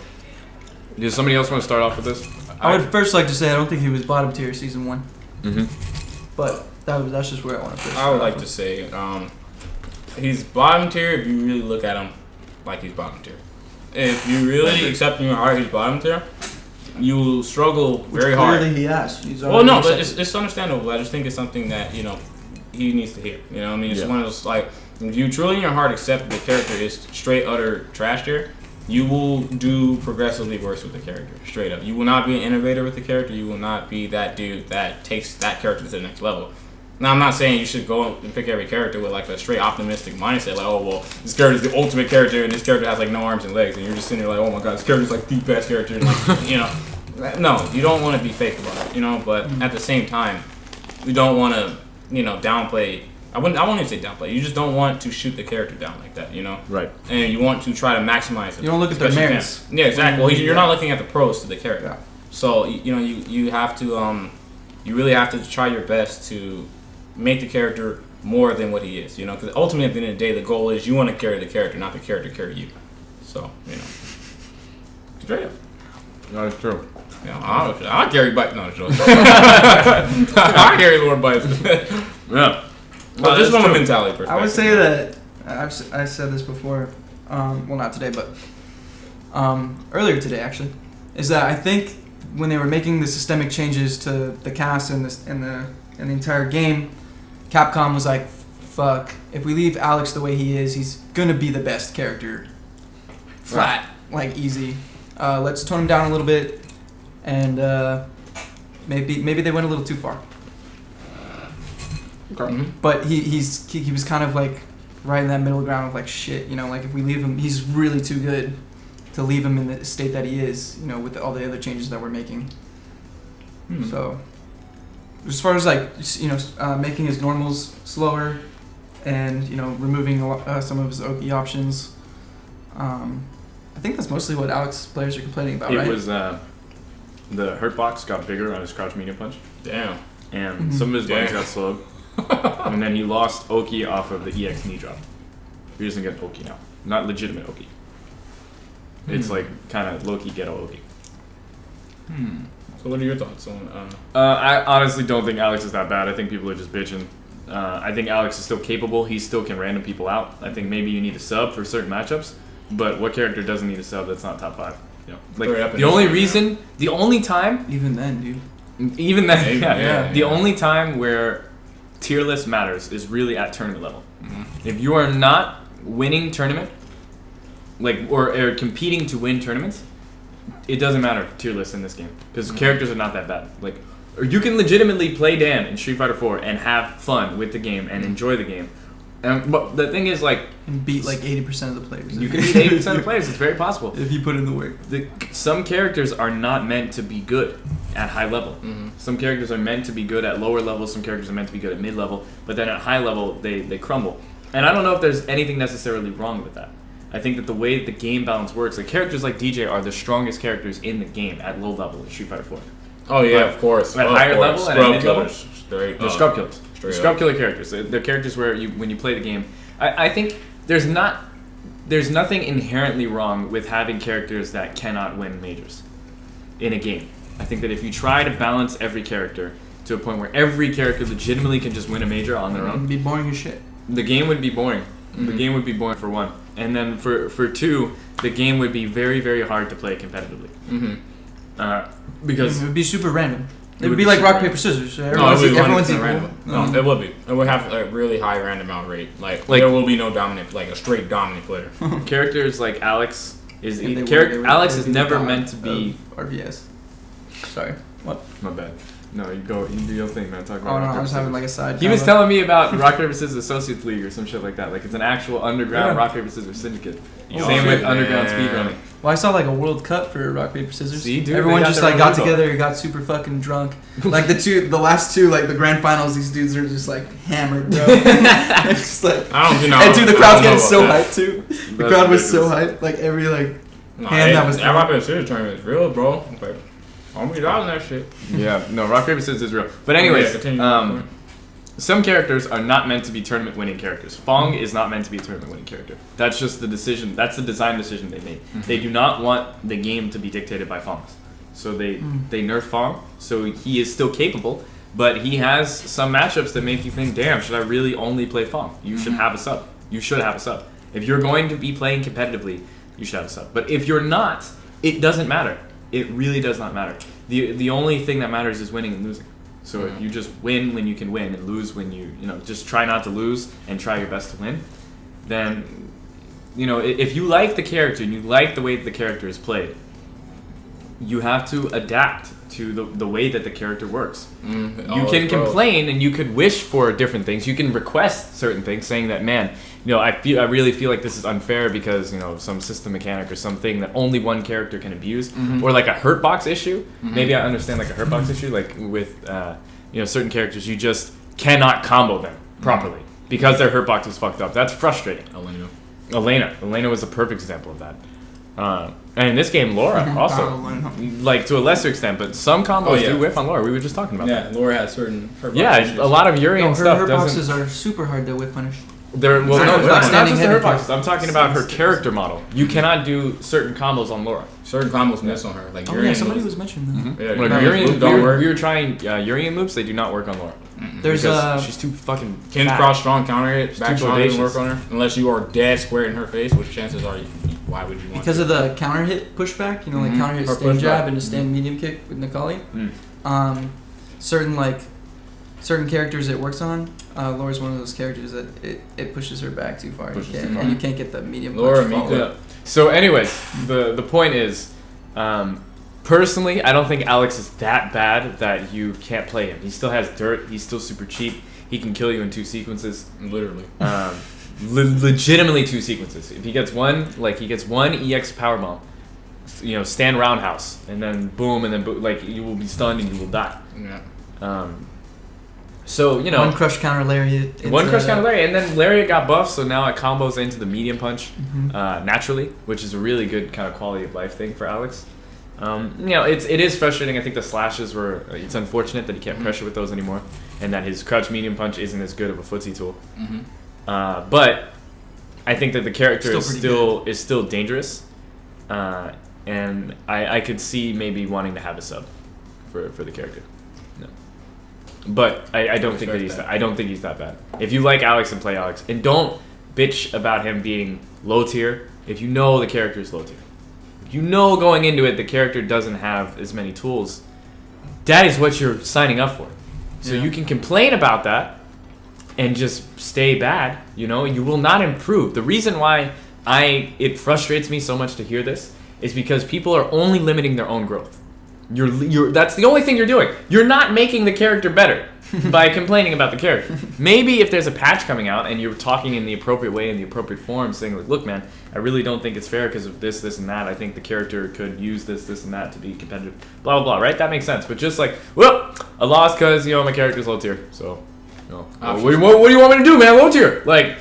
does somebody else want to start off with this? I would first like to say I don't think he was bottom tier season 1. Mm-hmm. But that's just where I want to. I would like to say he's bottom tier if you really look at him like he's bottom tier. If you really accept in your heart he's bottom tier, you will struggle very hard. Clearly he has. Well, no, but it's understandable. I just think it's something that he needs to hear. You know what I mean? It's one of those like if you truly in your heart accept the character is straight utter trash tier, you will do progressively worse with the character. Straight up, you will not be an innovator with the character. You will not be that dude that takes that character to the next level. Now, I'm not saying you should go and pick every character with like a straight optimistic mindset, like, oh well, this character is the ultimate character, and this character has like no arms and legs, and you're just sitting there like, oh my god, this character is like the best character, and like, no, you don't want to be fake about it, but at the same time, you don't want to, downplay. I won't even say downplay. You just don't want to shoot the character down like that, Right. And you want to try to maximize it. You don't look at their merits. Yeah, exactly. Well, you're not looking at the pros to the character. Yeah. So you have to you really have to try your best to make the character more than what he is, because ultimately at the end of the day the goal is you want to carry the character, not the character carry you. So straight up. That's true. I carry bikes. No, I carry Lord bikes. Yeah. Well, just from a mentality perspective. I would say that I said this before. Well, not today, but earlier today actually. Is that I think when they were making the systemic changes to the cast and the entire game, Capcom was like, fuck, if we leave Alex the way he is, he's gonna be the best character. Flat, like easy. Let's tone him down a little bit, and maybe they went a little too far. Okay. Mm-hmm. But he was kind of like right in that middle ground of like shit, like if we leave him, he's really too good to leave him in the state that he is, with all the other changes that we're making. So. As far as like making his normals slower, and removing some of his Oki options, I think that's mostly what Alex players are complaining about. It was the hurt box got bigger on his crouch medium punch. Damn. And some of his buttons got slowed, and then he lost Oki off of the EX knee drop. He doesn't get Oki now, not legitimate Oki. It's like kind of low-key ghetto Oki. So what are your thoughts on? I honestly don't think Alex is that bad. I think people are just bitching. I think Alex is still capable. He still can random people out. I think maybe you need a sub for certain matchups, but what character doesn't need a sub that's not top 5? Like the only time, even then, dude. Even then, yeah. The only time where tier list matters is really at tournament level. Mm-hmm. If you are not winning tournament, or competing to win tournaments, it doesn't matter tier list in this game because characters are not that bad. Or you can legitimately play Dan in Street Fighter 4 and have fun with the game and enjoy the game. But the thing is, and beat 80% of the players. You can beat 80% of the players. It's very possible if you put in the work. Some characters are not meant to be good at high level. Mm-hmm. Some characters are meant to be good at lower levels. Some characters are meant to be good at mid level. But then at high level, they crumble. And I don't know if there's anything necessarily wrong with that. I think that the way the game balance works, characters like DJ are the strongest characters in the game at low level in Street Fighter 4. Oh yeah, of course. At higher level and at mid level, they're scrub killers. They're scrub killer characters. They're characters where when you play the game, I think there's nothing inherently wrong with having characters that cannot win majors in a game. I think that if you try to balance every character to a point where every character legitimately can just win a major on their own, it'd be boring as shit. the game would be boring. Mm-hmm. The game would be boring for one, and then for two, the game would be very, very hard to play competitively. Mm-hmm. Because it would be super random. It would be like rock, paper, scissors. So everyone's equal. Random. No, it would be. It would have a really high random out rate. Like there will be no dominant, like a straight dominant player. Characters like Alex Alex is never meant to be RBS. Sorry. What? My bad. No, you go. You do your thing, man. Talk about. Oh no, I was having like a side. He was telling me about Rock Paper Scissors Associates League or some shit like that. Like it's an actual underground Rock Paper Scissors syndicate. Same with underground speedrunning. Well, I saw like a World Cup for Rock Paper Scissors. See, dude, everyone just like got together and got super fucking drunk. Like the last two, like the grand finals, these dudes are just like hammered, bro. It's just like I don't know. And dude, the crowd's getting so hyped too. The crowd was so hyped. Like every hand that was. That Rock Paper Scissors tournament is real, bro. Like, $100 in that shit. Yeah, no, Rock Paper Scissors is real. But anyways, some characters are not meant to be tournament winning characters. Fong is not meant to be a tournament winning character. That's just the decision. That's the design decision they made. Mm-hmm. They do not want the game to be dictated by Fongs. So they nerf Fong. So he is still capable, but he has some matchups that make you think, damn, should I really only play Fong? You should have a sub. You should have a sub. If you're going to be playing competitively, you should have a sub. But if you're not, it doesn't matter. It really does not matter. The only thing that matters is winning and losing. So if you just win when you can win and lose when you just try not to lose and try your best to win, then, if you like the character and you like the way that the character is played, you have to adapt to the way that the character works. You can complain and you could wish for different things. You can request certain things, saying that, man, I really feel like this is unfair because some system mechanic or something that only one character can abuse, or like a hurt box issue. Maybe I understand like a hurt box issue, like with certain characters you just cannot combo them properly because their hurt box is fucked up. That's frustrating. Elena was a perfect example of that. And in this game, Laura also, like to a lesser extent, but some combos do whiff on Laura. We were just talking about that. Yeah, Laura has certain hurt box issues. A lot of Yuri and stuff. Her boxes are super hard to whiff punish. It's not just the hurt boxes. I'm talking about her character model. You cannot do certain combos on Laura. Certain combos miss on her. Like Urian somebody was mentioning that. We were trying Urian loops. They do not work on Laura. There's she's too fucking Ken cross strong counter hit. Back strong doesn't work on her unless you are dead square in her face. Which chances are why would you want? Because of the counter hit pushback. Like counter hit stand jab and a stand medium kick with Nikali. Certain characters it works on. Laura's one of those characters that it pushes her back too far. You can't get the medium punch. So anyways, the point is, personally, I don't think Alex is that bad that you can't play him. He still has dirt. He's still super cheap. He can kill you in 2 sequences. Literally. Legitimately 2 sequences. If he gets one EX powerbomb, stand roundhouse, and then boom, like you will be stunned and you will die. Yeah. So, one crush counter lariat. And then lariat got buffed, so now it combos into the medium punch naturally, which is a really good kind of quality of life thing for Alex. It is frustrating. I think the slashes it's unfortunate that he can't pressure with those anymore, and that his crouch medium punch isn't as good of a footsie tool. But I think that the character is still dangerous, and I could see maybe wanting to have a sub for the character. But I don't think that he's that bad. If you like Alex and play Alex, and don't bitch about him being low tier if you know the character is low tier. If you know going into it the character doesn't have as many tools, that is what you're signing up for. So you can complain about that and just stay bad. You will not improve. The reason why it frustrates me so much to hear this is because people are only limiting their own growth. That's the only thing you're doing. You're not making the character better by complaining about the character. Maybe if there's a patch coming out and you're talking in the appropriate way, in the appropriate form, saying like, look, man, I really don't think it's fair because of this, and that. I think the character could use this, and that to be competitive. Blah, blah, blah, right? That makes sense. But just like, well, I lost because, my character's low tier. So, what do you want me to do, man? Low tier. Like,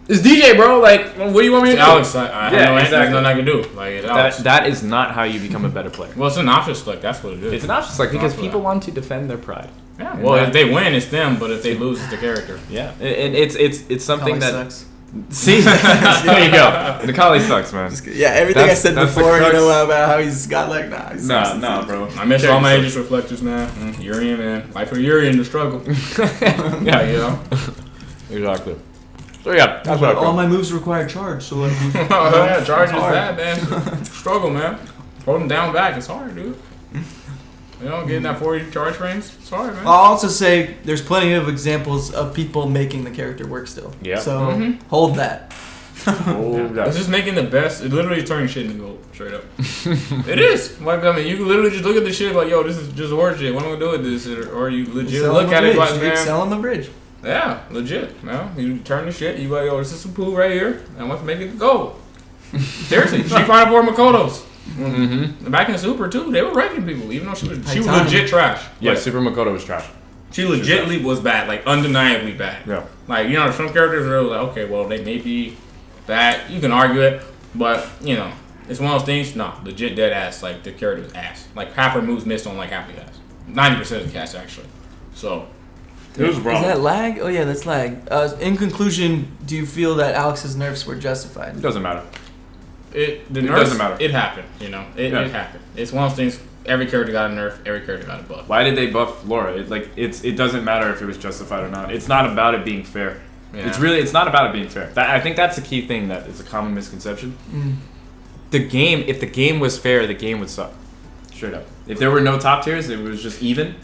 it's DJ, bro. Like, what do you want me to do? Alex, exactly. Nothing I can do. Like, that is not how you become a better player. Well, it's an option select. That's what it is. It's an option select because people want to defend their pride. Yeah. Well, if they win, it's them. But if they lose, it's the character. Yeah, and it's something that sucks. See, there you go. Nikali sucks, man. Everything I said before, about how he's got like, nah, bro. I miss all my Aegis reflectors, man. Urian, man. Life for Urian, the struggle. Yeah, Exactly. So yeah, that's what I all my moves require charge. So yeah, charge is bad, man. Struggle, man. Hold them down back. It's hard, dude. You know, getting that 40 charge frames. It's hard, man. I'll also say there's plenty of examples of people making the character work still. Yeah. So hold that. It's just making the best. It literally turning shit into gold, straight up. It is. Like, I mean, you can literally just look at the shit like, yo, this is just horse shit. What am I gonna do with this? Or you legit look at it like, man. Sell on the bridge. Yeah, legit, man. You turn the shit. You like, yo, this is some poo right here. I want to make it gold. Seriously, Street Fighter 4 Makoto's. Back in Super too, they were wrecking people, even though she was legit trash. Yeah, Super Makoto was trash. She legitimately was bad, like undeniably bad. Yeah. Like, you know, some characters are like, okay, well, they may be bad. You can argue it, but you know, it's one of those things. No, legit dead ass. Like the character's ass. Like half her moves missed on like half the cast. 90% of the cast actually. So it was wrong. Is that lag? Oh yeah, that's lag. In conclusion, do you feel that Alex's nerfs were justified? It doesn't matter. It nerfs, doesn't matter. It happened. You know, it happened. It's one of those things. Every character got a nerf. Every character got a buff. Why did they buff Laura? It doesn't matter if it was justified or not. It's not about it being fair. Yeah. It's not about it being fair. I think that's the key thing that is a common misconception. If the game was fair, the game would suck. Straight up. If there were no top tiers, it was just even.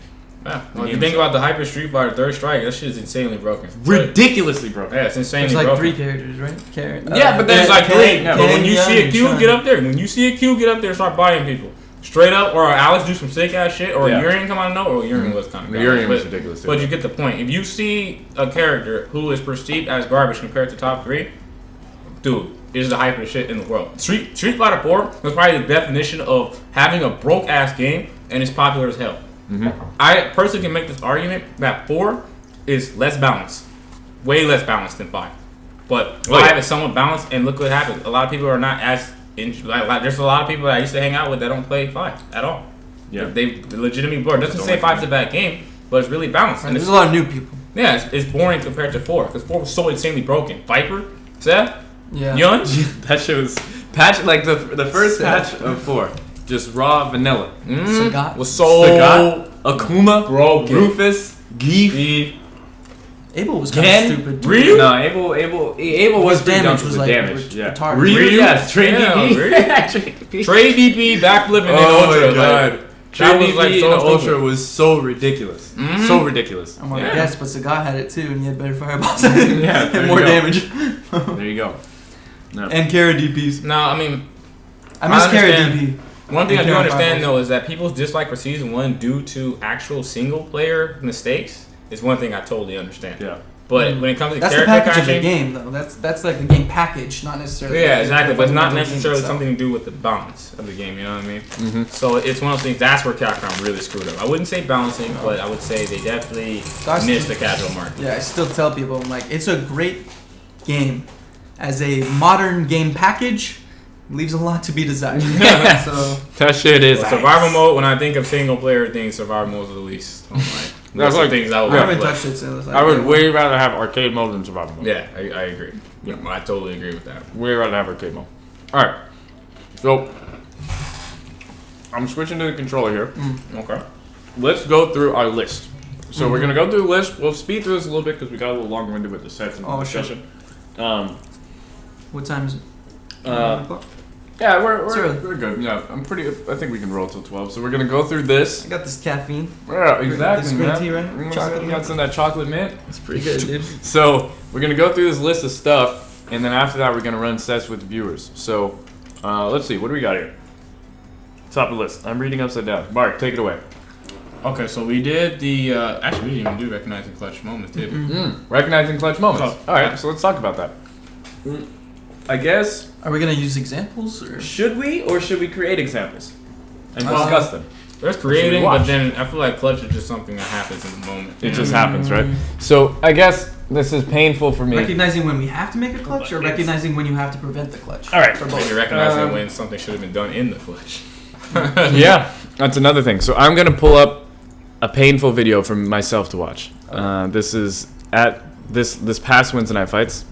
Yeah. Well, if you think about the Hyper Street Fighter Third Strike, that shit is insanely broken. Ridiculously broken. Yeah, it's insanely broken. There's like 3 characters, right? Yeah, but there's like 3. But when you see a Q, get up there. When you see a Q, get up there and start buying people. Straight up, or Alex do some sick ass shit, or Urian come out of nowhere. Urian was kind of garbage. Urian was ridiculous. But you get the point. If you see a character who is perceived as garbage compared to top 3, dude, it is the hyper shit in the world. Street Fighter 4 was probably the definition of having a broke ass game, and it's popular as hell. I personally can make this argument that 4 is less balanced, way less balanced than 5. But 5 is somewhat balanced, and look what happened. A lot of people are not as there's a lot of people that I used to hang out with that don't play 5 at all. Yeah, they legitimately bored. Doesn't say 5's a bad game, but it's really balanced. And there's a lot of new people. Yeah, it's boring compared to 4 because 4 was so insanely broken. Viper, Seth, Yun. That shit was patch like the first patch of 4, just raw vanilla. Sagat was so Akuma, broken. Rufus, Geef. Abel was kind of stupid. Ryu? No, Abel was damage was like damage. Ryu, yes, Trey DP. Trey DP backflipping in Ultra. My God. Trey DP in Ultra was so ridiculous. So ridiculous. I'm gonna guess, but Sagat had it too, and he had better fireballs. And more damage. There you go. No. And Kara DPs. No, I mean, I miss Kara DP. One thing I do understand though is that people's dislike for season 1 due to actual single player mistakes is one thing I totally understand. Yeah. But when it comes to that's character the package crashing, of the game though. That's like the game package, not necessarily. Yeah, exactly. But it's not necessarily something to do with the balance of the game. You know what I mean? So it's one of those things. That's where Capcom really screwed up. I wouldn't say balancing, but I would say they definitely missed the casual market. Yeah, I still tell people I'm like, it's a great game. As a modern game package, leaves a lot to be desired. So that shit is survival mode. When I think of single player things, survival mode is the least. Oh my. That's like things I haven't touched it since. I would way rather have arcade mode than survival mode. Yeah, I agree. Yeah, I totally agree with that. Way rather have arcade mode. All right, so I'm switching to the controller here. Okay. Let's go through our list. So we're gonna go through the list. We'll speed through this a little bit because we got a little long-winded with the sets and the discussion. Sure. What time is it? Yeah, we're good. Yeah, I think we can roll till 12. So we're gonna go through this. I got this caffeine. Yeah, exactly. This green tea, right? Chocolate. You got some of that chocolate mint. It's pretty good, dude. So we're gonna go through this list of stuff, and then after that, we're gonna run sets with the viewers. So let's see, what do we got here? Top of the list. I'm reading upside down. Mark, take it away. Okay, so we did the actually we didn't even do recognizing clutch moments, did we? Recognizing clutch moments. All right, so let's talk about that. I guess. Are we gonna use examples, or should we create examples and discuss them? There's creating, but then I feel like clutch is just something that happens in the moment. It just happens, right? So I guess this is painful for me. Recognizing when we have to make a clutch, or recognizing when you have to prevent the clutch. All right. So you're recognizing when something should have been done in the clutch. Yeah, that's another thing. So I'm gonna pull up a painful video for myself to watch. This is at this past Wednesday Night Fights.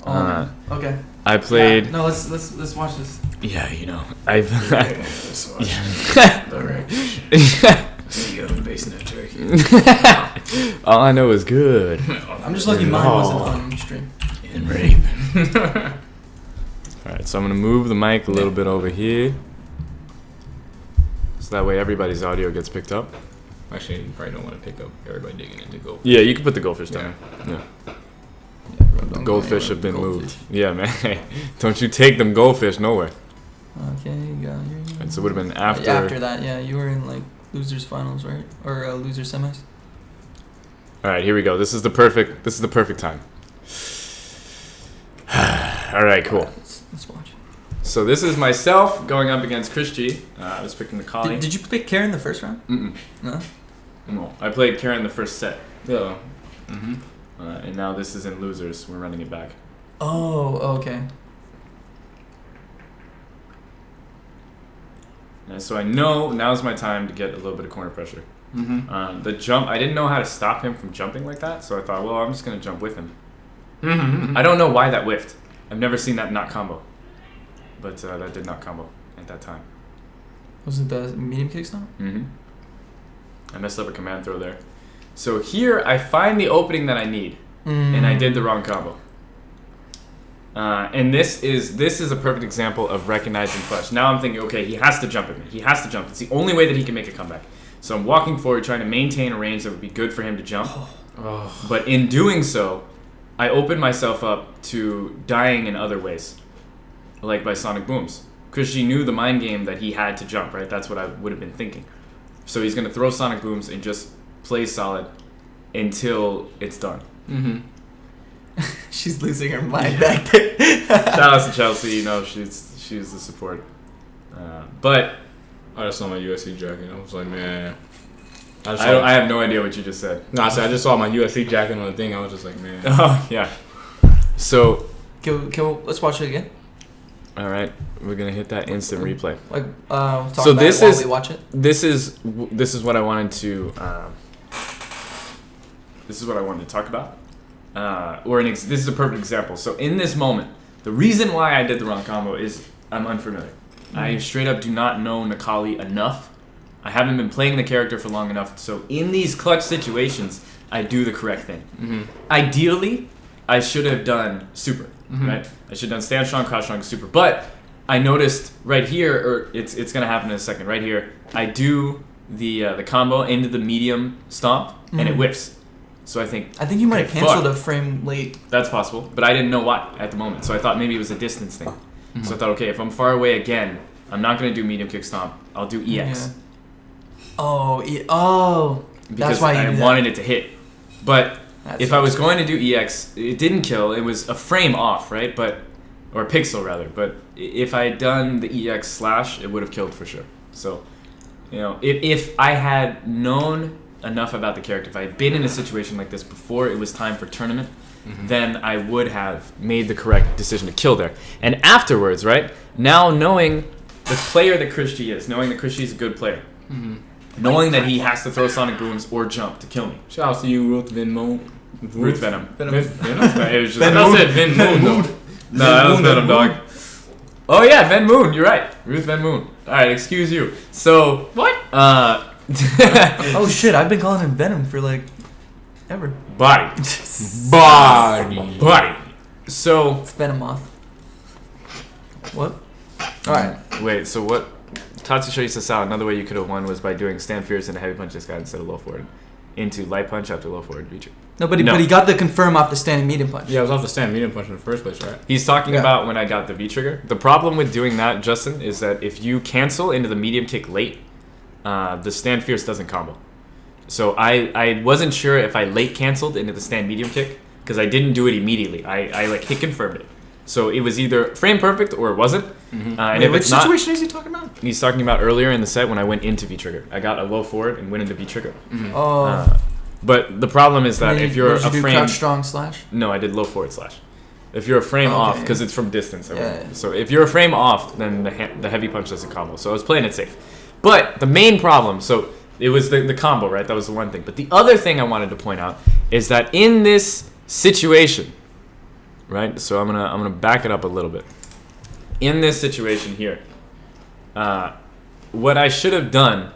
Okay. I played. Yeah. No, let's watch this. Yeah, you know, I've. Let's watch CEO of BaseNet Turkey. All I know is good. I'm just lucky mine wasn't on stream. Rape. Alright, so I'm going to move the mic a little bit over here. So that way everybody's audio gets picked up. Actually, you probably don't want to pick up everybody digging into goldfish. Yeah, you can put the goldfish down. Yeah. The goldfish have been moved. Yeah, man. Don't you take them goldfish nowhere. Okay, you got here. And so it would have been after. After that, yeah. You were in like losers finals, right? Or loser semis. All right, here we go. This is the perfect time. All right, cool. Let's watch. So this is myself going up against Chris G. I was picking the collie. Did you pick Karen the first round? No. No, I played Karen the first set. Yeah. And now this is in losers. We're running it back. Oh, okay. And so I know now's my time to get a little bit of corner pressure. The jump, I didn't know how to stop him from jumping like that, so I thought, well, I'm just going to jump with him. I don't know why that whiffed. I've never seen that not combo. But that did not combo at that time. Was it the medium kick stop? I messed up a command throw there. So here I find the opening that I need, and I did the wrong combo. And this is a perfect example of recognizing clutch. Now I'm thinking, okay, he has to jump at me. He has to jump. It's the only way that he can make a comeback. So I'm walking forward, trying to maintain a range that would be good for him to jump. But in doing so, I open myself up to dying in other ways, like by sonic booms. Because she knew the mind game that he had to jump, right? That's what I would have been thinking. So he's going to throw sonic booms and just play solid until it's done. She's losing her mind back there. Shout out to Chelsea, you know, she's the support. But I just saw my USC jacket. I was like, man. I have no idea what you just said. No, I just saw my USC jacket on the thing. I was just like, man. Oh, yeah. So. Let's watch it again. All right, we're gonna hit that instant replay. Like, talk so about this it while we watch it. This is what I wanted to. This is what I wanted to talk about. This is a perfect example. So in this moment, the reason why I did the wrong combo is I'm unfamiliar. I straight up do not know Nikali enough. I haven't been playing the character for long enough. So in these clutch situations, I do the correct thing. Ideally, I should have done super, right? I should have done stand strong, crouch strong, super. But I noticed right here, or it's going to happen in a second. Right here, I do the combo into the medium stomp, and it whiffs. So I think you might have canceled a frame late. That's possible, but I didn't know why at the moment. So I thought maybe it was a distance thing. So I thought, okay, if I'm far away again, I'm not going to do medium kick stomp. I'll do EX. Yeah. Oh. Because that's why I wanted it to hit. But if I was going to do EX, it didn't kill. It was a frame off, right? Or a pixel rather. But if I had done the EX slash, it would have killed for sure. So, if I had known enough about the character, if I had been in a situation like this before it was time for tournament, then I would have made the correct decision to kill there. And afterwards, right, now knowing the player that Chris G is, knowing that Chris G is a good player, knowing that he has to throw sonic booms or jump to kill me. Shout out to you, Ruth Venom. Ruth Venom. Venom. It was just I said Ven Moon. No, that was Venom, dog. Oh yeah, Ven Moon. You're right, Ruth Ven Moon. All right, excuse you. So what? Oh shit! I've been calling him Venom for like ever. Body. So it's Venomoth. What? All right. Wait. So what? Tatsuya used this out. Another way you could have won was by doing stand fierce and heavy punch this guy instead of low forward into light punch after low forward reach. But he got the confirm off the standing medium punch. Yeah, it was off the standing medium punch in the first place, right? He's talking about when I got the V trigger. The problem with doing that, Justin, is that if you cancel into the medium kick late, the stand fierce doesn't combo. So I wasn't sure if I late canceled into the stand medium kick because I didn't do it immediately. I like hit confirmed it. So it was either frame perfect or it wasn't. And if which it's not, situation is he talking about? He's talking about earlier in the set when I went into V trigger. I got a low forward and went into V trigger. But the problem is that if you're a frame, crouch strong slash. No, I did low forward slash. If you're a frame off, because it's from distance. So if you're a frame off, then the heavy punch doesn't combo. So I was playing it safe. But the main problem, so it was the combo, right? That was the one thing. But the other thing I wanted to point out is that in this situation, right? So I'm gonna back it up a little bit. In this situation here, what I should have done.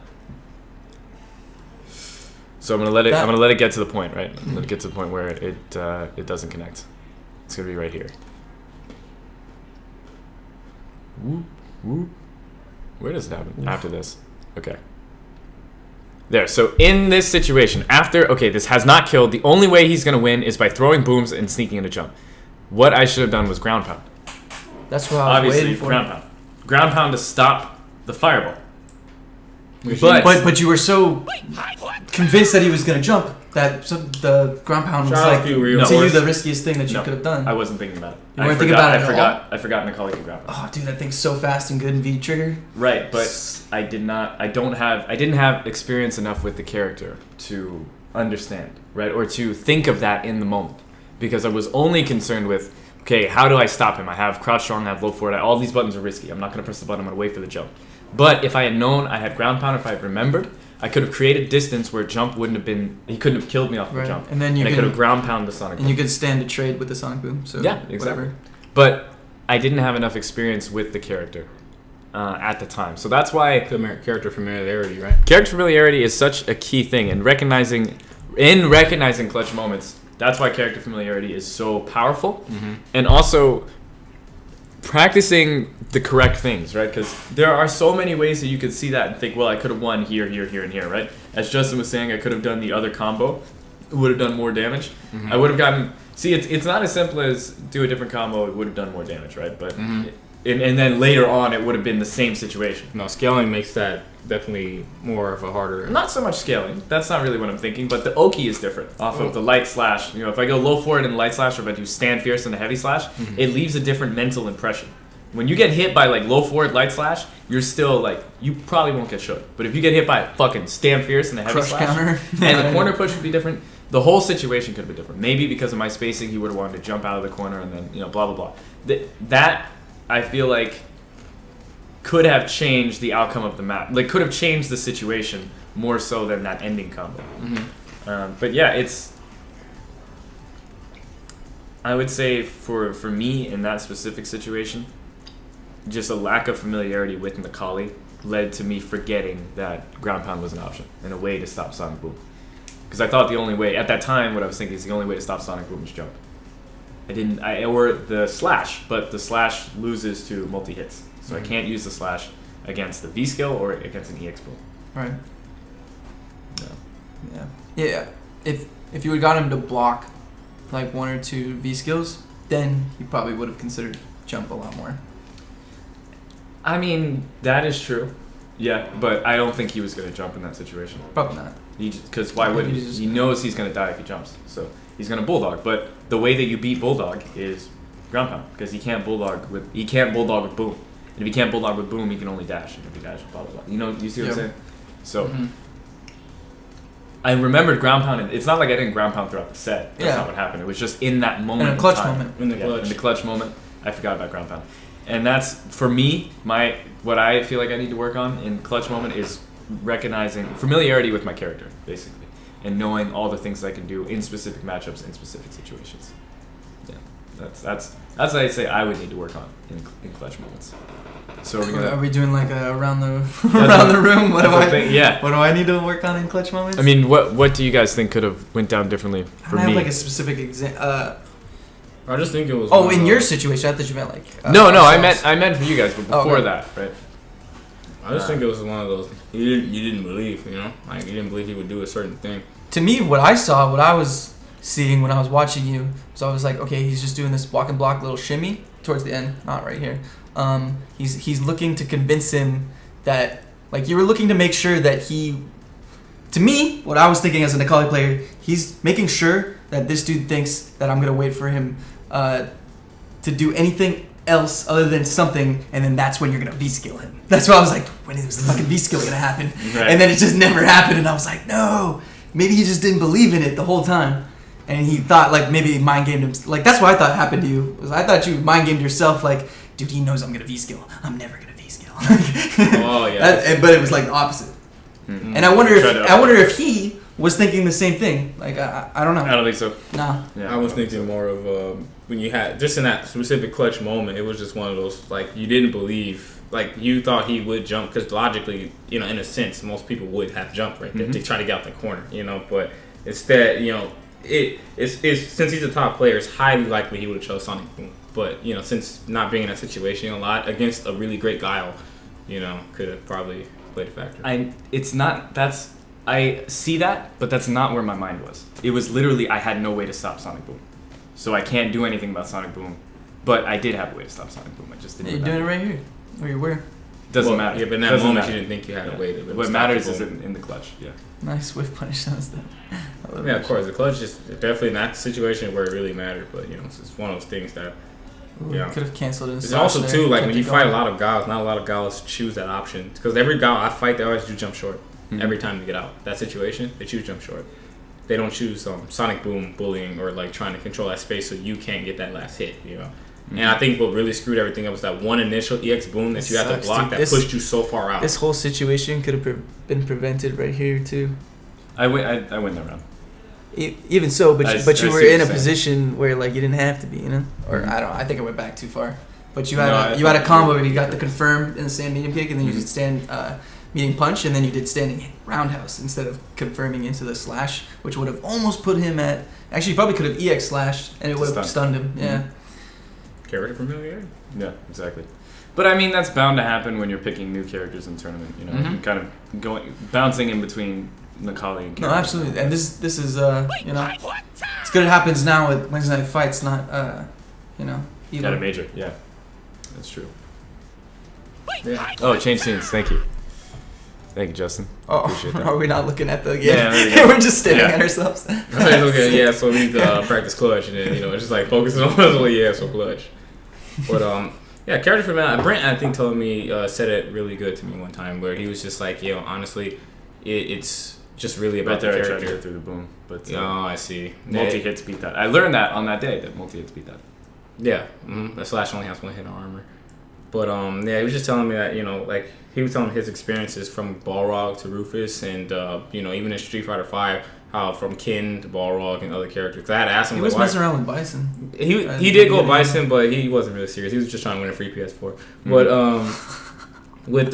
So I'm gonna let it get to the point, right? Let it get to the point where it doesn't connect. It's going to be right here. Whoop, whoop. Where does it happen? After this. Okay. There. So in this situation, this has not killed. The only way he's going to win is by throwing booms and sneaking in a jump. What I should have done was ground pound. That's what I was waiting for. Ground pound. Ground pound to stop the fireball. But you were so convinced that he was going to jump that the ground pound was like to you the riskiest thing that you could have done. I wasn't thinking about it. You weren't thinking about it at all? I forgot Macaulay could ground pound. Oh, dude, that thing's so fast and good in V trigger. Right, but I didn't have experience enough with the character to understand, right, or to think of that in the moment, because I was only concerned with, okay, how do I stop him? I have crouch strong, I have low forward, all these buttons are risky. I'm not going to press the button, I'm going to wait for the jump. But if I had known I had ground pound, if I had remembered, I could have created distance where jump wouldn't have been. He couldn't have killed me off the jump, and then I could have ground pound the sonic boom. And you could stand to trade with the sonic boom. So yeah, exactly. Whatever. But I didn't have enough experience with the character at the time, so that's why character familiarity, right? Character familiarity is such a key thing, and recognizing clutch moments. That's why character familiarity is so powerful, and also practicing the correct things, right? Because there are so many ways that you could see that and think, well, I could have won here, here, here, and here, right? As Justin was saying, I could have done the other combo. It would have done more damage. I would have gotten... See, it's not as simple as do a different combo, it would have done more damage, right? But and then later on, it would have been the same situation. No, scaling makes that definitely more of a harder... Not so much scaling. That's not really what I'm thinking. But the Oki is different off of the light slash. If I go low forward and light slash, or if I do stand fierce and a heavy slash, it leaves a different mental impression. When you get hit by like low forward light slash, you're still like, you probably won't get shook. But if you get hit by fucking stand fierce and a heavy crush slash, counter, and the corner push would be different, the whole situation could be different. Maybe because of my spacing, he would have wanted to jump out of the corner and then blah blah blah. That I feel like could have changed the outcome of the map. Like could have changed the situation more so than that ending combo. But yeah, I would say for me in that specific situation, just a lack of familiarity with Macaulay led to me forgetting that ground pound was an option and a way to stop sonic boom. Because I thought the only way at that time, what I was thinking is the only way to stop sonic boom is jump. Or the slash, but the slash loses to multi hits, so I can't use the slash against the V skill or against an EX boom. Right. Yeah. If you had got him to block like one or two V skills, then he probably would have considered jump a lot more. I mean, that is true. Yeah, but I don't think he was going to jump in that situation. Probably not. Because why would he? He knows he's going to die if he jumps, so he's going to bulldog. But the way that you beat bulldog is ground pound, because he can't bulldog with boom. And if he can't bulldog with boom, he can only dash. And if he dashes, blah blah blah. You see what I'm saying? So I remembered ground pound. It's not like I didn't ground pound throughout the set. That's not what happened. It was just in that moment. In a clutch moment. In the clutch moment, I forgot about ground pound. And that's, for me, what I feel like I need to work on in clutch moment is recognizing familiarity with my character, basically, and knowing all the things I can do in specific matchups in specific situations. Yeah, that's what I say I would need to work on in clutch moments. So are we doing like a around the room? What do I need to work on in clutch moments? I mean, what do you guys think could have went down differently for me? I have like a specific example. I just think it was. Oh, in your situation, I thought you meant like. No, I meant for you guys, but before that, right? I just think it was one of those. You didn't believe, like you didn't believe he would do a certain thing. To me, what I was seeing when I was watching you, so I was like, okay, he's just doing this block and block little shimmy towards the end, not right here. He's looking to convince him that, like, you were looking to make sure that he. To me, what I was thinking as a Macaulay player, he's making sure that this dude thinks that I'm gonna wait for him to do anything else other than something, and then that's when you're gonna V-skill him. That's why I was like, when is the fucking V-skill gonna happen? Right. And then it just never happened, and I was like, no, maybe he just didn't believe in it the whole time, and he thought like maybe mind gamed him. Like that's what I thought happened to you. Was I thought you mind gamed yourself, like, dude, he knows I'm gonna V-skill. I'm never gonna V-skill. Oh yeah. But it was like the opposite. Mm-hmm. And I wonder if he was thinking the same thing. Like I don't know. I don't think so. Nah. Yeah, I was thinking more of when you had just in that specific clutch moment. It was just one of those like you didn't believe. Like you thought he would jump because logically, in a sense, most people would have jumped right there to try to get out the corner. But instead, it's since he's a top player, it's highly likely he would have chose Sonic Boom. But since not being in that situation a lot against a really great Guile, could have probably played a factor. I see that, but that's not where my mind was. It was literally I had no way to stop Sonic Boom, so I can't do anything about Sonic Boom. But I did have a way to stop Sonic Boom. I just didn't. You're doing it right here, where you were. Doesn't matter. Yeah, but in that moment, you didn't think you had a way to. What matters is in the clutch. Yeah. Nice whiff punish. That was that. Yeah, of course. The clutch is definitely not the situation where it really mattered, but it's one of those things that. Could have canceled it. It's also too like when you fight a lot of guys, not a lot of guys choose that option because every guy I fight, they always do jump short every time they get out. That situation, they choose jump short. They don't choose Sonic Boom bullying or like trying to control that space so you can't get that last hit. And I think what really screwed everything up was that one initial EX boom that you had to block that pushed you so far out. This whole situation could have been prevented right here too. I win that round. Even so, but you were in a position where like you didn't have to be, Or I think I went back too far. But you had a combo where you got the confirm in the stand medium kick, and then you did stand medium punch, and then you did standing roundhouse instead of confirming into the slash, which would have almost put him at. Actually, you probably could have EX slashed, and it would have stunned him. Yeah. Character familiarity. Yeah, exactly. But I mean, that's bound to happen when you're picking new characters in tournament. You're kind of bouncing in between Macaulay and. No, absolutely, and this is it's good. It happens now with Wednesday Night Fights, not At a major, yeah, that's true. Yeah. Oh, change scenes. Thank you, Justin. Oh, appreciate that. Are we not looking at the? Yeah, we're just staring at ourselves. Okay, yeah. So we need to practice clutch, and then it's just like focusing on so clutch. But yeah, character for Brent, I think told me said it really good to me one time where he was just like, honestly, it's just really about the character. I tried to go through the boom, but I see. Multi hits beat that. I learned that on that day that multi hits beat that. Yeah, the slash only has one hit on armor. But yeah, he was just telling me that like he was telling his experiences from Balrog to Rufus, and even in Street Fighter V, how from Kin to Balrog and other characters. 'Cause I had to ask him. He was messing around with Bison. He did go Bison, but he wasn't really serious. He was just trying to win a free PS4. But with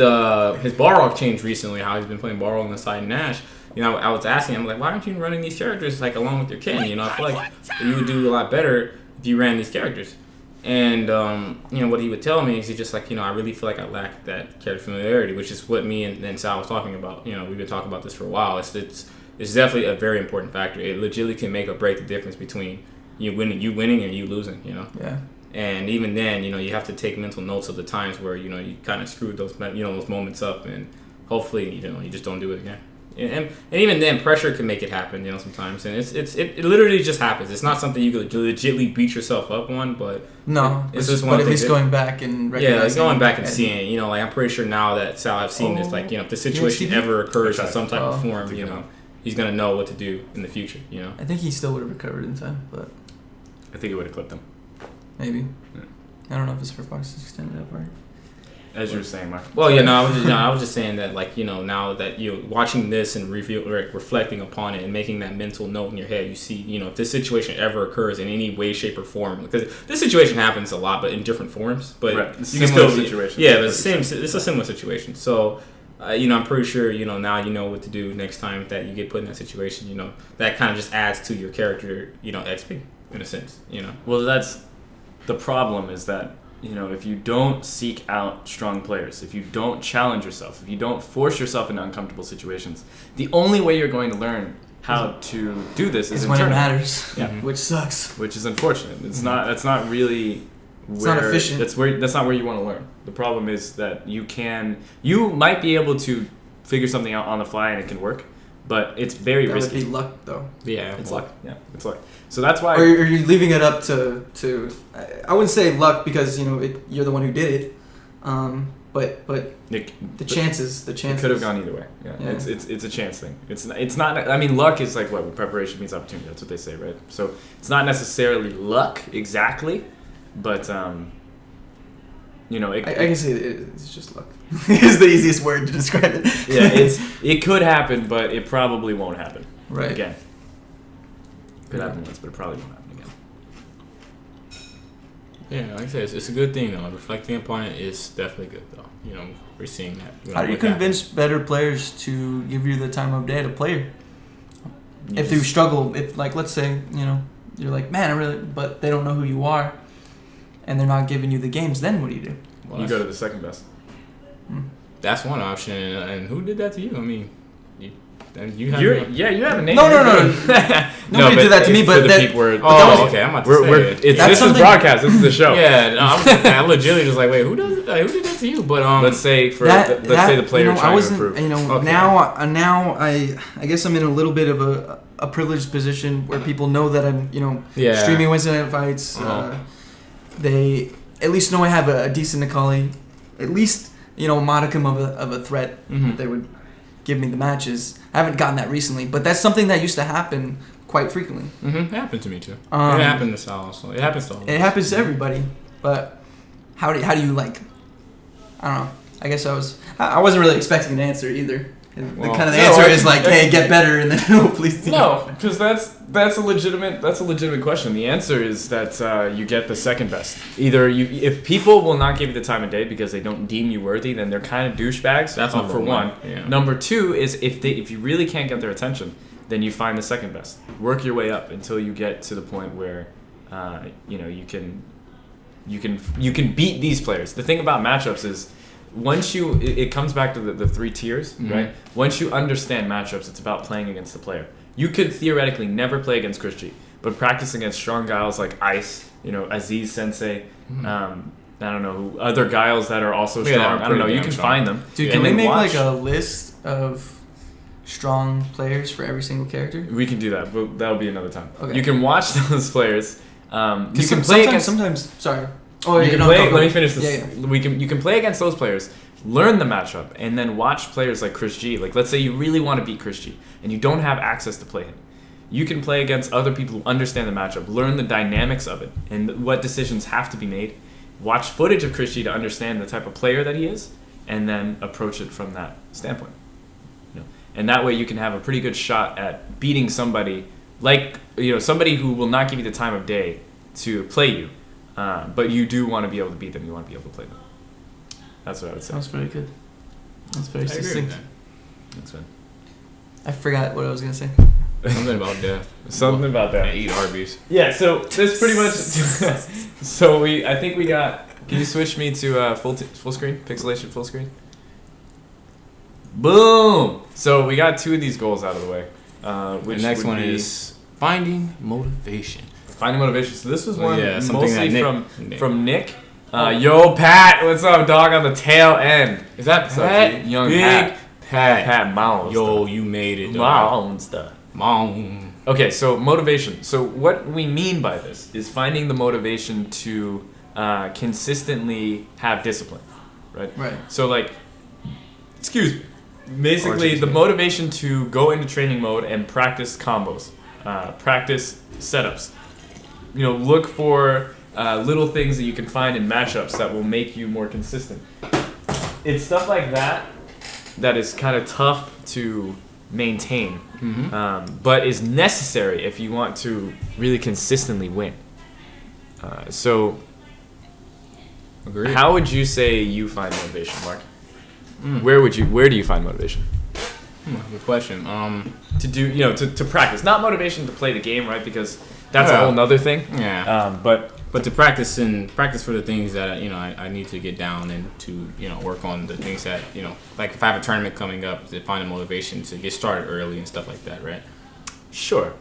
his Balrog change recently, how he's been playing Balrog on the side Nash. I was asking him like, why aren't you running these characters like along with your Kin? I feel like you would do a lot better if you ran these characters. And what he would tell me is he's just like, I really feel like I lack that character familiarity, which is what me and Sal was talking about. We've been talking about this for a while. It's definitely a very important factor. It legitimately can make or break the difference between you winning and you losing. Yeah. And even then, you have to take mental notes of the times where you kind of screwed those those moments up, and hopefully you just don't do it again. And even then, pressure can make it happen, sometimes. And it literally just happens. It's not something you could legitimately beat yourself up on, but no, it's just one. But at least going back and going back and seeing, like I'm pretty sure now that Sal have seen this, like if the situation ever occurs in some type of form, he's gonna know what to do in the future. I think he still would have recovered in time, but I think he would have clipped him. Maybe. Yeah. I don't know if his hitbox is extended that far. As you were saying, Mark. Well, I was just saying that, like, now that you're watching this and reflecting upon it and making that mental note in your head, you see, if this situation ever occurs in any way, shape, or form, because this situation happens a lot, but in different forms. But right. You can still situation. Yeah, it's a similar situation. So, I'm pretty sure, now you know what to do next time that you get put in that situation. That kind of just adds to your character, XP in a sense. Well, that's the problem is that. If you don't seek out strong players, if you don't challenge yourself, if you don't force yourself into uncomfortable situations, the only way you're going to learn how to do this is when it matters. Yeah, which sucks. Which is unfortunate. It's not. That's not really. It's not efficient. That's not where you want to learn. The problem is that you might be able to figure something out on the fly and it can work, but it's very risky. That would be luck, though. Yeah, it's luck. Yeah, it's luck. So that's why. Or you're leaving it up to I wouldn't say luck because you're the one who did it, but the chances. It could have gone either way. Yeah. It's a chance thing. It's not. I mean, luck is like what preparation means opportunity. That's what they say, right? So it's not necessarily luck exactly, but I can say it's just luck. It's the easiest word to describe it. Yeah, it could happen, but it probably won't happen. Right. Again. Could happen once, but it probably won't happen again. Yeah, like I said, it's a good thing though. Reflecting upon it is definitely good though. We're seeing that. How do you convince better players to give you the time of day to play? if you struggle, if like let's say you're like, man, but they don't know who you are, and they're not giving you the games, then what do? Well, you go to the second best. That's one option. And who did that to you? I mean, you have a name. No. Nobody did that to me, but that. Okay. I'm about to say this is broadcast. This is the show. Yeah, I'm legitimately just like, wait, who did that to you? But let's say the player trying to improve. Now I guess I'm in a little bit of a privileged position where people know that I'm streaming Wednesday night fights. They at least know I have a decent Akali, at least a modicum of a threat that they would give me the matches. I haven't gotten that recently, but that's something that used to happen quite frequently. It happened to me too. It happened to Sal also. It happens to all of us. It happens to everybody. But how do you like? I don't know. I guess I wasn't really expecting an answer either. The answer is like, hey, get better, and then hopefully. No, because that's a legitimate question. The answer is that you get the second best. Either if people will not give you the time of day because they don't deem you worthy, then they're kind of douchebags. That's for one. Yeah. Number two is if you really can't get their attention, then you find the second best. Work your way up until you get to the point where you can beat these players. The thing about matchups is, once it comes back to the three tiers, right? Once you understand matchups, it's about playing against the player. You could theoretically never play against Chris G, but practice against strong guys like Ice, Aziz Sensei, I don't know, other guys that are also strong. I don't know, you can find them. Dude, can we make like a list of strong players for every single character? We can do that, but that'll be another time. Okay. You can watch those players. You can play against sometimes. Sorry. Let me finish this. Yeah. You can play against those players, learn the matchup, and then watch players like Chris G. Like, let's say you really want to beat Chris G, and you don't have access to play him. You can play against other people who understand the matchup, learn the dynamics of it, and what decisions have to be made. Watch footage of Chris G to understand the type of player that he is, and then approach it from that standpoint. And that way you can have a pretty good shot at beating somebody like somebody who will not give you the time of day to play you. But you do want to be able to beat them. You want to be able to play them. That's what I would say. Sounds very good. That's very succinct. That's fine. I forgot what I was going to say. Something about death. Something about that. And eat Arby's. Yeah, so that's pretty much... So I think we got... Can you switch me to full screen? Pixelation full screen? Boom! So we got 2 of these goals out of the way. The next one is finding motivation. Finding motivation. So this was one mostly from Nick. Yo, Pat, what's up, dog? On the tail end. Is that Pat? Young Big Pat. Pat Monster. Yo, you made it, dog. Monster. Okay, so motivation. So what we mean by this is finding the motivation to consistently have discipline, right? Right. So basically the motivation to go into training mode and practice combos, practice setups. Look for little things that you can find in matchups that will make you more consistent. It's stuff like that is kind of tough to maintain, but is necessary if you want to really consistently win. So, agreed. How would you say you find motivation, Mark? Where do you find motivation? Good question. To practice, not motivation to play the game, right? Because that's a whole nother thing. Yeah. But to practice for the things that I need to get down and to work on the things that like if I have a tournament coming up, to find a motivation to get started early and stuff like that, right? Sure.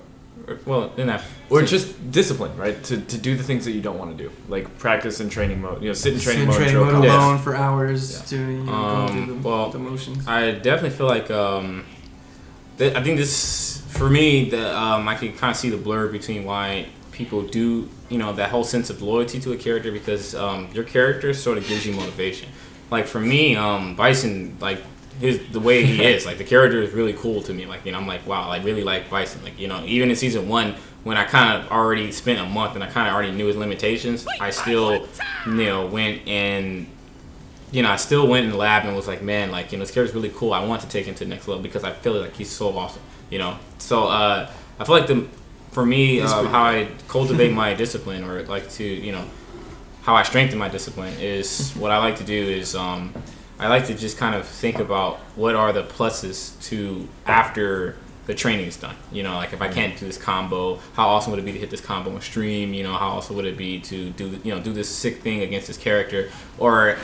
Well, then that just discipline, right? To do the things that you don't want to do, like practice in training mode. Sit in training mode alone for hours to go through the motions. I definitely feel like I think this for me that I can kind of see the blur between why people do that whole sense of loyalty to a character, because your character sort of gives you motivation. Like for me, Bison, like the way he is, like the character is really cool to me. Like I'm like, wow, I really like Bison. Like even in season 1, when I kind of already spent a month and I kind of already knew his limitations, I still went and I still went in the lab and was like, man, like this character's really cool. I want to take him to the next level because I feel like he's so awesome. So I feel like for me, how I cultivate my discipline, or like to how I strengthen my discipline, is what I like to do is I like to just kind of think about what are the pluses to after the training is done. You know, like if I can't do this combo, how awesome would it be to hit this combo on stream? You know, how awesome would it be to do this sick thing against this character, or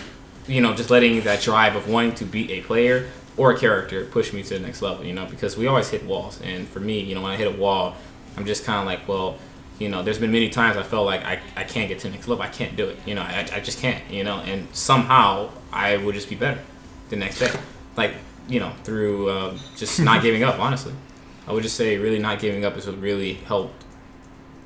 just letting that drive of wanting to beat a player or a character push me to the next level. Because we always hit walls, and for me, when I hit a wall, I'm just kind of like, well, there's been many times I felt like I can't get to the next level. I can't do it. I just can't. And somehow I would just be better the next day. Like, through just not giving up, honestly. I would just say really not giving up is what really helped,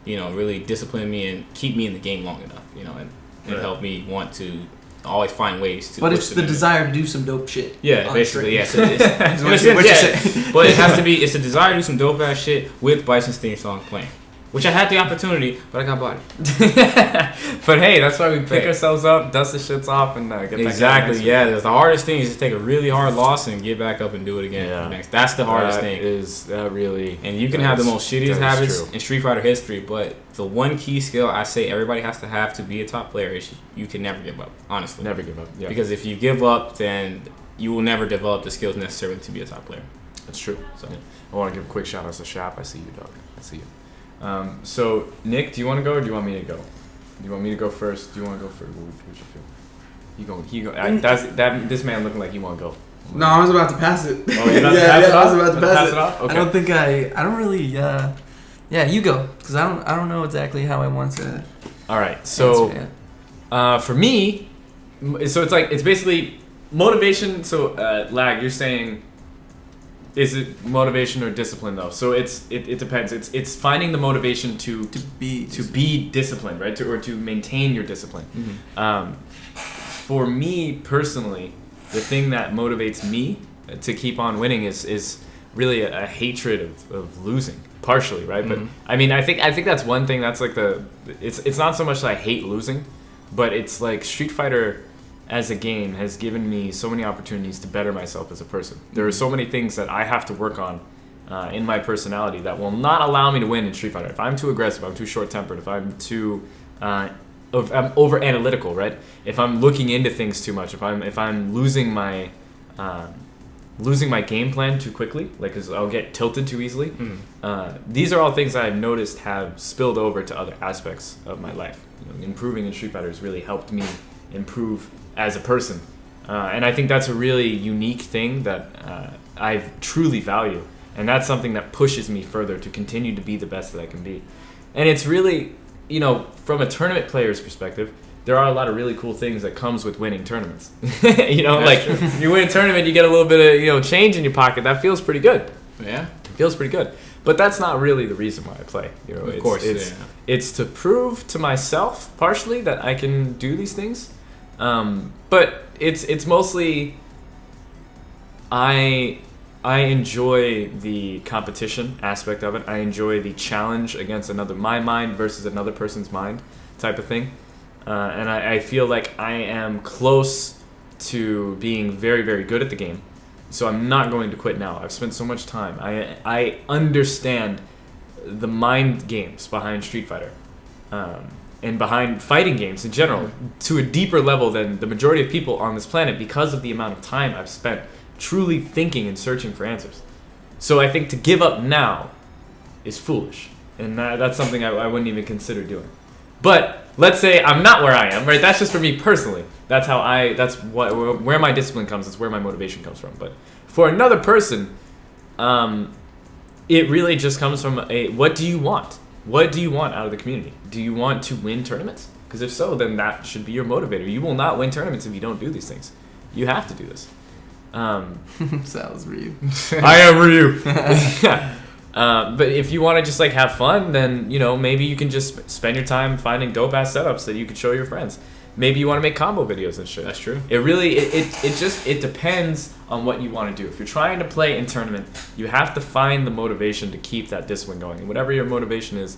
really discipline me and keep me in the game long enough, and help me want to always find ways to. But it's the desire to do some dope shit. Yeah, basically, yeah. So but it has to be, it's a desire to do some dope ass shit with Bison's theme song playing. Which I had the opportunity, but I got bodied. But hey, that's why we pick ourselves up, dust the shits off, and get back. Exactly, yeah. The hardest thing is to take a really hard loss and get back up and do it again. Yeah. That's the hardest thing. That really? And you can have the most shittiest habits in Street Fighter history, but the one key skill I say everybody has to be a top player is you can never give up. Honestly, never give up. Yeah. Because if you give up, then you will never develop the skills necessary to be a top player. That's true. So I want to give a quick shout out to Shap. I see you, dog. I see you. So Nick, do you want to go or do you want me to go? Do you want me to go first? Do you want to go first? What's your feel? He go. This man looking like he want to go. No, I was about to pass it. Oh, you're about to pass it off? I was about to pass it off? Okay. I don't think I don't really. Yeah, you go, because I don't know exactly how I want to. All right. So, for me, so it's basically motivation. So, Lag, you're saying. Is it motivation or discipline though? So it depends. It's finding the motivation to be disciplined, right? Or to maintain your discipline. Mm-hmm. For me personally, the thing that motivates me to keep on winning is really a hatred of losing, partially, right? Mm-hmm. But I mean, I think that's one thing. That's like it's not so much that I hate losing, but it's like Street Fighter as a game has given me so many opportunities to better myself as a person. There are so many things that I have to work on in my personality that will not allow me to win in Street Fighter. If I'm too aggressive, I'm too short-tempered, if I'm too I'm over-analytical, right? If I'm looking into things too much, if I'm losing my game plan too quickly, like 'cause I'll get tilted too easily. These are all things that I've noticed have spilled over to other aspects of my life. Improving in Street Fighter has really helped me improve as a person, and I think that's a really unique thing that I truly value, and that's something that pushes me further to continue to be the best that I can be. And it's really, from a tournament player's perspective, there are a lot of really cool things that comes with winning tournaments. You win a tournament, you get a little bit of change in your pocket. That feels pretty good. Yeah, it feels pretty good. But that's not really the reason why I play. Of course, it's to prove to myself partially that I can do these things. But it's mostly I enjoy the competition aspect of it. I enjoy the challenge against my mind versus another person's mind type of thing. And I feel like I am close to being very, very good at the game. So I'm not going to quit now. I've spent so much time. I understand the mind games behind Street Fighter. And behind fighting games in general, to a deeper level than the majority of people on this planet, because of the amount of time I've spent truly thinking and searching for answers. So I think to give up now is foolish, and that's something I wouldn't even consider doing. But let's say I'm not where I am, right? That's just for me personally. That's where my discipline comes. That's where my motivation comes from. But for another person, it really just comes from what do you want? What do you want out of the community? Do you want to win tournaments? Because if so, then that should be your motivator. You will not win tournaments if you don't do these things. You have to do this. Sounds Ryu. I am Ryu. But if you want to just have fun, then maybe you can just spend your time finding dope ass setups that you could show your friends. Maybe you want to make combo videos and shit. That's true. It really it depends on what you want to do. If you're trying to play in tournament, you have to find the motivation to keep that discipline going. And whatever your motivation is,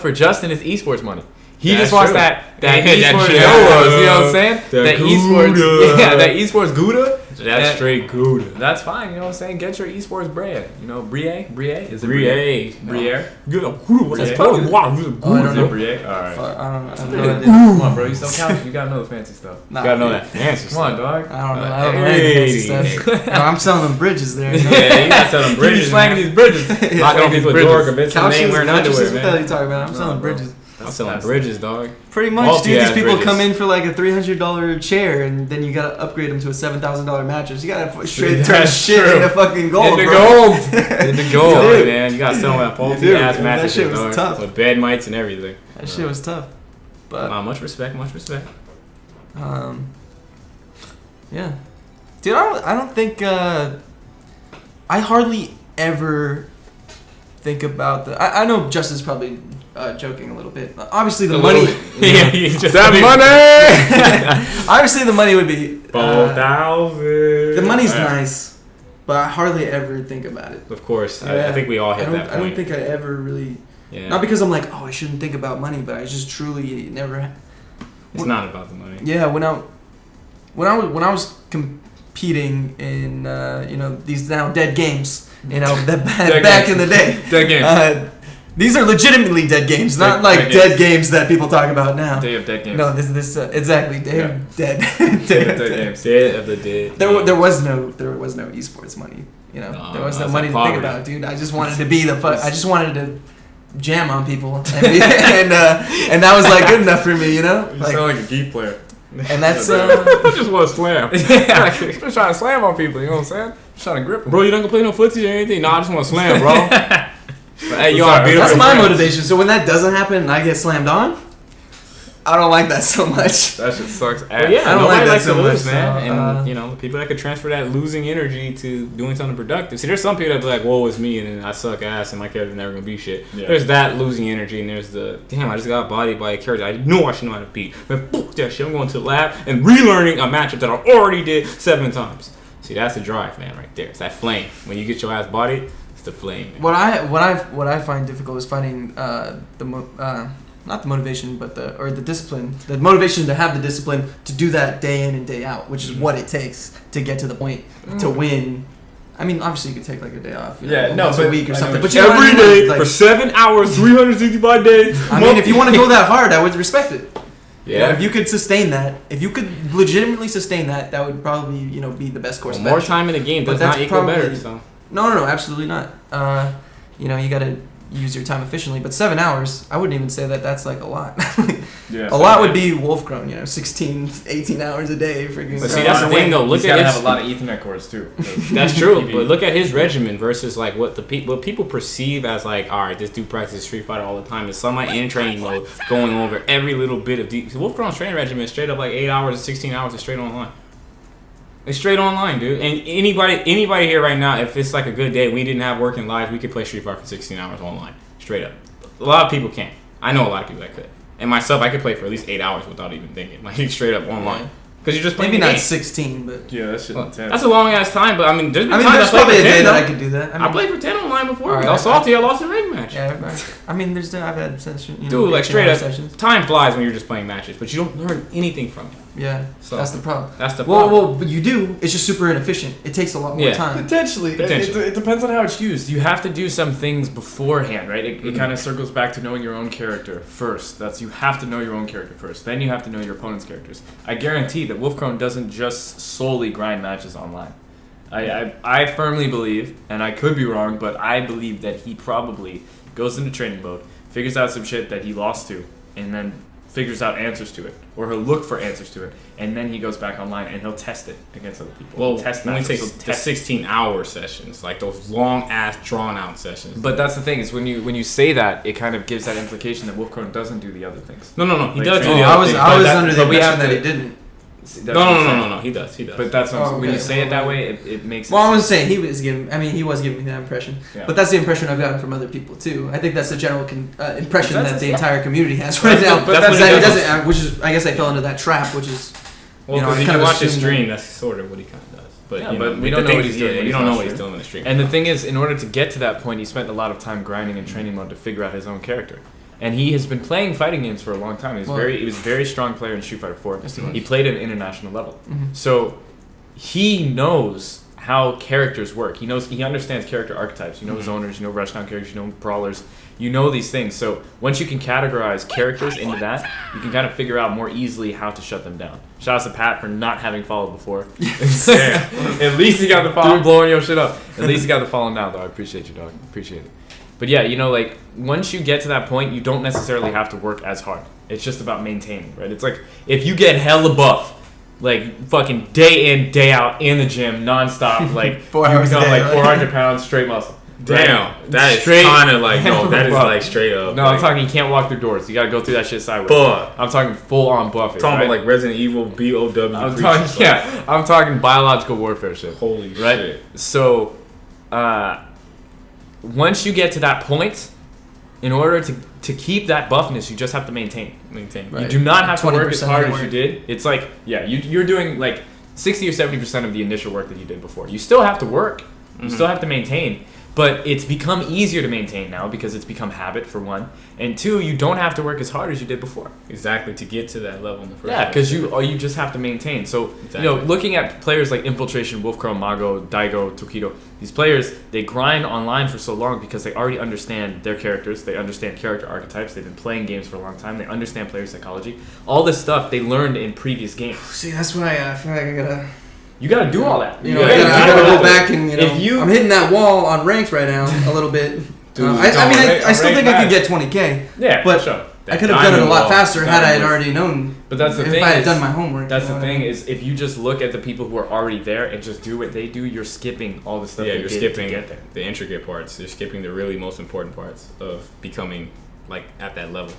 for Justin, it's esports money. He just wants that esports dollars. You know what I'm saying? That esports Gouda. That's straight good. That's fine. You know what I'm saying? Get your esports bread. You know, Brie? Is it Brie? Briere? That's probably Brie? All right. I don't know. Come on, bro. You still count? You gotta know the fancy stuff. You gotta know that fancy stuff. Come on, dog. I don't know. I don't know any fancy stuff. No, I'm selling them bridges there. Yeah, you gotta sell them bridges. You slanging these bridges. Knocking on people's door, convincing them they ain't wearing underwear, What the hell are you talking about? I'm selling bridges. I'm selling bridges, dog. Pretty much, dude. These people bridges. come in for like a $300 chair, and then you gotta upgrade them to a $7,000 mattress. You gotta straight turn shit into fucking gold, Into bro. gold, dude, man. You gotta sell them that faulty ass mattresses, that shit was dog, tough. with bed mites and everything. That shit was tough. But much respect. yeah, dude. I don't think I hardly ever think about the. I know Justin's probably joking a little bit. Obviously, the money. Yeah, just that money. Obviously, the money would be 4,000. the money's nice, but I hardly ever think about it. Of course, Yeah. I think we all hit that point. I don't think I ever really. Yeah. Not because I'm like, oh, I shouldn't think about money, but I just truly never. It's not about the money. Yeah, when I was competing in these now dead games, back in the day. Dead games. These are legitimately dead games, not dead games that people talk about now. Day of dead games. No, this exactly day of dead. Day of dead games. Day of the dead. There was no esports money. You know, there was no money to think about, dude. I just wanted to be I just wanted to jam on people, and that was like good enough for me, you know. You sound like a geek player. And that's I just want to slam. Yeah, I'm just trying to slam on people. You know what I'm saying? Just trying to grip them. Bro, you don't gonna play no footsies or anything? No, I just want to slam, bro. Hey, that's my motivation. So when that doesn't happen and I get slammed on, I don't like that so much. That shit sucks ass. But yeah, I don't like that so much, man. so, And the people that could transfer that losing energy to doing something productive. See, there's some people that be like, "Woe is me," and I suck ass, and my character's never gonna be shit. Yeah. There's that losing energy, and there's the damn. I just got bodied by a character I know I should know how to beat. But fuck that shit. I'm going to the lab and relearning a matchup that I already did 7 times. See, that's the drive, man, right there. It's that flame. When you get your ass bodied, it's the flame. Man. What I find difficult is finding not the motivation, but the discipline. The motivation to have the discipline to do that day in and day out, which is what it takes to get to the point to win. I mean, obviously you could take like a day off, once a week or something. But every day for 7 hours, 365 days. I mean, if you want to go that hard, I would respect it. Yeah. If you could sustain that, if you could legitimately sustain that, that would probably be the best course of action. More time in the game does not equal better. So. No, absolutely not. You gotta use your time efficiently, but 7 hours, I wouldn't even say that's like a lot. A lot would be Wolfcrone, 16, 18 hours a day. Freaking. But see, that's the thing though. He's gotta have a lot of Ethernet cords too. That's true, but look at his regimen versus like what people perceive as like, all right, this dude practices Street Fighter all the time. It's somebody in training mode, going over every little bit of deep. Wolfcrone's training regimen is straight up like 8 hours, 16 hours, is straight online. It's straight online, dude. And anybody here right now, if it's like a good day, we didn't have working lives, we could play Street Fighter for 16 hours online, straight up. A lot of people can't. I know a lot of people that could. And myself, I could play for at least 8 hours without even thinking, like straight up online. Because you're just playing. Maybe not 16, but yeah, that shit intense. That's a long ass time. But I mean, there's probably a day that I could do that. I played for 10 online before. I was salty. I lost a ring match. Yeah, I mean, I've had sessions. Dude, like straight up, time flies when you're just playing matches, but you don't learn anything from it. Yeah, so that's the problem. That's the problem. Well, but you do. It's just super inefficient. It takes a lot more time. Potentially. It depends on how it's used. You have to do some things beforehand, right? It kind of circles back to knowing your own character first. You have to know your own character first. Then you have to know your opponent's characters. I guarantee that Wolfcrone doesn't just solely grind matches online. I firmly believe, and I could be wrong, but I believe that he probably goes into training mode, figures out some shit that he lost to, and then figures out answers to it, or he'll look for answers to it, and then he goes back online and he'll test it against other people. Well, when we take 16-hour sessions, like those long ass drawn out sessions. But that's the thing is when you say that, it kind of gives that implication that Wolfcrone doesn't do the other things. No, he does do the other things. I was under the impression that he didn't. No, he does. But that's when you say it that way, it makes. Well, I was saying he was giving me that impression, but that's the impression I've gotten from other people too. I think that's the general impression that the entire community has right now. But he doesn't, which is, I guess I fell into that trap, which is. Well, because if you watch his stream, that's sort of what he kind of does. But we don't know what he's doing. You don't know what he's doing in the stream. And the thing is, in order to get to that point, he spent a lot of time grinding and training mode to figure out his own character. And he has been playing fighting games for a long time. He was a very strong player in Street Fighter 4. He played at an international level. Mm-hmm. So he knows how characters work. He understands character archetypes. You know zoners, you know rushdown characters, you know brawlers. You know these things. So once you can categorize characters into that, you can kind of figure out more easily how to shut them down. Shout out to Pat for not having followed before. At least he got the follow. Blowing your shit up. At least he got the follow now, though. I appreciate you, dog. Appreciate it. But yeah, like once you get to that point, you don't necessarily have to work as hard. It's just about maintaining, right? It's like if you get hella buff, like fucking day in, day out in the gym, nonstop, like 4 hours you become a day, like 400 pounds straight muscle. Damn, that is kind of like that is like straight up. No, like, I'm talking you can't walk through doors. You gotta go through that shit sideways. But I'm talking full on buffing. Talking about like Resident Evil BOW. I'm talking biological warfare shit. Holy right? shit. So, once you get to that point, in order to keep that buffness, you just have to maintain. Right. You do not have to work as hard as you did. It's like you're doing like 60 or 70% of the initial work that you did before. You still have to work. You still have to maintain. But it's become easier to maintain now because it's become habit, for one. And two, you don't have to work as hard as you did before. Exactly, to get to that level in the first place. Because you just have to maintain. So, looking at players like Infiltration, Wolfcrow, Mago, Daigo, Tokido, these players, they grind online for so long because they already understand their characters. They understand character archetypes. They've been playing games for a long time. They understand player psychology. All this stuff they learned in previous games. See, that's why I feel like I gotta... You gotta do all that. I gotta go back and I'm hitting that wall on ranks right now a little bit. Dude, I still think I could get 20K. Yeah, but sure. I could have done it a lot faster had I had already known. But that's the thing. If I had done my homework. That's the thing is, if you just look at the people who are already there and just do what they do, you're skipping all the stuff. Yeah, you're skipping to get there. The intricate parts. You're skipping the really most important parts of becoming like at that level.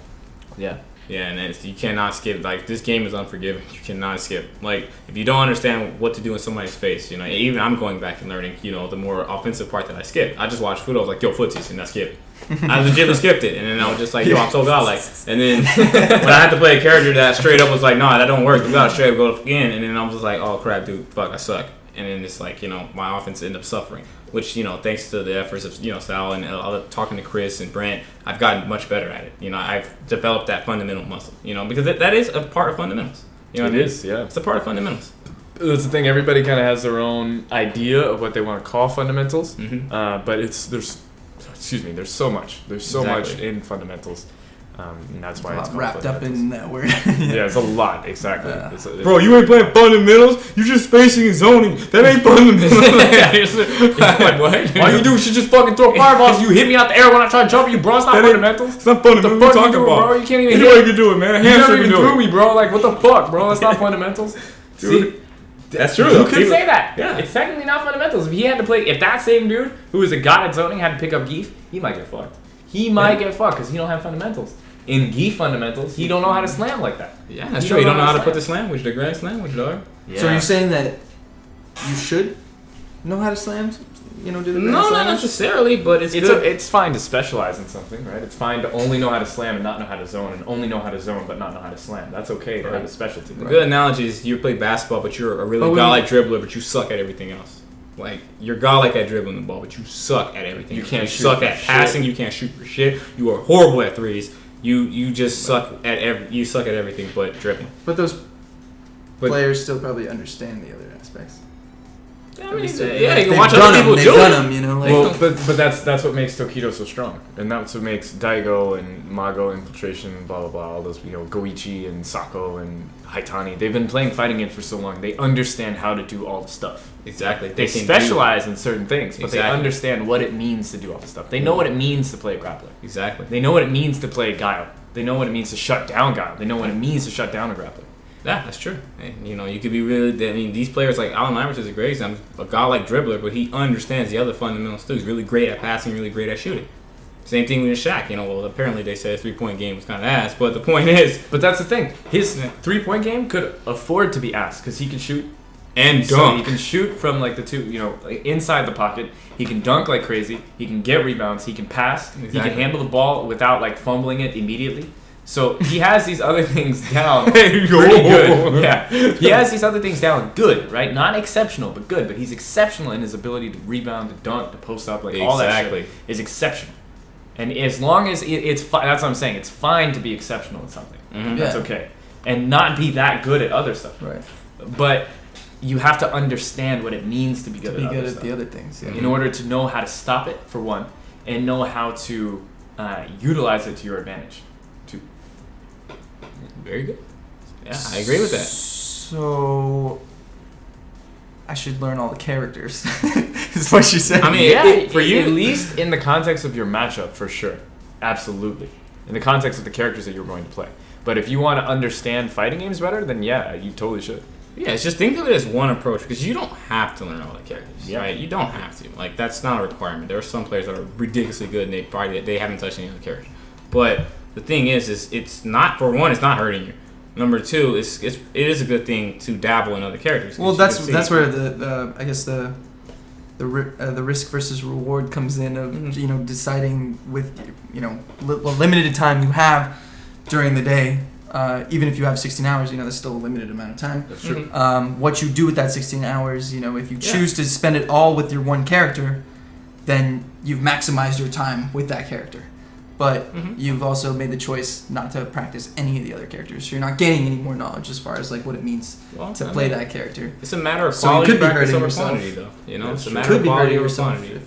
Yeah. Yeah, and you cannot skip. Like, this game is unforgiving. You cannot skip. Like, if you don't understand what to do in somebody's face, even I'm going back and learning, the more offensive part that I skip. I just watched foot. I was like, yo, footsies, and I skipped. I legitimately skipped it, and then I was just like, yo, I'm so godlike. And then when I had to play a character that straight up was like, nah, that don't work. You gotta straight up go again. And then I was just like, oh crap, dude, fuck, I suck. And then it's like, my offense ended up suffering. Which, thanks to the efforts of, Sal and talking to Chris and Brent, I've gotten much better at it. I've developed that fundamental muscle, because that is a part of fundamentals. It is, yeah. It's a part of fundamentals. That's the thing. Everybody kind of has their own idea of what they want to call fundamentals. But there's so much. There's so much in fundamentals. And that's why it's wrapped up in that word. Yeah, it's a lot, exactly. Yeah. Bro, you ain't playing fundamentals. You just spacing and zoning. That ain't fundamentals. Like, what? All you do is just fucking throw fireballs. You hit me out the air when I try to jump you, bro. It's not fundamentals. It's not fundamentals. What are you talking about? Bro? You can't even anybody can do it, man. A hamster can do it. You me, bro. Like, what the fuck, bro? That's not fundamentals. Dude. See? That's true. You could say that. Yeah. It's technically not fundamentals. If that same dude who is a god at zoning had to pick up Geef, he might get fucked. He might get fucked because he don't have fundamentals. In Geef fundamentals, he don't know how to slam like that. Yeah, that's true. You don't know how to put the sandwich, the grand sandwich, dog. Yeah. So are you saying that you should know how to slam? Do the grand No, not necessarily, but it's good. It's fine to specialize in something, right? It's fine to only know how to slam and not know how to zone, and only know how to zone but not know how to slam. That's okay to have a specialty. The good analogy is you play basketball, but you're a really godlike dribbler, but you suck at everything else. Like, you're godlike at dribbling the ball, but you suck at everything. You suck at passing. You can't shoot for shit. You are horrible at threes. You just suck at everything but dribbling. But those players still probably understand the other aspects. Yeah, you can watch other people do it. But that's what makes Tokido so strong, and that's what makes Daigo and Mago, Infiltration, blah blah blah, all those Goichi and Sako and Haitani. They've been playing fighting games for so long. They understand how to do all the stuff. Exactly. They specialize in certain things, but they understand what it means to do all the stuff. They know what it means to play a grappler. Exactly. They know what it means to play Guile. They know what it means to shut down Guile. They know what it means to shut down a grappler. Yeah, that's true. And, you could be really... these players like Allen Iverson is a great example. A godlike dribbler, but he understands the other fundamentals too. He's really great at passing, really great at shooting. Same thing with Shaq. Apparently they said his three-point game was kind of ass, but the point is... But that's the thing. His three-point game could afford to be ass because he can shoot and dunk. So he can shoot from the two, inside the pocket. He can dunk like crazy. He can get rebounds. He can pass. Exactly. He can handle the ball without fumbling it immediately. So he has these other things down pretty good. Yeah, he has these other things down good, right? Not exceptional, but good. But he's exceptional in his ability to rebound, to dunk, to post up, all that shit is exceptional. And as long as it's fine, that's what I'm saying. It's fine to be exceptional at something. Mm-hmm. That's okay, and not be that good at other stuff. Right. But you have to understand what it means to be good at the other things. Yeah. In order to know how to stop it, for one, and know how to utilize it to your advantage. Very good. Yeah, I agree with that. So I should learn all the characters. Is what you said. I mean, for you, at least in the context of your matchup, for sure, absolutely. In the context of the characters that you're going to play. But if you want to understand fighting games better, then yeah, you totally should. Yeah, it's just think of it as one approach because you don't have to learn all the characters, right? You don't have to. Like that's not a requirement. There are some players that are ridiculously good and they haven't touched any other characters. But the thing is it's not, for one, it's not hurting you. Number two, it is a good thing to dabble in other characters. Well, that's where I guess the risk versus reward comes in of deciding with limited time you have during the day. Even if you have 16 hours, there's still a limited amount of time. That's true. What you do with that 16 hours, if you choose to spend it all with your one character, then you've maximized your time with that character. But you've also made the choice not to practice any of the other characters. So you're not gaining any more knowledge as far as like what it means to play that character. It's a matter of quality practice over quantity, though. It's a matter of quality over quantity.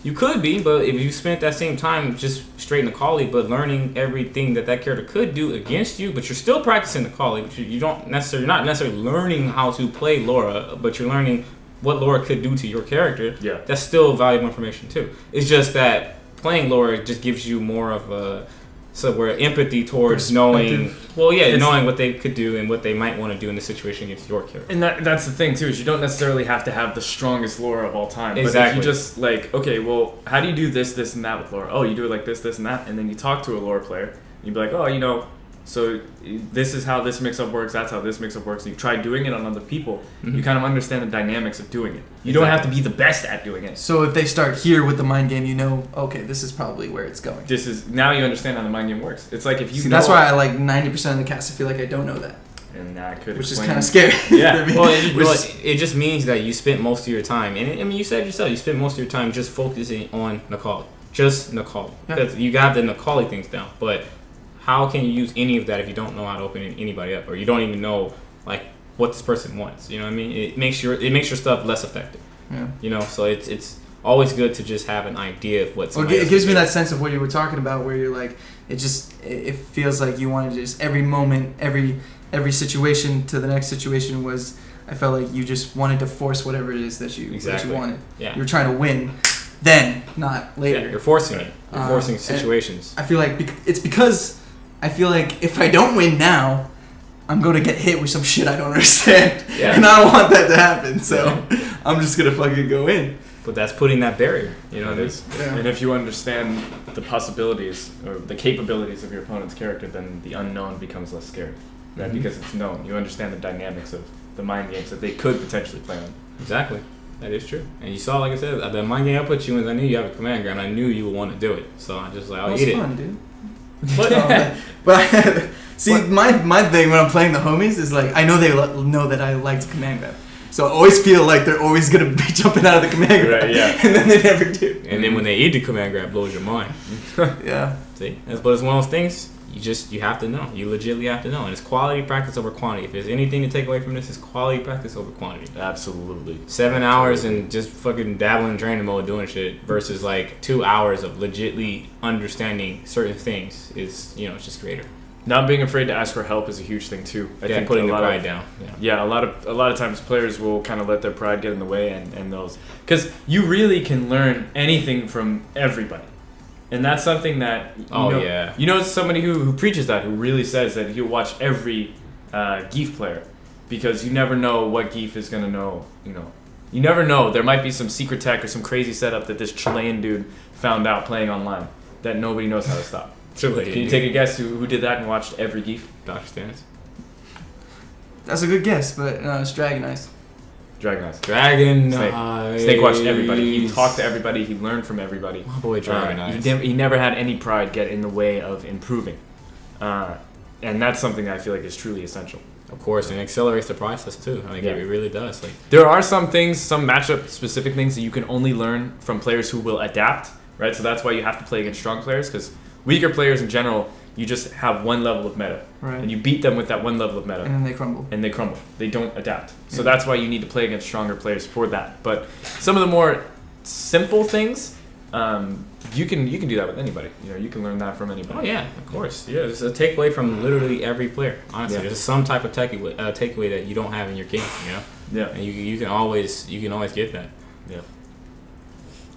You could be, but if you spent that same time just straight in the quality, but learning everything that character could do against you, but you're still practicing the quality. You're not necessarily learning how to play Laura, but you're learning what Laura could do to your character. Yeah, that's still valuable information too. It's just that playing Laura just gives you more of a empathy towards knowing what they could do and what they might want to do in the situation against your character. And that's the thing too, is you don't necessarily have to have the strongest Laura of all time. Exactly. But if you just okay, well, how do you do this, and that with Laura? Oh, you do it like this, and that, and then you talk to a Laura player, and you'd be like, so this is how this mix-up works, that's how this mix-up works, and you try doing it on other people, you kind of understand the dynamics of doing it. You don't have to be the best at doing it. So if they start here with the mind game, okay, this is probably where it's going. Now you understand how the mind game works. It's like if you that's why I like 90% of the cast, I feel like I don't know that. And I could which is kind of scary. Yeah. It just means that you spent most of your time, and you said yourself, you spent most of your time just focusing on Necalli. Just Necalli. Because you got the Necalli things down, but how can you use any of that if you don't know how to open anybody up, or you don't even know what this person wants? You know what I mean? It makes your stuff less effective. Yeah. So it's always good to just have an idea of what's. It gives me that sense of what you were talking about, where you're like, it feels like you want to just every moment, every situation to the next situation was. I felt like you just wanted to force whatever it is that you wanted. Yeah. You're trying to win, then not later. Yeah, you're forcing it. You're forcing situations. I feel like it's because. I feel like if I don't win now, I'm going to get hit with some shit I don't understand. Yeah. And I don't want that to happen, so I'm just going to fucking go in. But that's putting that barrier, it is. Yeah. And if you understand the possibilities or the capabilities of your opponent's character, then the unknown becomes less scary, right? Because it's known. You understand the dynamics of the mind games that they could potentially play on. Exactly. That is true. And you saw, like I said, the mind game I put you in, I knew you have a command grab, and I knew you would want to do it. So I just I'll eat it. It was fun, dude. But see, my thing when I'm playing the homies is I know they know that I like to command grab, so I always feel like they're always gonna be jumping out of the command grab, right? Yeah, and then they never do. And then when they eat the command grab, blows your mind. Yeah. See, but it's one of those things you have to know. You legitimately have to know, and it's quality practice over quantity. If there's anything to take away from this, it's quality practice over quantity. Absolutely. 7 hours and just fucking dabbling in training mode doing shit versus 2 hours of legitly understanding certain things is it's just greater. Not being afraid to ask for help is a huge thing too. I think putting the pride down. Yeah, a lot of times players will kind of let their pride get in the way, and those, because you really can learn anything from everybody. And that's something that somebody who preaches that, who really says that he'll watch every Geef player, because you never know what Geef is gonna know. You never know. There might be some secret tech or some crazy setup that this Chilean dude found out playing online that nobody knows how to stop. Can you take a guess who did that and watched every Geef? Dr. Stans. That's a good guess, but it's Dragon Eyes. Dragon Eyes. Snake watched everybody. He talked to everybody. He learned from everybody. My boy Dragon Eyes. He never had any pride get in the way of improving. And that's something I feel like is truly essential. Of course, and it accelerates the process too. It really does. There are some things, some matchup-specific things that you can only learn from players who will adapt, right? So that's why you have to play against strong players, because weaker players in general, You just have one level of meta. Right. And you beat them with that one level of meta. And then they crumble. They don't adapt. So that's why you need to play against stronger players for that. But some of the more simple things, you can do that with anybody. You can learn that from anybody. Oh yeah, of course. Yeah, there's a takeaway from literally every player. Honestly, there's some type of takeaway that you don't have in your game. Yeah. And you can always get that. Yeah.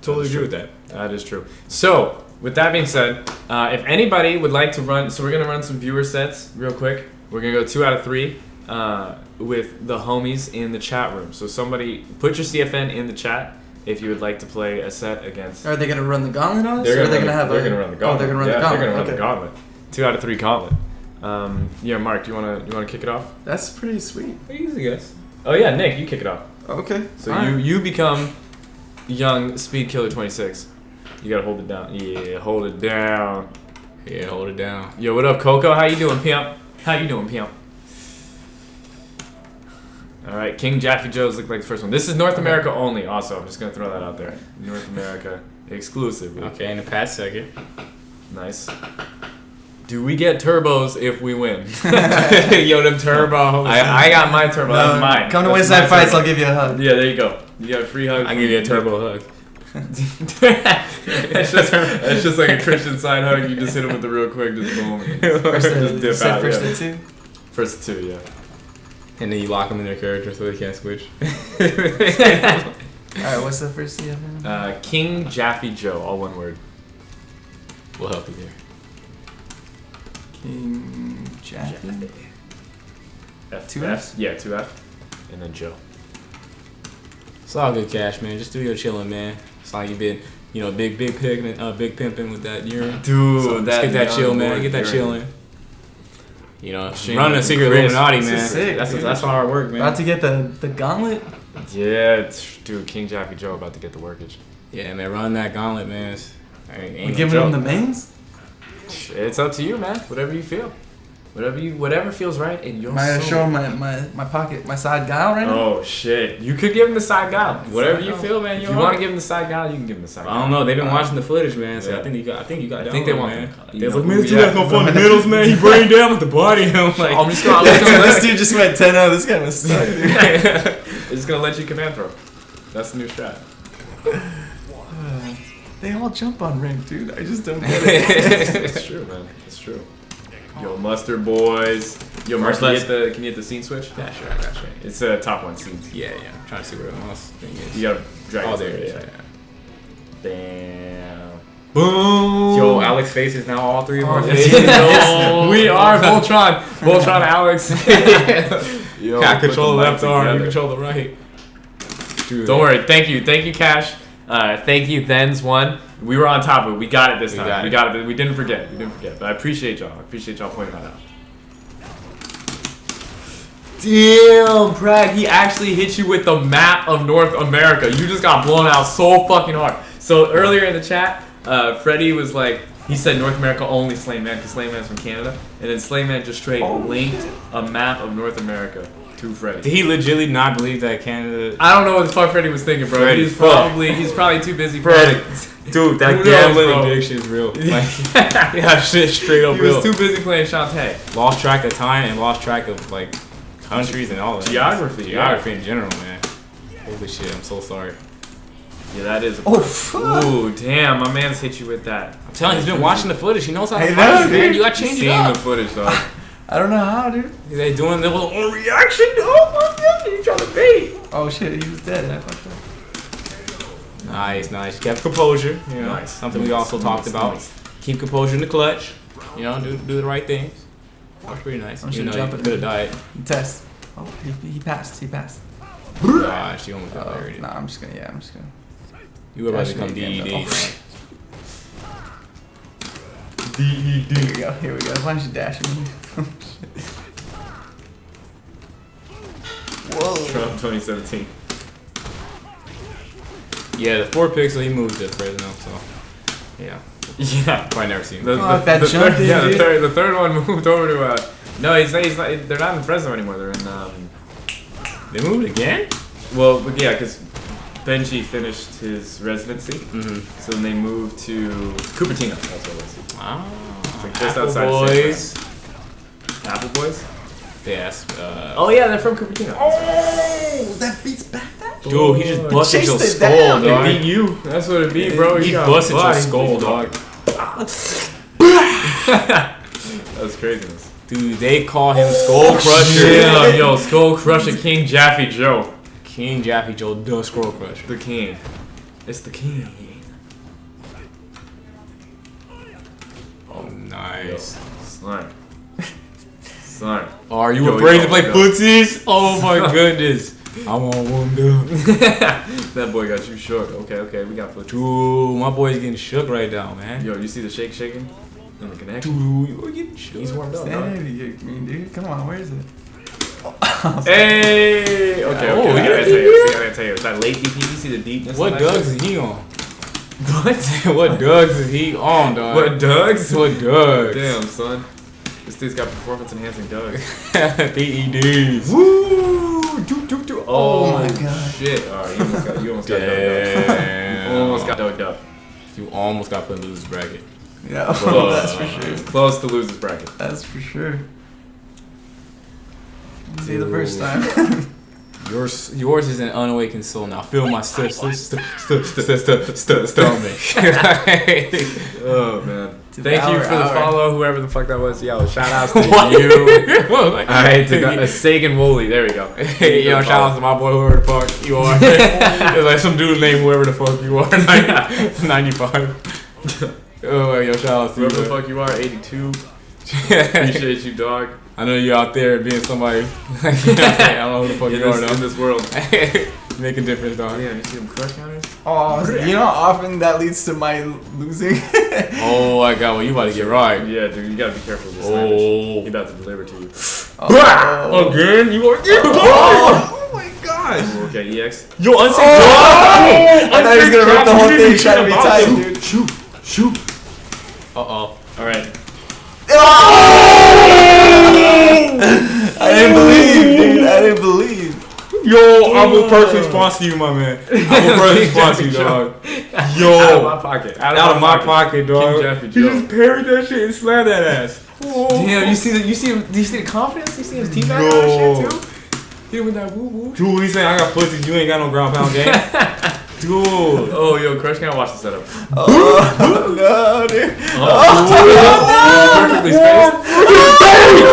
Totally agree with that. That is true. So, with that being said, if anybody would like to run, so we're going to run some viewer sets real quick. We're going to go 2 out of 3 with the homies in the chat room. So somebody, put your CFN in the chat if you would like to play a set against... Are they going to run the gauntlet on us? They're going to run the gauntlet. Oh, they're going to run the gauntlet. They're going to run the gauntlet. 2 out of 3 gauntlet. Mark, do you want to kick it off? That's pretty sweet. Easy, guys. Oh yeah, Nick, you kick it off. Okay. So you become young Speed Killer 26. You gotta hold it down. Yeah, hold it down. Yeah, hold it down. Yo, what up, Coco? How you doing, pimp? All right, King Jaffe Joe's look like the first one. This is North America only. Also, I'm just gonna throw that out there. North America exclusively. Okay, in the past second. Nice. Do we get turbos if we win? Yo, them turbos. I got my turbo. That's mine. Come to Wayside Fights, I'll give you a hug. Yeah, there you go. You got a free hug. I'll give you a turbo hug. It's just like a Christian side hug. You just hit him with the real quick, just boom. Just dip out. First to 2? First to 2, yeah. And then you lock them in their character so they can't switch. Alright, what's the first CFN? King Jaffe Joe, all one word. We'll help you there. King Jaffe? F. 2F? Yeah, 2F. And then Joe. It's all good, Cash, man. Just do your chilling, man. It's like you've been, big pimping with that urine. Dude, so get that chill, man. Get that chilling. Running a secret Illuminati, man. Sick, that's hard work, man. About to get the gauntlet? Yeah, dude, King Jaffe Joe about to get the workage. Yeah, man, run that gauntlet, man. We giving them the mains? It's up to you, man. Whatever you feel. Whatever feels right in your soul. Might I show him my pocket, my side guile right now? Oh shit! You could give him the side guile. Whatever you feel, man. If you want to give him the side guile, you can give him the side guile. I don't know. They've been watching the footage, man. So yeah. I think you got. I think they want man. They're like, man, this dude has no fundamentals, man. He brain down with the body. I'm like, I'm just gonna this dude just went 10-0. This guy must suck. It's just gonna let you command throw. That's the new strat. They all jump on rank, dude. I just don't get it. It's true, man. It's true. Yo, mustard boys. Yo, Mark, can you hit the scene switch? Yeah, sure, I got you. It's top one scenes. Yeah. I'm trying to see where the mouse thing is. You gotta drag it. Oh, there it is. Yeah. Damn. Boom. Yo, Alex's face is now all 3 of our faces. We are Voltron. Voltron Alex. Yo, I control the left arm. You control the right. Dude. Don't worry. Thank you, Cash. Thank you, Thens one. We were on top of it. We got it this time. We got it. We didn't forget. But I appreciate y'all. Pointing that out. Damn, Brad. He actually hit you with the map of North America. You just got blown out so fucking hard. So earlier in the chat, Freddie was like, he said North America only Slayman because Slayman's from Canada. And then Slayman just straight linked a map of North America to Freddie. Did he legitimately not believe that Canada? I don't know what the fuck Freddie was thinking, bro. He's probably too busy. Freddie. Dude, that gambling addiction is real. Yeah, shit, straight up real. He was too busy playing Shantae. Lost track of time and lost track of countries and all that. Geography in general, man. Holy shit, I'm so sorry. Yeah, that is. Ooh, damn, my man's hit you with that. I'm telling you, he's been watching the footage. He knows how to fight, man. You gotta change it up. The footage, dog. I don't know how, dude. They doing the little reaction. Oh my god, you trying to bait? Oh shit, he was dead. I fucked up. Nice. Kept composure. Nice. Something we also talked about. Keep composure in the clutch. Do the right things. That was pretty nice. I'm just jumping. Could have died. Test. Oh, he passed. Gosh, you almost got buried. Nah, I'm just gonna. You were about to become DED. DED. Here we go. Why don't you dash me? Whoa. Trump 2017. Yeah, the 4 pixel, he moved to Fresno, so yeah. Probably never seen him. The third one moved over to no, he's not, they're not in Fresno anymore. They're in They moved again? Well, yeah, because Benji finished his residency, so then they moved to Cupertino. That's what it was. Wow. Like just outside Boys. Apple Boys? Yes. Oh yeah, they're from Cupertino. Oh, that beats back that. Dude, he just busted your chased it skull, down. dog. It beat you. That's what it beat, bro. He busted your skull, dog. That was craziness. Dude, they call him Skull Crusher. Yeah, yo, Skull Crusher, King Jaffe Joe. King Jaffe Joe, the Skull Crusher. The king. It's the king. Oh, nice. Son. Son. Oh, are you Yo, afraid yo, to play yo. footsies? Oh my goodness. I'm all warmed up. That boy got you shook. Okay, we got foot. Dude, my boy's getting shook right now, man. Yo, you see the shaking? In the connection? Dude, you're getting shook. He's warmed up, Hey, dog. dude, come on, where is it? Hey! Okay, Oh, I you gotta got tell you. deep I gotta tell you. It's that late DP. You see the deepness? What on that Dougs shit? is he on? What Dougs is he on, dog? What Dougs? What Dougs? Damn, son. This dude's got performance enhancing Dougs. PEDs. Woo! Oh my god. Shit. Alright, you almost got Damn. You almost got dugged up. You almost got put in losers bracket. Yeah, that's for sure. Close to losers bracket. That's for sure. See the first time. Yours is an unawakened soul. Now feel my stomach. Oh man. Thank you for the follow, whoever the fuck that was. Yo, shout outs to What? you. Alright, a Sagan Woolley. There we go. Hey, yo, shout out to my boy, whoever the fuck you are. It's like some dude named whoever the fuck you are. 95. Oh, yo, shout out to Whoever you. the fuck you are, 82. Appreciate you, dog. I know you're out there being somebody. I don't know who the fuck you are, In though. this world. Make a difference, dog. Damn, you see them crush counters? Oh, you know how often that leads to my losing? Oh my god, well, you about to get right. Yeah, dude, you gotta be careful with this. Oh. He about to deliver to you. Oh. Again? You are. Oh my gosh. Okay, EX. Yo, unsafe. I thought he was gonna rip the whole thing trying to be tight, dude. Shoot. Uh-oh. Alright. I didn't believe, dude. I didn't believe. Yo, I will personally sponsor you, my man. I will personally sponsor you, dog. Yo. Out of my pocket. Out of my pocket, dog. King Jaffe He Joe. just parried that shit and slammed that ass. Damn, you see the confidence? You see his team back on Yo. that shit too? Hit him with that woo-woo. Dude, he's saying I got pussies, you ain't got no ground pound game. Dude. Oh, yo, Crush, can I watch the setup? Oh, no, dude. Perfectly spaced.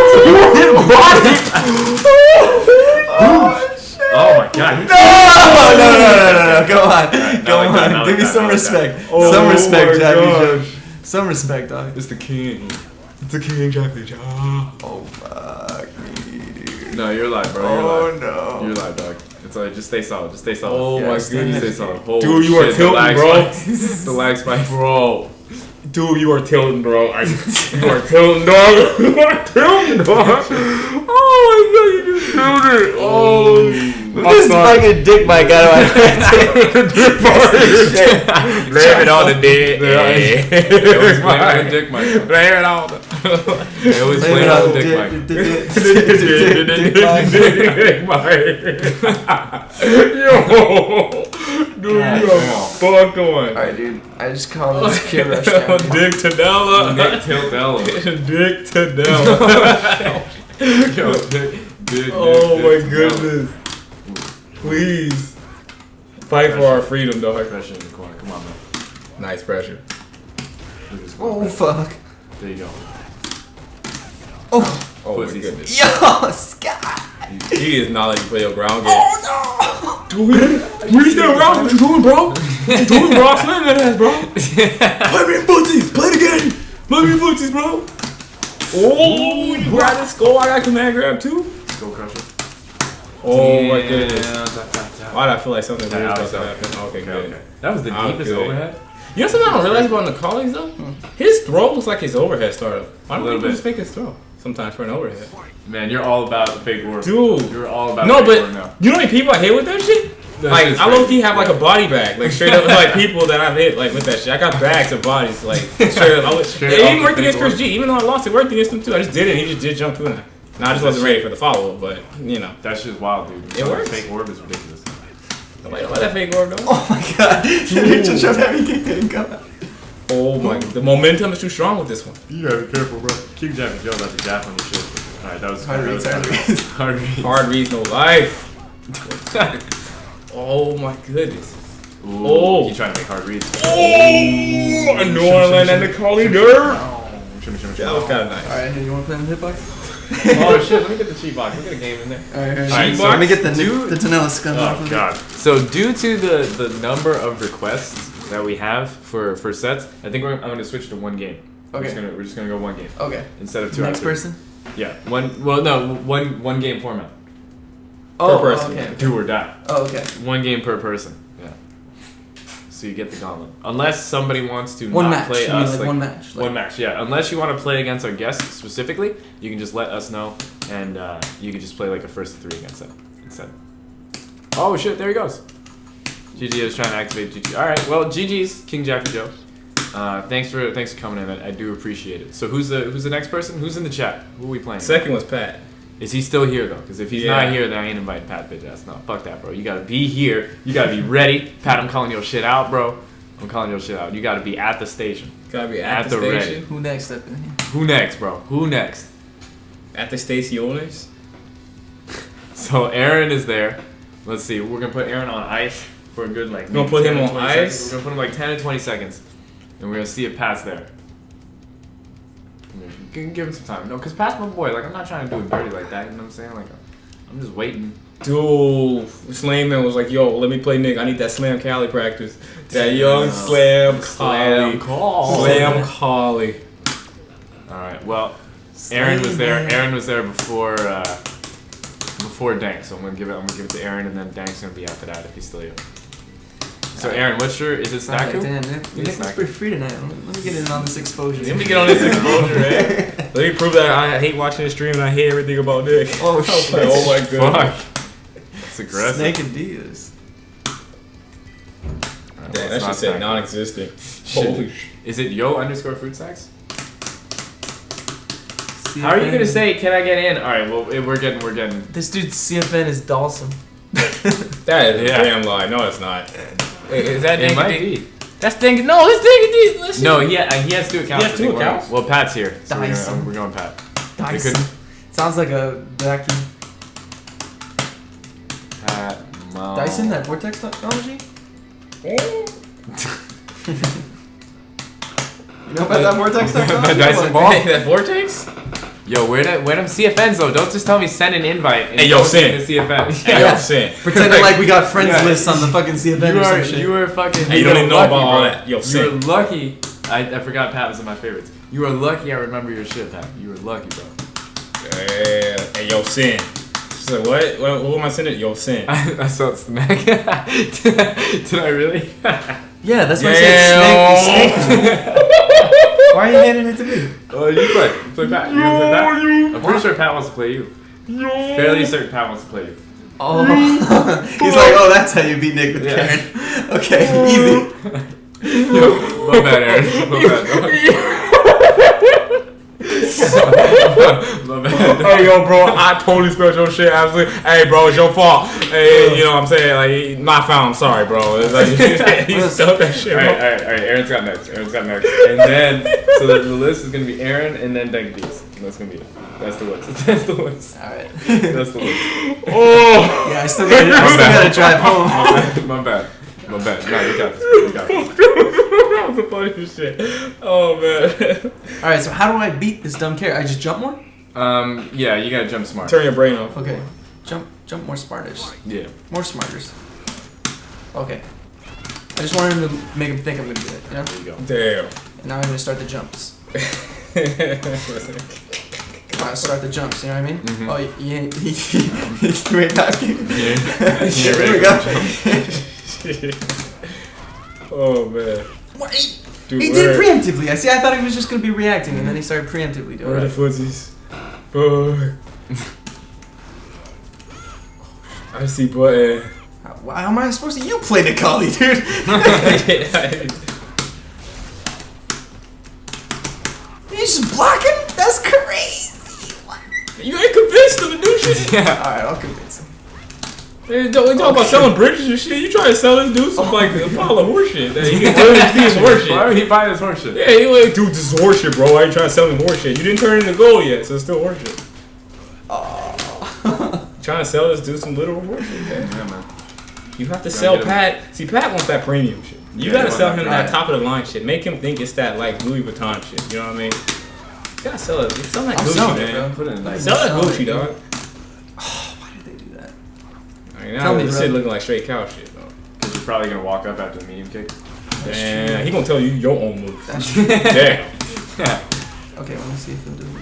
Oh my god. No. Come on. I like that. Give me some respect. Oh Some respect, my Jackie gosh. Joe. Some respect, dog. It's the king. It's the king, Jackie Joe. Oh, fuck me, dude. No, you're live, bro. Oh, You're live. no. You're live, dog. It's like, just stay solid. Just stay solid. Oh Yeah, my just goodness. Stay solid. Holy Dude, you are shit, tilting, the lag bro. spike. The lag spike. Bro. Dude, you are tilting, bro. You are tilting, dog. You are tilting, dog. Oh my god, you just tilted. Oh. This fucking dick mic out of my Blame it on the dick. They always blame it on the dick mic. Blame it on the. They always blame it on the dick mic. Dick mic. Yo. Dude, you are fucked on. Alright, dude. I just call this kid rush down. Dick Tanella. NickTanella. Dick Tanella. Yo, Dick. Oh my goodness. Please. Fight for our freedom, dog. Pressure in the corner. Come on, man. Nice pressure. Look at this Oh, one. fuck. There you go. Oh, Oh my Footsies. goodness. yo, Scott. He is not letting you play your ground game. Oh, Dude, what are you still around? What you doing, bro? What you doing, bro? Slam that ass, bro. Play me in footsies. Play the game. Play me in footsies, bro. Oh, you got this goal. I got command grab, too. Go Crusher. Oh, my goodness. Damn. Why did I feel like something weird Yeah, about to okay. happen? Okay, Okay, good. okay. That was the I'm deepest good. overhead. You know something I don't realize about Nicoli's, though? His throw looks like his overhead startup. Why A don't little people bit. just fake his throw sometimes for an overhead? Man, you're all about the fake word. Dude. You're all about No, the fake but word now. you know how many people I hit with that shit? That Like, shit's I low-key crazy. have like a body bag. Like, straight up, like, people that I've hit, like, with that shit. I got bags of bodies, like, straight up. Straight It off even the worked against fake Chris G. Even though I lost, it worked against him, too. I just did it, and he just did jump through it. No, I just wasn't ready for the follow-up, but, you know. That shit's wild, dude. It works. Fake orb is ridiculous. Nobody know about that fake orb, though. oh my god. You just showed that me getting cut. Oh my, the momentum is too strong with this one. You gotta be careful, bro. King Jack and Joe about to jab on your shit. Alright, that was hard reads. Hard reads, no life. Oh my goodness. Ooh, oh, he's trying to make hard reads. Oh, New Orleans and the Collie Dirt. That was kind of nice. Alright, you want to play in the hitbox? Oh shit, let me get the cheat box. Look at a game in there. Alright, so let me get the Tanella scum off of it. God. So due to the number of requests that we have for sets, I think I'm going to switch to one game. Okay. We're just going to go one game. Okay. Instead of two. Next person? Yeah. One game format. Oh, per person. Okay. Do or die. Oh, okay. One game per person. Yeah. So you get the gauntlet. Unless somebody wants to one not match. play us. Like one match. One match, yeah. Unless you want to play against our guests specifically, you can just let us know, and you can just play like a first 3 against them instead. Oh shit, there he goes. GG is trying to activate GG. Alright, well GG's King Jack and Joe. Thanks for coming in. I do appreciate it. So who's the next person? Who's in the chat? Who are we playing? Second was Pat. Is he still here though? Because if he's not here, then I ain't inviting Pat, bitch ass. No, fuck that, bro. You gotta be here. You gotta be ready. Pat, I'm calling your shit out, bro. I'm calling your shit out. You gotta be at the station. Gotta be at the station. Ready. Who next up in here? Who next, bro? Who next? At the Stacioners. So Aaron is there. Let's see. We're gonna put Aaron on ice for a good like. We're gonna put him on ice. Seconds. We're gonna put him like 10 to 20 seconds, and we're gonna see if Pat's there. Give him some time. No, because Pat's my boy. Like I'm not trying to do it dirty like that. You know what I'm saying? Like I'm just waiting. Dude, Slayman was like, "Yo, let me play Nick. I need that Slam Cali practice. That young Slam Collie. Slam Collie." All right. Well, Aaron was there. Aaron was there before Dank. So I'm gonna give it to Aaron, and then Dank's gonna be after that if he's still here. So Aaron, what's your? Is it Snacku? Damn, Nick was pretty free tonight. Let me get in on this exposure. Let me get on this exposure, man. Let me prove that I hate watching the stream and I hate everything about Nick. Oh shit! Like, oh my god. Fuck. It's aggressive. Snake and Diaz. Right, damn, that shit said non-existent. Holy shit. Is it yo_fruit snacks? How are you gonna say, can I get in? Alright, well, we're getting. This dude's CFN is Dawson. That is a damn lie. No, it's not. Is that it might be. That's Dink. No, it's Dink. No, he has 2 accounts. He has 2 accounts? Well, Pat's here. So Dyson. we're going Pat. Dyson. Sounds like a vacuum. Pat, Mom. Dyson, that vortex technology? You know about that vortex technology? Dyson ball? That vortex? Yo, where them CFNs though? Don't just tell me send an invite. And hey, yo, send. The CFN. Hey, yo, send. Pretending like we got friends lists on the fucking CFN or some shit. You were fucking. Hey, you don't even know about all that. Yo, send. You were lucky. I forgot Pat was in my favorites. You were lucky I remember your shit, Pat. You were lucky, bro. Hey, yo, send. She's like, what? What am I sending? Yo, send. I saw it snack. Did I really? Yeah, that's why I said snake. Why are you handing it to me? Oh, you play. Play Pat. You gonna play Pat? I'm pretty sure Pat wants to play you. Fairly certain Pat wants to play you. Oh. He's like, oh, that's how you beat Nick with Karen. Okay, easy. Yo, my bad, Aaron. My bad, dog. My bad. Hey, yo, bro, I totally spelled your shit. Absolutely. Hey, bro, it's your fault. Hey, you know what I'm saying? Like, not found. Sorry, bro. It's like, you spelled that shit, bro. All right. Aaron's got next. And then, so the list is going to be Aaron and then Denkbeats. That's going to be it. That's the list. Alright. That's the list. Oh! Yeah, I still gotta drive home. My bad. No, you got this. That was the funniest shit. Oh, man. Alright, so how do I beat this dumb carrot? I just jump more? Yeah, you gotta jump smart. Turn your brain off. Okay. Jump more smarters. Yeah. More smarters. Okay. I just wanted to make him think I'm gonna do it, you know? There you go. Damn. And now I'm gonna start the jumps. Alright, start the jumps, you know what I mean? Mm-hmm. Oh, you ain't knocking. Yeah. Here we go. Oh, man. What? Dude, He did preemptively. I thought he was just gonna be reacting, and then he started preemptively doing where are it. the footsies? Oh. I see button. How am I supposed to? You play the collie, dude. He's just blocking? That's crazy. What? You ain't convinced him to do shit? Yeah. Alright, I'll convince him. We talking about selling bridges and shit. You trying to sell this dude some like a pile of horse shit. He can literally see his horse shit. Why would he buy this horse shit? Yeah, he like, dude, this is horse shit, bro. Why you trying to sell him horse shit? You didn't turn it into gold yet, so it's still horse shit. Trying to sell this dude some literal horse shit, man. Yeah, man. You have to sell Pat. See, Pat wants that premium shit. You gotta sell him that top of the line shit. Make him think it's that like Louis Vuitton shit. You know what I mean? You gotta sell it. Sell that Gucci, man. Put it in Sell that Gucci, dog. Why did they do that? I mean, now this shit looking like straight cow shit, though. Because you're probably gonna walk up after the medium kick. Man, he gonna tell you your own moves. Damn. Okay, let me see if he'll do it again.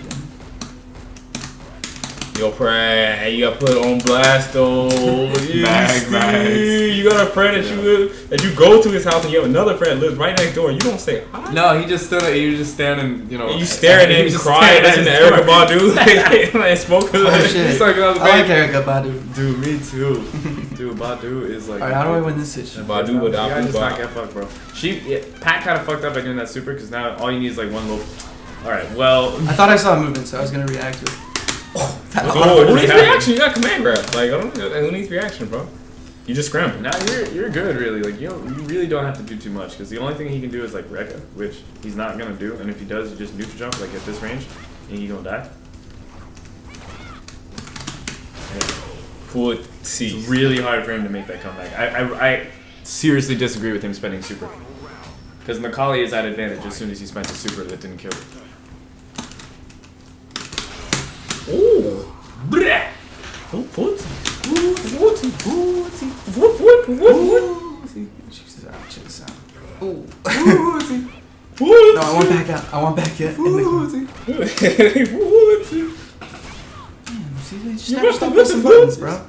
Yo, pray. You gotta put it on blast, though. Mags. You got a friend that you go to his house and you have another friend that lives right next door. You don't say hi. No, he just stood. He was just standing. You know. And you staring at him, crying, listening to Erykah Badu, like smoking. Oh shit! Like, I like Erykah Badu. Dude, me too. Dude, Badu is like. Alright, how do I win this situation? Badu with You gotta just not Badu. get fucked, bro. Pat kind of fucked up by doing that super because now all you need is like one little. Alright, well. I thought I saw a movement, so I was gonna react to it. Who needs reaction? You got command grab. Like, I don't know. Who needs reaction, bro? You just scramble. Now you're good, really. Like you really don't have to do too much because the only thing he can do is like Rekka, which he's not gonna do. And if he does, he just neutral jump like at this range, and he's gonna die. It's really hard for him to make that comeback. I seriously disagree with him spending super because Macaulay is at advantage as soon as he spent a super that didn't kill him. Ooh. Bleh. Check this out. Ooh. No, I want back out. I want back in. Damn, see, they just never stop pressing buttons, bro.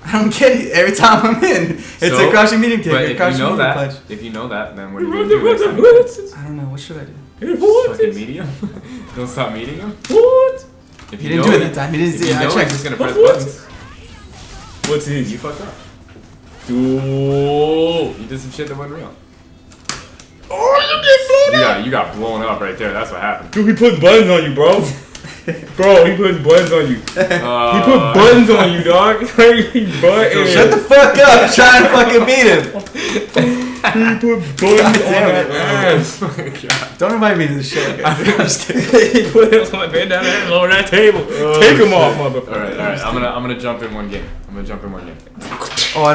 I don't get it. Every time I'm in, it's a crouching medium kick. But if you know that, then what are you gonna do next time? I don't know. What should I do? Fucking medium? Don't stop meeting him? What? If He didn't do it that time. He didn't see it. I checked. He's gonna press buttons. What's his? You fucked up. Dude. You did some shit that wasn't real. Oh, you get blown up. You got blown up right there. That's what happened. Dude, he put buttons on you, bro. Bro, he putting buttons on you. He put buttons on you, dog. Shut the fuck up. I'm trying to fucking beat him. He put buttons on your ass. Don't invite me to the show, guys. I'm just kidding. He put his bend down there and lower that table. Take him off, motherfucker. Alright. I'm gonna jump in one game. Oh, I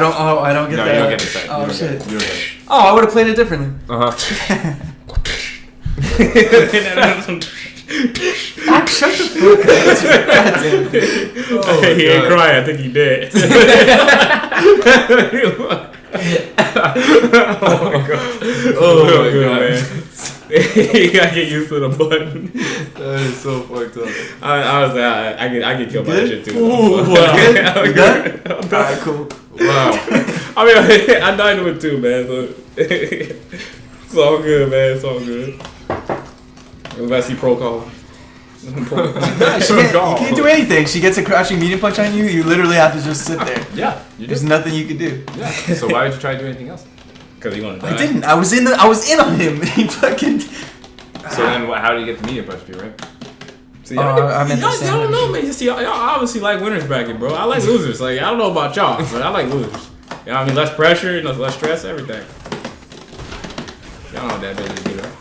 don't get No, that. you don't get the same. Oh shit. You don't get it. Oh, I would have played it differently. Shut the fuck up. God damn it. Oh, he ain't crying. I think he dead. Oh my god. Oh my god, man. You gotta get used to the button. That is so fucked up. I was like, I get killed by that shit too. Ooh, wow. You done? Alright, cool. Wow. I mean, I died with it too, man. So it's all good, man. It's all good. Unless he pro call. You can't do anything. She gets a crouching medium punch on you. You literally have to just sit there. Yeah. There's nothing you can do. Yeah. So why would you try to do anything else? Because he wanted to die. I didn't. I was in on him. He fucking. So then, how do you get the medium punch, right? See, I don't know, man. See, y'all obviously like winners bracket, bro. I like losers. Like, I don't know about y'all, but I like losers. You know what I mean? Less pressure, less stress, everything. Y'all know what that business do, right?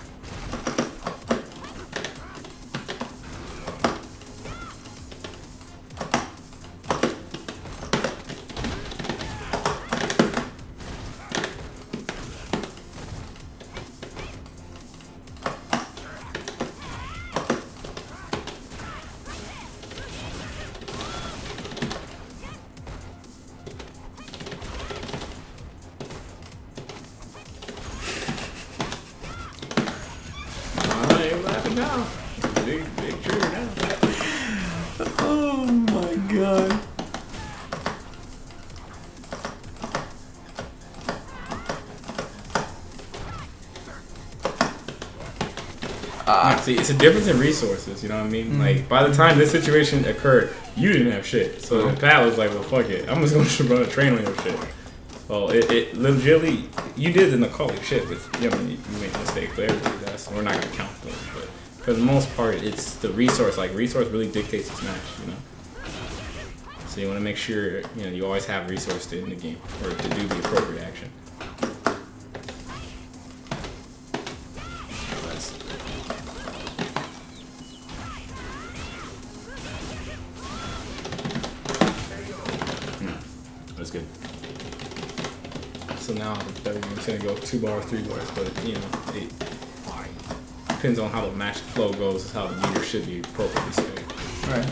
Big trigger now. Oh my god. See, it's a difference in resources, you know what I mean? Like, by the time this situation occurred, you didn't have shit. So Pat was like, well, fuck it. I'm just going to run a train on your shit. Well, it legitimately, you did the Macaulay shit, but you made mistakes, but everybody does. So we're not going to count those. But for the most part, it's the resource. Like, resource really dictates this match, you know? So you want to make sure you always have resources in the game or to do the appropriate action. That's good. So now the third one's gonna go 2 bars, 3 bars, but it depends on how the match flow goes. Is how the meter should be appropriately set. Right.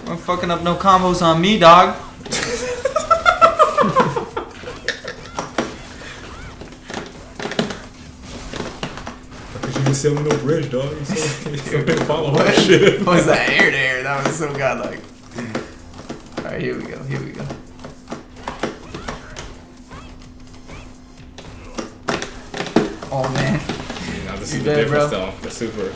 I'm fucking up no combos on me, dog. Sell no bridge, dog. Follow that shit. What was that air there? That was so godlike. Alright, here we go. Here we go. Oh man. Now this is the difference, though. The super.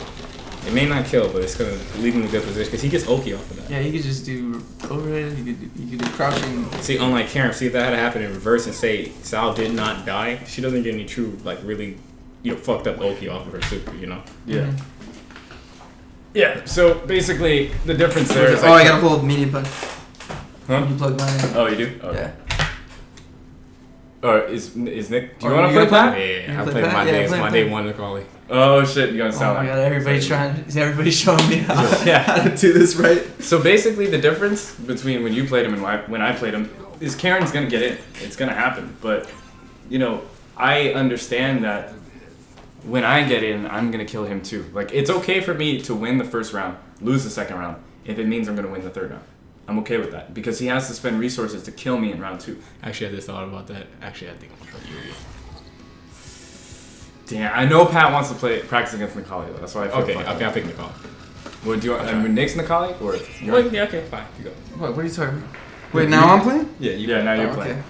It may not kill, but it's gonna leave him in a good position because he gets Oki off of that. Yeah, he could just do overhead. You could do crouching. See, unlike Karen, see if that had happened in reverse and say Sal did not die, she doesn't get any true really. Fucked up Oki off of her super, Yeah. Mm-hmm. Yeah, so basically the difference there is... I gotta hold media plug. Huh? You plug mine in. Oh, you do? Oh. Yeah. Or is Nick... Do you Oh, want to play Pat? Yeah, I played my day. It's my day one to call it. Oh, shit, you're going to Oh sound my like... god, everybody's showing me how, Yeah. how to do this right. So basically the difference between when you played him and when I played him is Karen's going to get in. It's going to happen. But, I understand that when I get in, I'm going to kill him too. Like, it's okay for me to win the first round, lose the second round, if it means I'm going to win the third round. I'm okay with that. Because he has to spend resources to kill me in round 2. Actually, I just thought about that. Actually, I think I'm going to kill you. Damn, I know Pat wants to practice against Nikali, though. That's why I feel Okay, I'll pick Nikali. What, do you want, Nick's Nikali? Or yeah, okay, fine. You go. What are you talking about? Wait, now I'm playing? Yeah, now you're playing. Okay.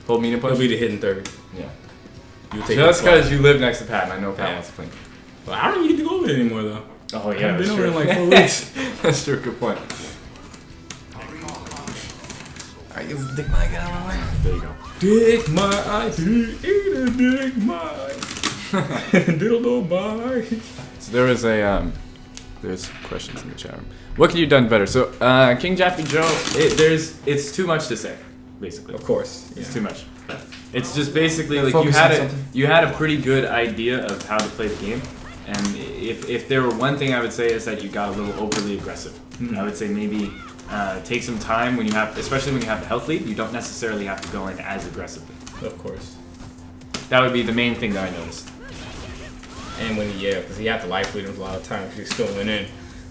Hold me to push? It'll be the hidden third. Yeah. Take just because you live next to Pat, and I know Pat wants to play. Well, I don't even get to go over there anymore, though. Oh, yeah, I've been that's over true. there like 4 weeks. That's true, good point. Alright, get this dick mic out of my way. There you go. Dick my, dick my, diddle my. So there was there's questions in the chat room. What could you have done better? So, King Jaffe Joe, it's too much to say, basically. Of course. It's too much. It's just basically like Focus on you had a pretty good idea of how to play the game, and if there were one thing I would say is that you got a little overly aggressive. Mm-hmm. I would say maybe take some time when you have, especially when you have the health lead. You don't necessarily have to go in as aggressively. Of course. That would be the main thing that I noticed. And because he had the life lead a lot of times, he still went in.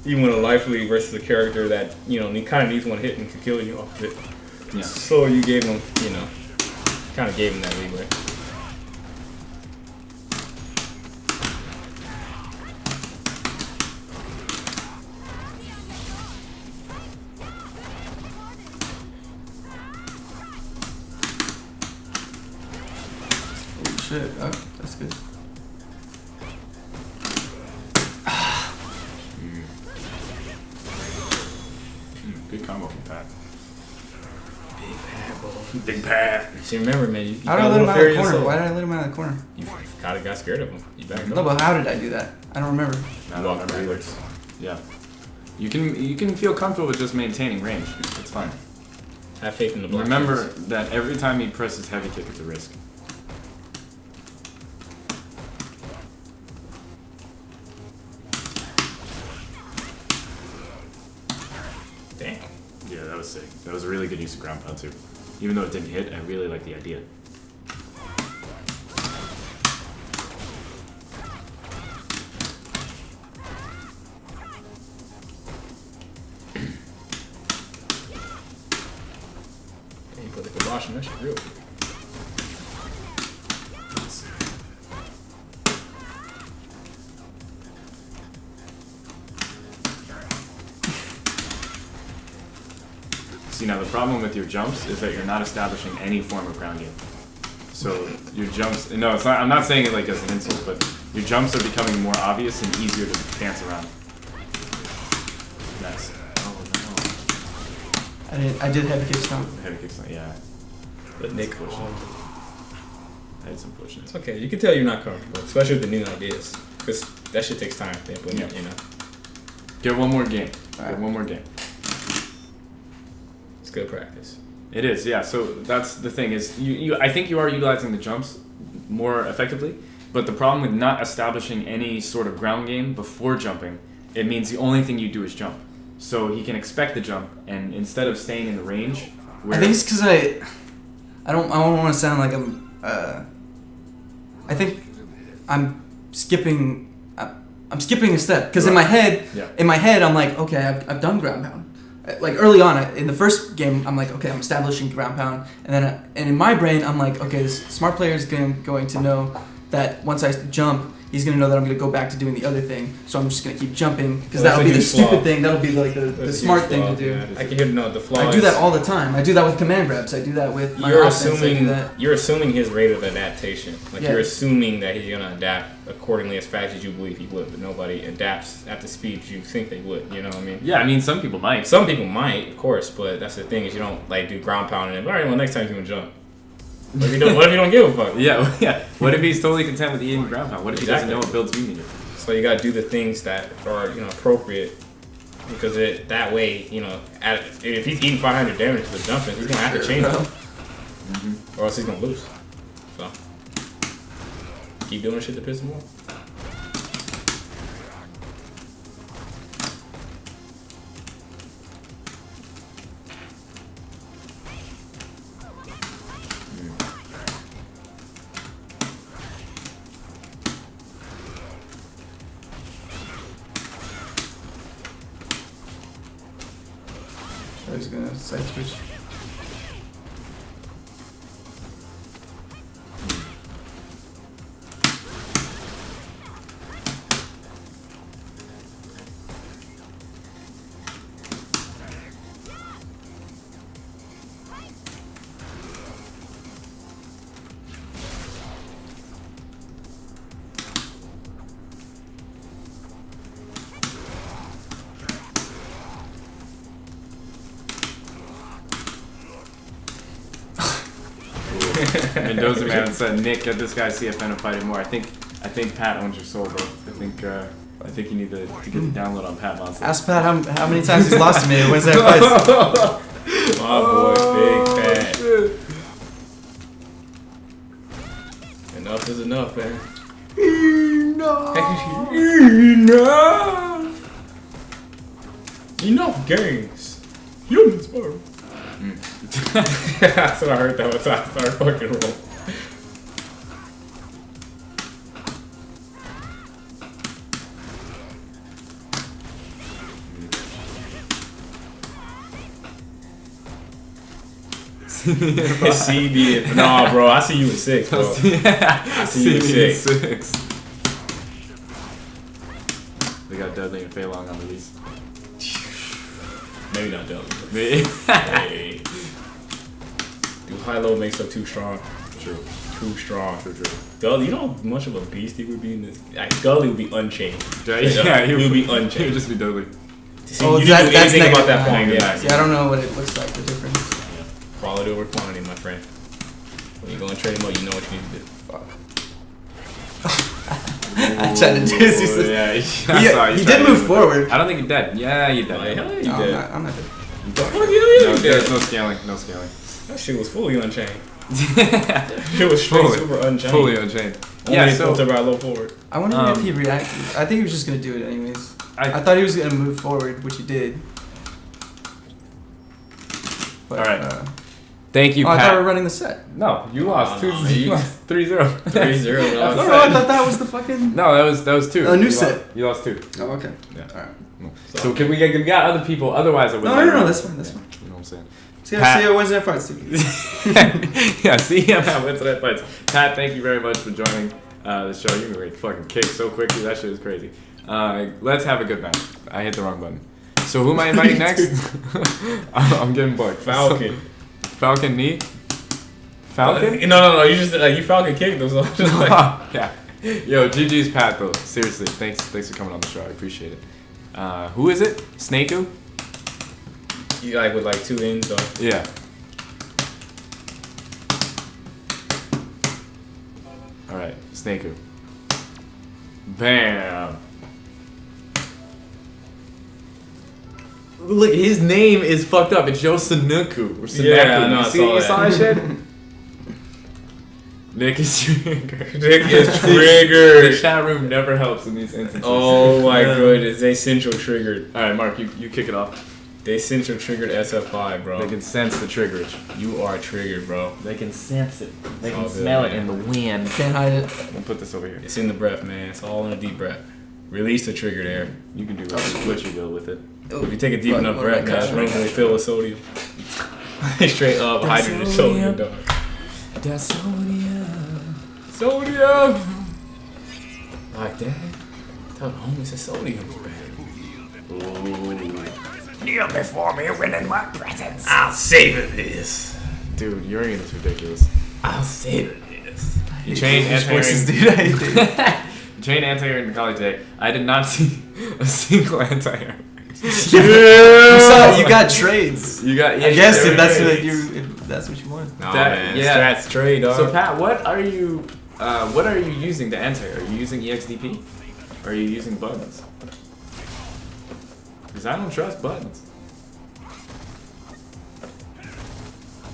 Even with a life lead versus a character that he kind of needs one hit and can kill you off of it. Yeah. So you gave him, kind of gave him that leeway. Oh shit, that's good. Good combo from Pat. Big Pat, bro. Big Pat. See, remember, man, you How did I let him out of the corner? Why did I let him out of the corner? You kind of got scared of him. You backed No, up. but how did I do that? I don't remember. I don't remember either. Yeah. You can feel comfortable with just maintaining range. It's fine. Have faith in the block. Remember that every time he presses heavy kick, it's a risk. Damn. Yeah, that was sick. That was a really good use of ground pound too. Even though it didn't hit, I really like the idea. Hey, you put the kibosh on that shit real quick. See, now the problem with your jumps is that you're not establishing any form of ground game. So your jumps, no, it's not, I'm not saying it like as an insult, but your jumps are becoming more obvious and easier to dance around. Nice. Oh I did heavy kick stomp. no. Heavy kicks, yeah. But Nick, I It's unfortunate. It's okay. You can tell you're not comfortable, especially with the new ideas, because that shit takes time to implement. You know. Get one more game. Get one more game. It's good practice. It is, yeah. So that's the thing is, I think you are utilizing the jumps more effectively, but the problem with not establishing any sort of ground game before jumping, it means the only thing you do is jump. So he can expect the jump, and instead of staying in the range, I think it's because I don't want to sound like I think I'm skipping a step because in my head I'm like, okay, I've done ground pound. Like early on in the first game, I'm like, okay, I'm establishing ground pound, and in my brain I'm like, okay, this smart player is going to know that once I jump, he's gonna know that I'm gonna go back to doing the other thing. So I'm just gonna keep jumping because that'll be the stupid thing. That'll be like the smart thing to do. Yeah. I can hear the flaws. I do that all the time. I do that with command grabs. I do that with my offense. You're assuming his rate of adaptation. Like you're assuming that he's gonna adapt accordingly as fast as you believe he would, but nobody adapts at the speed you think they would. You know what I mean? Yeah, I mean some people might. Some people might, of course, but that's the thing is you don't like do ground pound and all right, well next time you can jump. What if you don't give a fuck? Yeah. What if he's totally content with eating ground pound? What if he doesn't know what builds meaning? So you gotta do the things that are appropriate, because that way if he's eating 500 damage to the jumping, he's gonna have to change it, or else he's gonna lose. So keep doing shit to piss him off. I was gonna side switch. Mendoza man said, Nick, get this guy CFN and fight him more. I think Pat owns your soul, bro. I think you need to get the download on Pat Monster. Ask Pat how many times he's lost to me. When's that fight? My boy, Big Pat. Shit. Enough is enough, man. Enough games. Humans are. That's what I heard that was I started fucking roll. CD. Nah, bro. I see you in 6, bro. I see you in 6. They got Dudley and Feilong on release. Maybe not Dudley. Maybe. Hey. Dude, high-low makes up too strong. True. Too strong. True. Gully, you know how much of a beast he would be in this? Like, Gully would be unchained. Yeah, he would be unchained. He would just be Dudley. See, you didn't do anything about that point. Yeah. See, I don't know what it looks like, the difference. Yeah. Quality over quantity, my friend. When you go and trade mode, you know what you need to do. Fuck. I tried to do this. Yeah, he did move forward. I don't think he did. Yeah, you did. Hell yeah, you No, did. I'm not dead. There's no scaling. No scaling. That shit was fully unchained. It was straight super unchained. Fully unchained. Only filtered by low forward. I wonder if he reacted. I think he was just gonna do it anyways. I thought he was gonna move forward, which he did. But, all right. Thank you, Pat. I thought we were running the set. No, you lost. You lost 3-0. 3-0. I thought that was the fucking. No, that was 2. A new set. You lost 2. Oh, okay. Yeah. All right. So can we got other people? Otherwise, I would. No. This one. You know what I'm saying? See you Wednesday fights. Yeah, see you at Wednesday fights. Pat, thank you very much for joining the show. You were fucking kicked so quickly. That shit is crazy. Let's have a good match. I hit the wrong button. So who am I inviting next? I'm getting bugged. Falcon. Falcon knee? Falcon? No. You just you Falcon kicked them. So just like. Yeah. Yo, GG's Pat though. Seriously, thanks for coming on the show. I appreciate it. Who is it? Snakeu? You like with like 2 ends though. Yeah. Alright, Snaku. Bam. Look, his name is fucked up. It's Yosunuku. Or Sunaku. Yeah, I know. You saw that shit? Nick is triggered. Nick is triggered. The chat room never helps in these instances. Oh my goodness. They central triggered. Alright, Mark, you kick it off. They central triggered SF5, bro. They can sense the triggerage. You are triggered, bro. They can sense it. They can All good, smell it man. in the wind. Can't hide it. We'll put this over here. It's in the breath, man. It's all in a deep breath. Release the triggered air. You can do what you will with it. If you take a deep enough breath, man, it's randomly filled with sodium. Straight up, hydrogen sodium, dog. That's sodium. Sodium! Like that? Tell the homies it's sodium. Kneel before me, win in my presence. I'll savor this. Dude, Urian is ridiculous. I'll savor this. You trained voices, anti-Urian. dude. I You trained anti-Urian in college today. I did not see a single anti-Urian. you saw you got trades. You got. Yeah, I guess you if got that's what trades. if that's what you want. Nah, That- man. yeah. Strats trade, dog. So Pat, what are you using to enter? Are you using EXDP? Or are you using buttons? Because I don't trust buttons.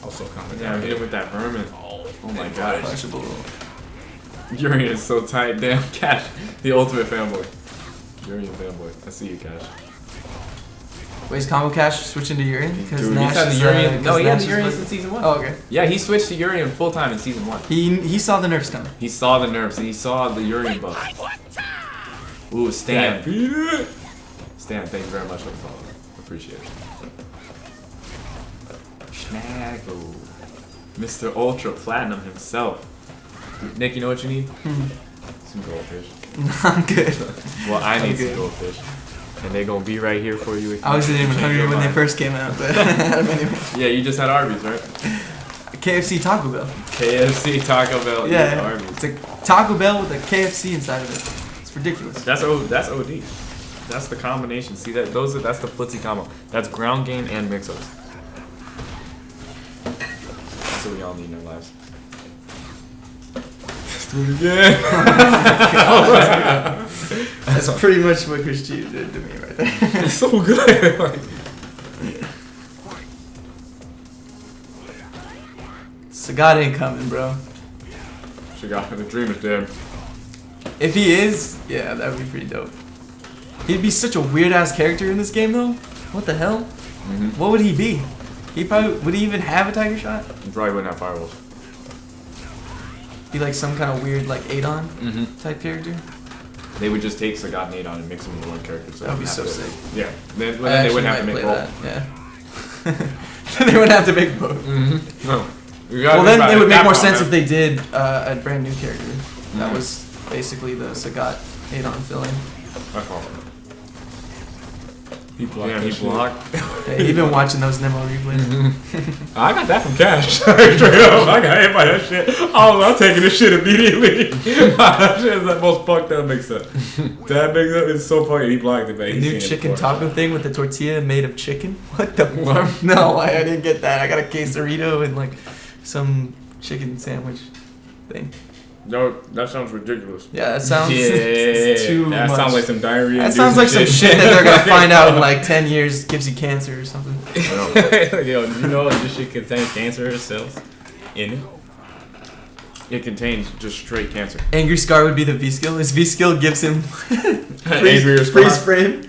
Also coming Yeah, down hit here. it with that vermin. Oh my gosh. Punchable. Urian is so tight. Damn, Cash. The ultimate fanboy. Urian fanboy. I see you, Cash. Wait, is Combo Cash switching to Urian? Because Dude, Nash he's had the is, Urian. No, he had Nash the is Urian like- since season 1. Oh, okay. Yeah, he switched to Urian full time in season 1. He saw the nerfs coming. He saw the nerfs. He saw the Urian buff. Ooh, Stan. Beat it. Stan, thank you very much for the follow. Appreciate it. Snaggle. Mr. Ultra Platinum himself. Nick, you know what you need? Some goldfish. I'm good. Well, I need Okay. some goldfish. And they're gonna be right here for you. If you I wasn't even change hungry your when they mind. first came out, but anyway. Yeah, you just had Arby's, right? KFC Taco Bell. KFC, Taco Bell, Yeah, Arby's. it's a Taco Bell with a KFC inside of it. It's ridiculous. That's OD. That's the combination. See that? That's the footsie combo. That's ground game and mix-ups. That's what we all need in our lives. Let's do it again. That's pretty much what Chris G did to me right there. It's so good. Like, Sagat ain't coming, bro. the dream is dead. If he is, yeah, that would be pretty dope. He'd be such a weird ass character in this game, though. What the hell? What would he be? Would he even have a tiger shot? You probably wouldn't have firewalls. Be like some kind of weird like Adon type character. They would just take Sagat and Adon and mix them into one character. So That would be they so wouldn't have sick. to- Yeah. Then I they wouldn't have to actually make might roll. play that. Yeah. They wouldn't have to make both. No. Well, then it would make more sense if they did a brand new character. That was basically the Sagat Adon fill-in. He blocked Yeah, that he shit. blocked. Yeah, you've been watching those Nemo replays. I got that from Cash. Straight up. I got hit by that shit. Oh, I'm taking this shit immediately. That shit is the most fucked up mix up. That mix up is so fucking. He blocked it, man. The new chicken taco thing with the tortilla made of chicken? What the fuck? No, I didn't get that. I got a quesarito and like some chicken sandwich thing. No, that sounds ridiculous. Yeah, that sounds Yeah, too that much. sounds like some diarrhea. That sounds like some shit that they're gonna find out in like 10 years gives you cancer or something. Yo, you know this shit contains cancer cells in it? It contains just straight cancer. Angry Scar would be the V skill. His V skill gives him Angry freeze frame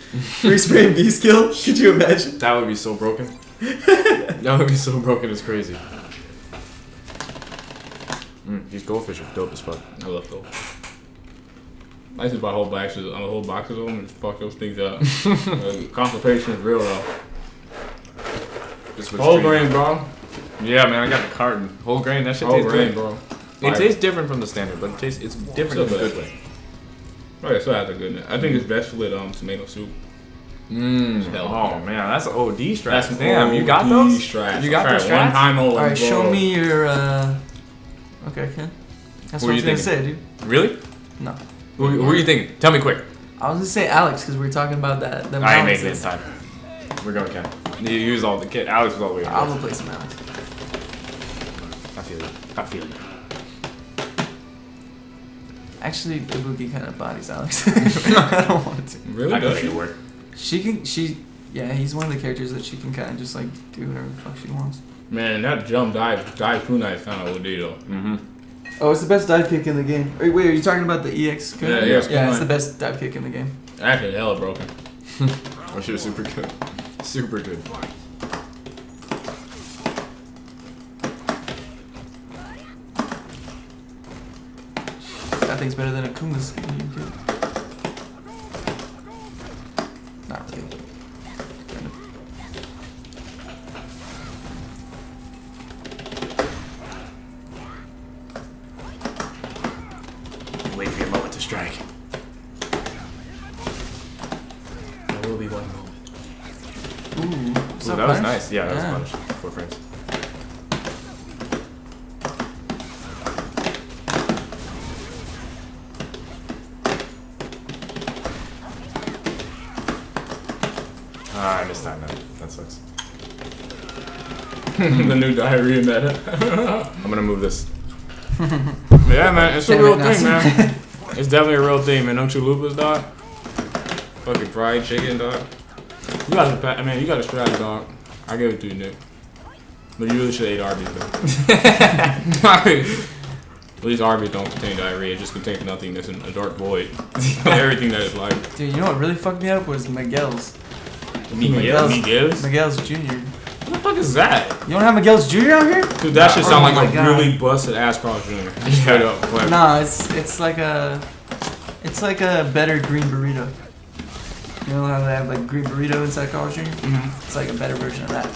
V skill. Could you imagine? That would be so broken. That would be so broken. It's crazy. These goldfish are dope as fuck. I love those. I used to buy whole boxes of them and just fuck those things up. Constipation is real though. Just with Whole stream. grain, bro. Yeah, man, I got the carton. Whole grain. That shit Whole tastes grain, good. bro. It tastes different from the standard, but it's different Still in a good. good way. Oh yeah, so it has a good. I think it's best with tomato soup. Hell, Oh man, that's OD strats. That's Damn, you got OD those? strats. You got I those tried one strats? time only. Alright, bro. show me your okay, okay. That's Who what I are was you gonna thinking? say, dude. Really? No. Who are you thinking? Tell me quick. I was gonna say Alex because we were talking about that. The I ain't mountains. making it in time. We're going Ken. You use all the kid. Alex was all the way. I'm gonna play some Alex. I feel you. I feel you. Actually, Ibuki kind of bodies Alex. I don't want to. Really? I can make it work. Yeah, he's one of the characters that she can kind of just like do whatever the fuck she wants. Man, that jump dive kunai is kind of OD though. Mm-hmm. Oh, it's the best dive kick in the game. Wait, are you talking about the EX? Yeah, EX yeah, it's the best dive kick in the game. Actually, hella broken. Oh, she was super good. Super good. That thing's better than Akuma's. Not really. Wait for your moment to strike. There will be one moment. Ooh, Ooh, that was nice. Yeah, that was punished. 4 frames. Ah, I missed time now. That sucks. The new diarrhea meta. I'm gonna move this. Yeah, man, it's a real thing, man. It's definitely a real thing, man. Don't you lupus, dog? Fucking fried chicken, dog. You got a strategy, dog. I give it to you, Nick. But you really should have ate Arby's, though. At least Arby's don't contain diarrhea. It just contains nothingness and a dark void. Everything that is life. Dude, you know what really fucked me up was Miguel's. Miguel's Jr. What the fuck is that? You don't have Miguel's Jr. out here? Dude, that shit sound like a God. really busted ass Carl Jr. Straight up. Like, Nah, it's like a better green burrito. You know how they have like green burrito inside Carl's Jr.? Mm-hmm. It's like a better version of that.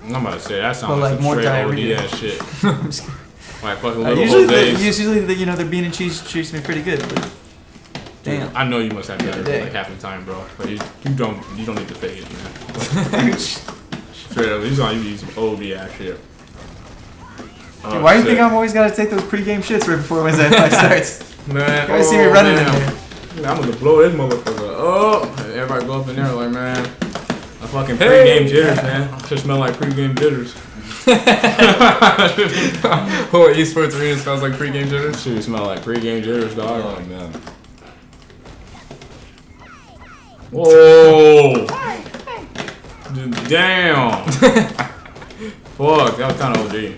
I'm about to say that sounds But, like like, some more straight diarrhea. OD ass shit. I'm just kidding. Like fucking little Usually, old days. you know, their bean and cheese treats me pretty good. But damn. I know you must have diarrhea day. like half the time, bro. But you don't need to fake it, man. Straight up, you need some OD ass shit. Dude, why do you think I'm always gotta take those pre-game shits right before Wednesday night starts? Man, You guys see me running in there. I'm gonna blow this motherfucker. Oh, everybody go up in there like, man, a fucking pre-game jitters, man. Should smell like pre-game jitters. Oh, esports arena smells like pre-game jitters? Should smell like pre-game jitters, dog. Oh, man. Whoa! Dude, damn! Fuck, that was kind of OD.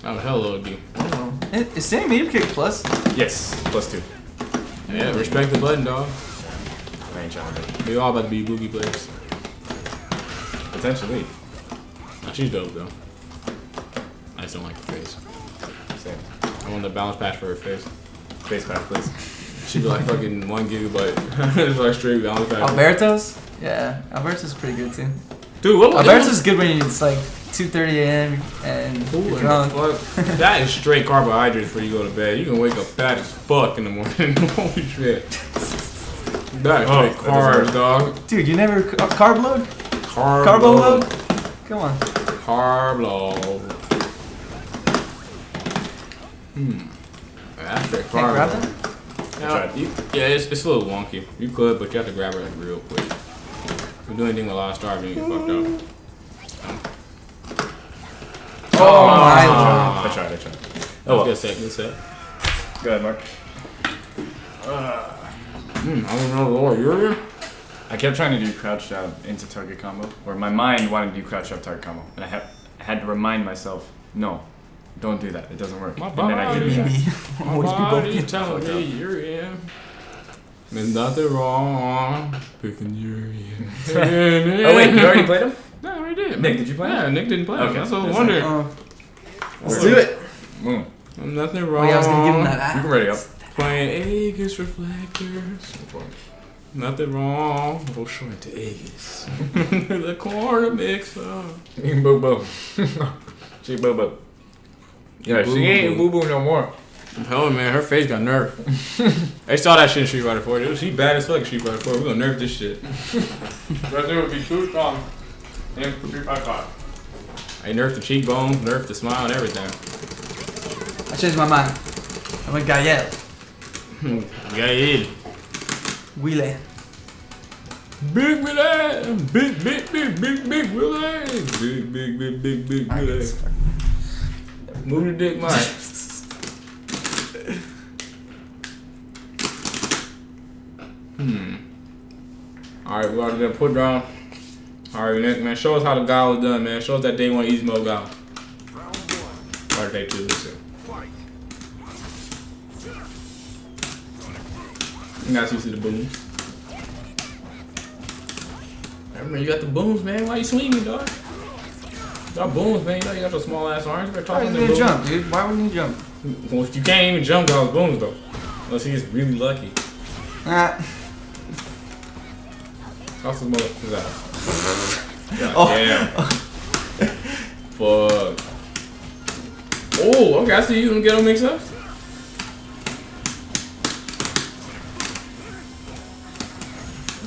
That was hella OD. Is standing medium kick plus? Yes, +2. Yeah, respect the button, dog. I ain't trying to be. We all about to be boogie players. Potentially. Nah, she's dope, though. I just don't like the face. Same. I want the balance patch for her face. Face pack, please. She'd be like fucking 1 gigabyte. It's like straight balance patch. Alberto's? Yeah, Alberto's pretty good too. Dude, what was Alberto's good when it's like 2:30 a.m. and you're drunk. That is straight carbohydrates before you go to bed. You can wake up fat as fuck in the morning. Holy shit. That is straight carbs, dog. Dude, you never carb load? Carbo load? Come on. Carb load. That's straight Can't carb grab load. that? Yeah, it's a little wonky. You could, but you have to grab her like real quick. If you do anything with a lot of starving, you get fucked up. Oh my I lord. tried. Oh, well. Good set. Go ahead, Mark. I don't know, Lord, you're here? I kept trying to do crouch jab into target combo, or my mind wanted to do crouch jab target combo, and I had to remind myself, no, don't do that. It doesn't work. My And then I body. did that. My Always be body both. telling me you're in. There's nothing wrong picking you're in. Oh wait, you already played him? No, I already did. Nick, did you play him? Yeah, Nick didn't play. Okay. That's what I was wondering. Let's do it. Boom. Nothing Oh wrong. yeah, I was gonna give him that You app. can ready up. Playing Aegis reflectors. Nothing wrong. Go short to Aegis. The corner mix up. Boo boo. She boo boo. Yeah, she ain't boo boo no more. Hell, man, her face got nerfed. They saw that shit in Street Fighter 4. She bad as fuck in Street Fighter 4. We're gonna nerf this shit. That would be too strong. And 355. I nerfed the cheekbones, nerfed the smile, and everything. I changed my mind. I went Gael. Gael. Wheeler. Big Willie. Big Willie. Big Willie. Move your dick, Mike. Alright, we already done put down. Alright, Nick, man, show us how the guy was done, man. Show us that day one easy mode guy. Or day two, listen. You guys used to the booms. Remember, you got the booms, man. Why you swinging, dog? You got booms, man. You got your small ass arms. You Why didn't he jump, dude? Why wouldn't he jump? Well, if you can't even jump, those booms, though. Unless he's really lucky. Toss his motherfuckers out. Damn. Fuck. Oh, okay. I see you gonna get them mixed up.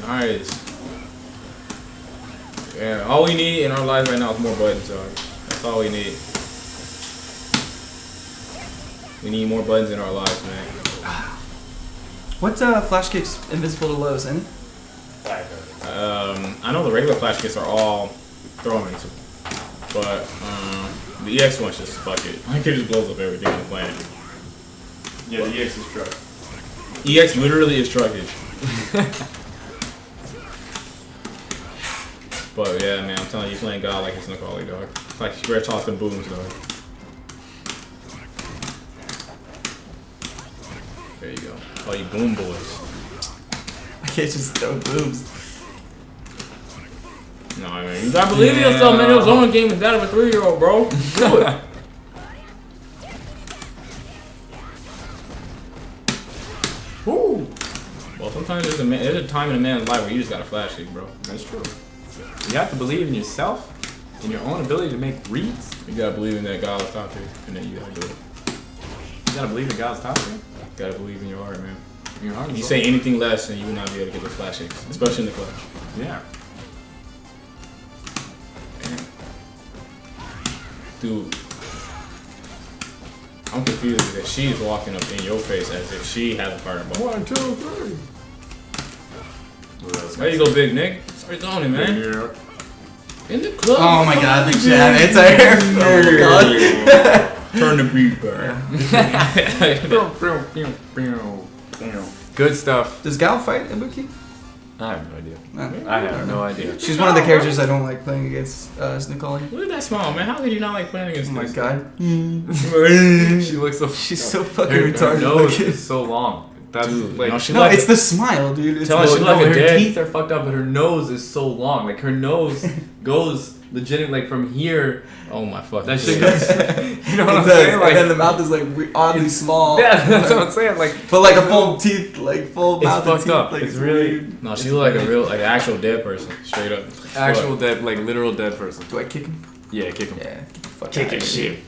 Nice. Yeah, all we need in our lives right now is more buttons, dog. That's all we need. We need more buttons in our lives, man. What's flash kicks invisible to lows, any? I know the regular flash kicks are all throwing, but the EX one's just fuck it. I think it just blows up everything on the planet. Yeah, the EX is truck. EX literally is truckage. But yeah, man, I'm telling you, playing God like it's Nicole, dog. It's like you're tossing booms, dog. There you go. Oh, you boom boys. I can't just throw booms. No, I mean, you gotta believe in yourself, man. It was on game with that of a 3-year-old, bro. Do it. Woo. Well, sometimes there's a time in a man's life where you just got a flash kick, bro. That's true. You have to believe in yourself, in your own ability to make reads. You gotta believe in that God was top here, and then you gotta do it. You gotta believe in God's top here. You gotta believe in your heart, man. In your heart. If you say anything less, then you will not be able to get those flash kicks, especially in the clutch. Yeah. Dude, I'm confused that she is walking up in your face as if she has a fireball. 1, 2, 3. There you go, Big Nick. Start zoning, man. In the club. Oh my god, the jab. It's a hair. Oh my god. Turn the beat back. Good stuff. Does Gal fight Ibuki? I have no idea. No. I have no idea. She's one of the characters I don't like playing against Nicole. Look at that smile, man. How could you not like playing against Oh my this? god. She looks so. She's so fucking Her retarded. nose is so long. That's Dude, like. no, she No, like it's the smile, dude. It's Tell her the, she like a her dead- teeth are fucked up, but her nose is so long. Like her nose goes legit like from here. Oh my fucking That shit God. goes. You know what I'm does, saying? Like and then the mouth is like oddly small. yeah, that's what I'm saying. Like, But like a full teeth, like full it's mouth. and fucked teeth, up. Like, It's really weird. No, she look like a real, like an actual dead person, straight up. actual dead, like literal dead person. Do I kick him? Yeah, kick him. Yeah. Get the fuck Kick outta his here. shit.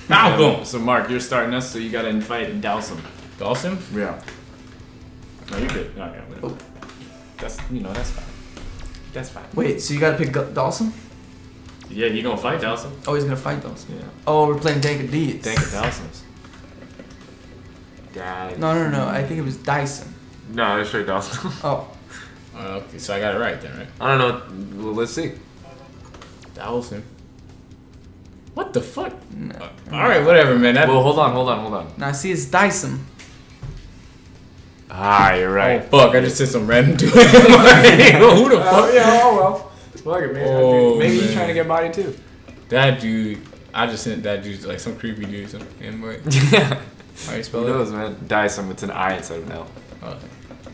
Now boom. So Mark, you're starting us, so you gotta invite and douse him. Dawson? Yeah. No, you're good. No, yeah, Oh. that's that's fine. That's fine. Wait, so you gotta pick Dawson? Yeah, you gonna fight Dawson? Oh, he's gonna fight Dawson. Yeah. Oh, we're playing Dank of Deeds. Thank you, Dawson's. God. No. I think it was Dyson. No, it's straight Dawson. Oh. Okay, so I got it right then, right? I don't know. Well, let's see. Dawson. What the fuck? No. Alright, whatever, man. That Well, hold on. Now see, it's Dyson. Ah, you're Oh, right. fuck. I just said some random dude. Who the fuck? Yeah, oh well. Fuck it, man. Oh, Maybe man. he's trying to get body too. That dude, I just sent that dude like some creepy dude. Some invite. Yeah. How you spell Who it? knows, man? Dyson. It's an I instead of an L. Oh,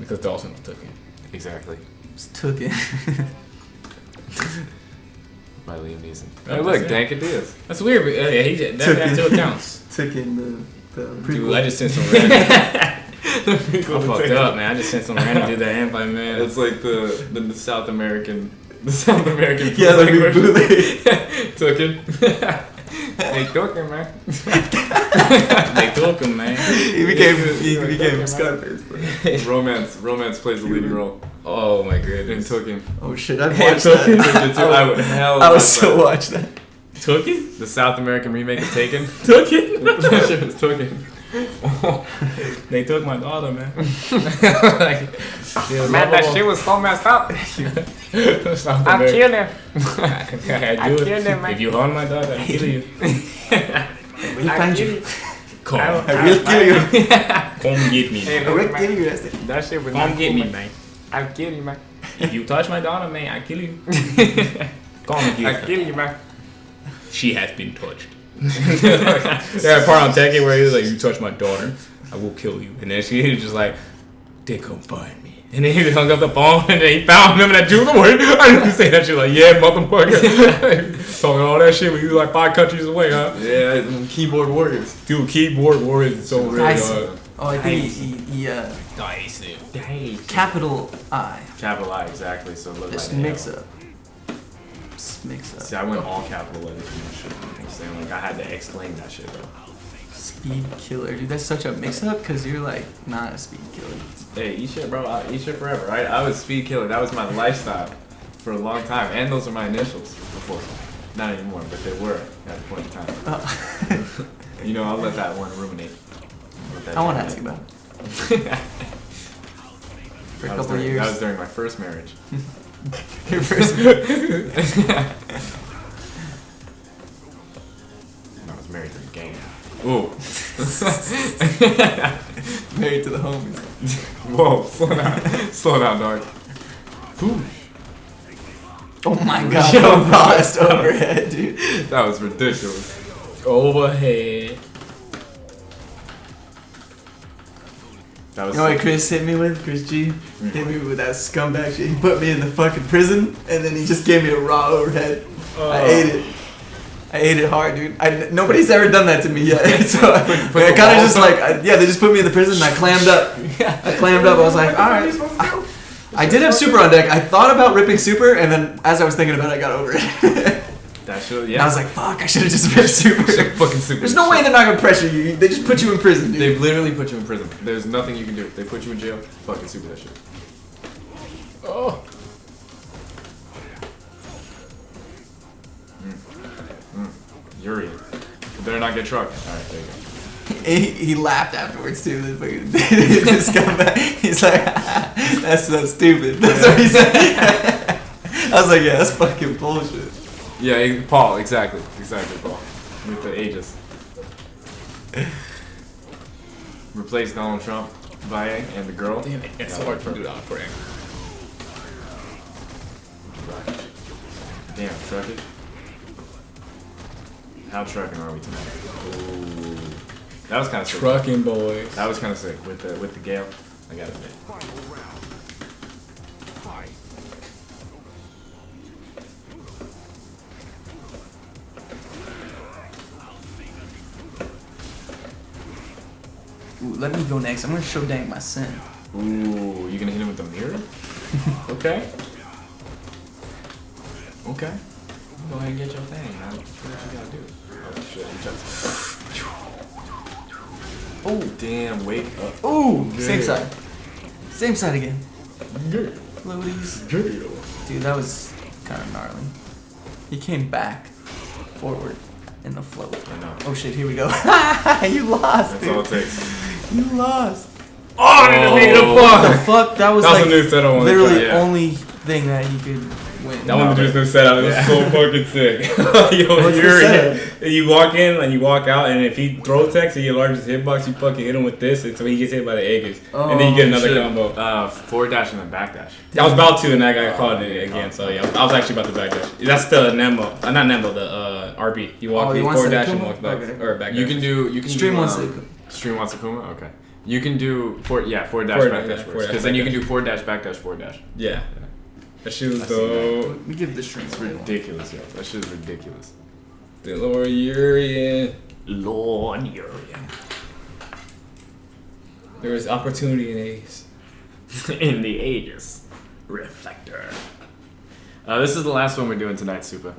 because Dawson took it. Exactly. Just took it. By Liam Neeson. That Hey, look, does it. Dank Ideas. That's weird, but yeah, he did. That still counts. Took in the Dude, prequel. I just sent some random. I fucked up, man. I just sent some random dude that invite, man. It's like the South American. The South American. Yeah, the language. reboot. Took it. Hey, took it, man. They took him, man. He became Scarface. Bro. Romance plays the leading role Oh my in goodness. Token. Oh shit, I'd Hey, watch took that. it. I would hell. I would watch still that. watch that. Took it? The South American remake of Taken. Took it? That shit was Token. They took my daughter, man. Man, that shit was so messed up. I killed him. I killed him, man. If you harm my daughter, I'll kill you. We'll find you. Come. I will kill you. Come get me. I will kill you. That shit was Come get me, man. I'll kill you, man. If you touch my daughter, man, I kill you. Come get I'll kill you, man. She has been touched. That part on Tekken where he was like, "You touch my daughter, I will kill you." And then she was just like, "They come find me." And then he hung up the phone and then he found him and that dude was like, I didn't say that shit like, "Yeah, motherfucker." Talking all that shit when you like 5 countries away, huh? Yeah, keyboard warriors. Dude, keyboard warriors is so real. Oh, I think he capital I. Capital I, exactly. So look Just like mix up. Mix up. See, I went all capital letters for my shit. You know what I'm saying? Like, I had to exclaim that shit, bro. Speed killer, dude. That's such a mix-up because you're like not a speed killer. Hey, eat shit, bro. Eat shit forever, right? I was speed killer. That was my lifestyle for a long time, and those are my initials before. Not anymore, but they were at a point in time. You know, I'll let that one ruminate. I want to ask you about it. For a couple of years. That was during my first marriage. Your first. I was married to the game. Ooh. Married to the homies. Whoa, slow down. Slow down, dog. Ooh. Oh my god, the rawest overhead, dude. That was ridiculous. Overhead. You know what Chris hit me with? Chris G hit me with that scumbag shit. He put me in the fucking prison and then he just gave me a raw overhead. I ate it. I ate it hard, dude. Nobody's ever done that to me yet. So I kind of just like, they just put me in the prison and I clammed up. I was like, alright. I did have super on deck. I thought about ripping super and then as I was thinking about it, I got over it. That should, and I was like, fuck, I should have just ripped super. Fucking super. There's no way they're not gonna pressure you. They just put you in prison, dude. They literally put you in prison. There's nothing you can do. They put you in jail. Fucking super that shit. Oh. Yuri. You better not get trucked. Alright, there you go. He laughed afterwards too. This scumbag. He's like, that's so stupid. That's what he said. I was like, yeah, that's fucking bullshit. Yeah, Paul, exactly, Paul. With the ages. Replace Donald Trump by and the girl. Damn it, it's so hard to do that for him. Damn, truckage. How trucking are we tonight? Ooh, that was kind of sick. Trucking boys. That was kind of sick with the gale. I gotta admit. Ooh, let me go next. I'm gonna show Dank my sin. Ooh, you gonna hit him with the mirror? Okay. Okay. Go ahead and get your thing, man. What you gotta do? Oh shit, you just. Oh damn! Wake up. Ooh, yeah. Same side. Same side again. Yeah. Floaties. Yeah. Dude, that was kind of gnarly. He came back, forward, in the float. I know. Oh shit, here we go. You lost, That's dude. all it takes. You lost. Oh, I didn't mean to What the fuck? That was That was like a new setup on the literally track, yeah. only thing that he could win. That one was new setup. It was so fucking sick. Yo, What's the setup? you walk in and you walk out, and if he throw text and your largest hitbox, you fucking hit him with this until he gets hit by the Aegis. And then you get another combo. Forward dash and then back dash. I was about to, and that guy called it again. So yeah, I was actually about to back dash. That's the Nembo, not Nembo, the RB. You walk forward dash and walk back, or back dash. You can do Stream do, wants Stream wants Akuma? Okay. You can do forward dash, back dash first. Because then you can do forward dash, back dash, forward dash. Yeah. That shit was dope. We give the stream. It's ridiculous, yo. That shit is ridiculous. The Lord Urian. Lord Urian. There was opportunity in Aegis. In the Aegis Reflector. This is the last one we're doing tonight, Super.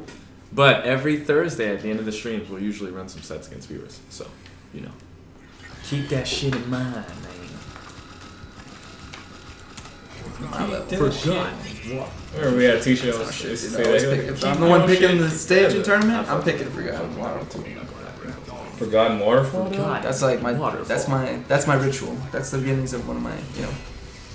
But every Thursday at the end of the streams, we'll usually run some sets against viewers. So, you know. Keep that shit in mind, man. Forgot. Or we had t-shirts. If I'm the one picking the stage in tournament, I'm picking for God. Forgotten Waterfall. That's like that's my ritual. That's the beginnings of one of my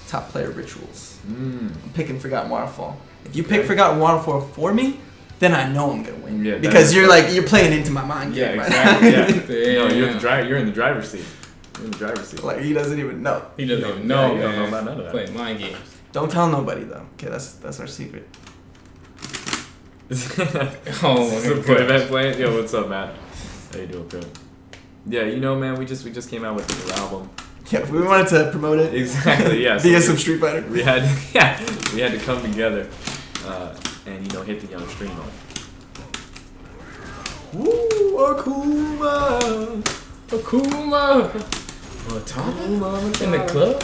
top player rituals. I'm picking Forgotten Waterfall. If you pick Forgotten Waterfall for me, then I know I'm gonna win. Yeah, because you're playing into my mind game. Yeah, exactly. No, you're in the driver's seat. You're in the driver's seat. Like he doesn't even know. He doesn't even know. You don't know about none of that. Playing mind games. Don't tell nobody though. Okay, that's our secret. Good event playing. Yo, what's up, Matt? How you doing, good? Yeah, man, we just came out with a new album. Yeah, we wanted to promote it. Exactly. Yeah. Via some Street Fighter. We had to come together, and hit the young stream on. Woo, Akuma. In the club.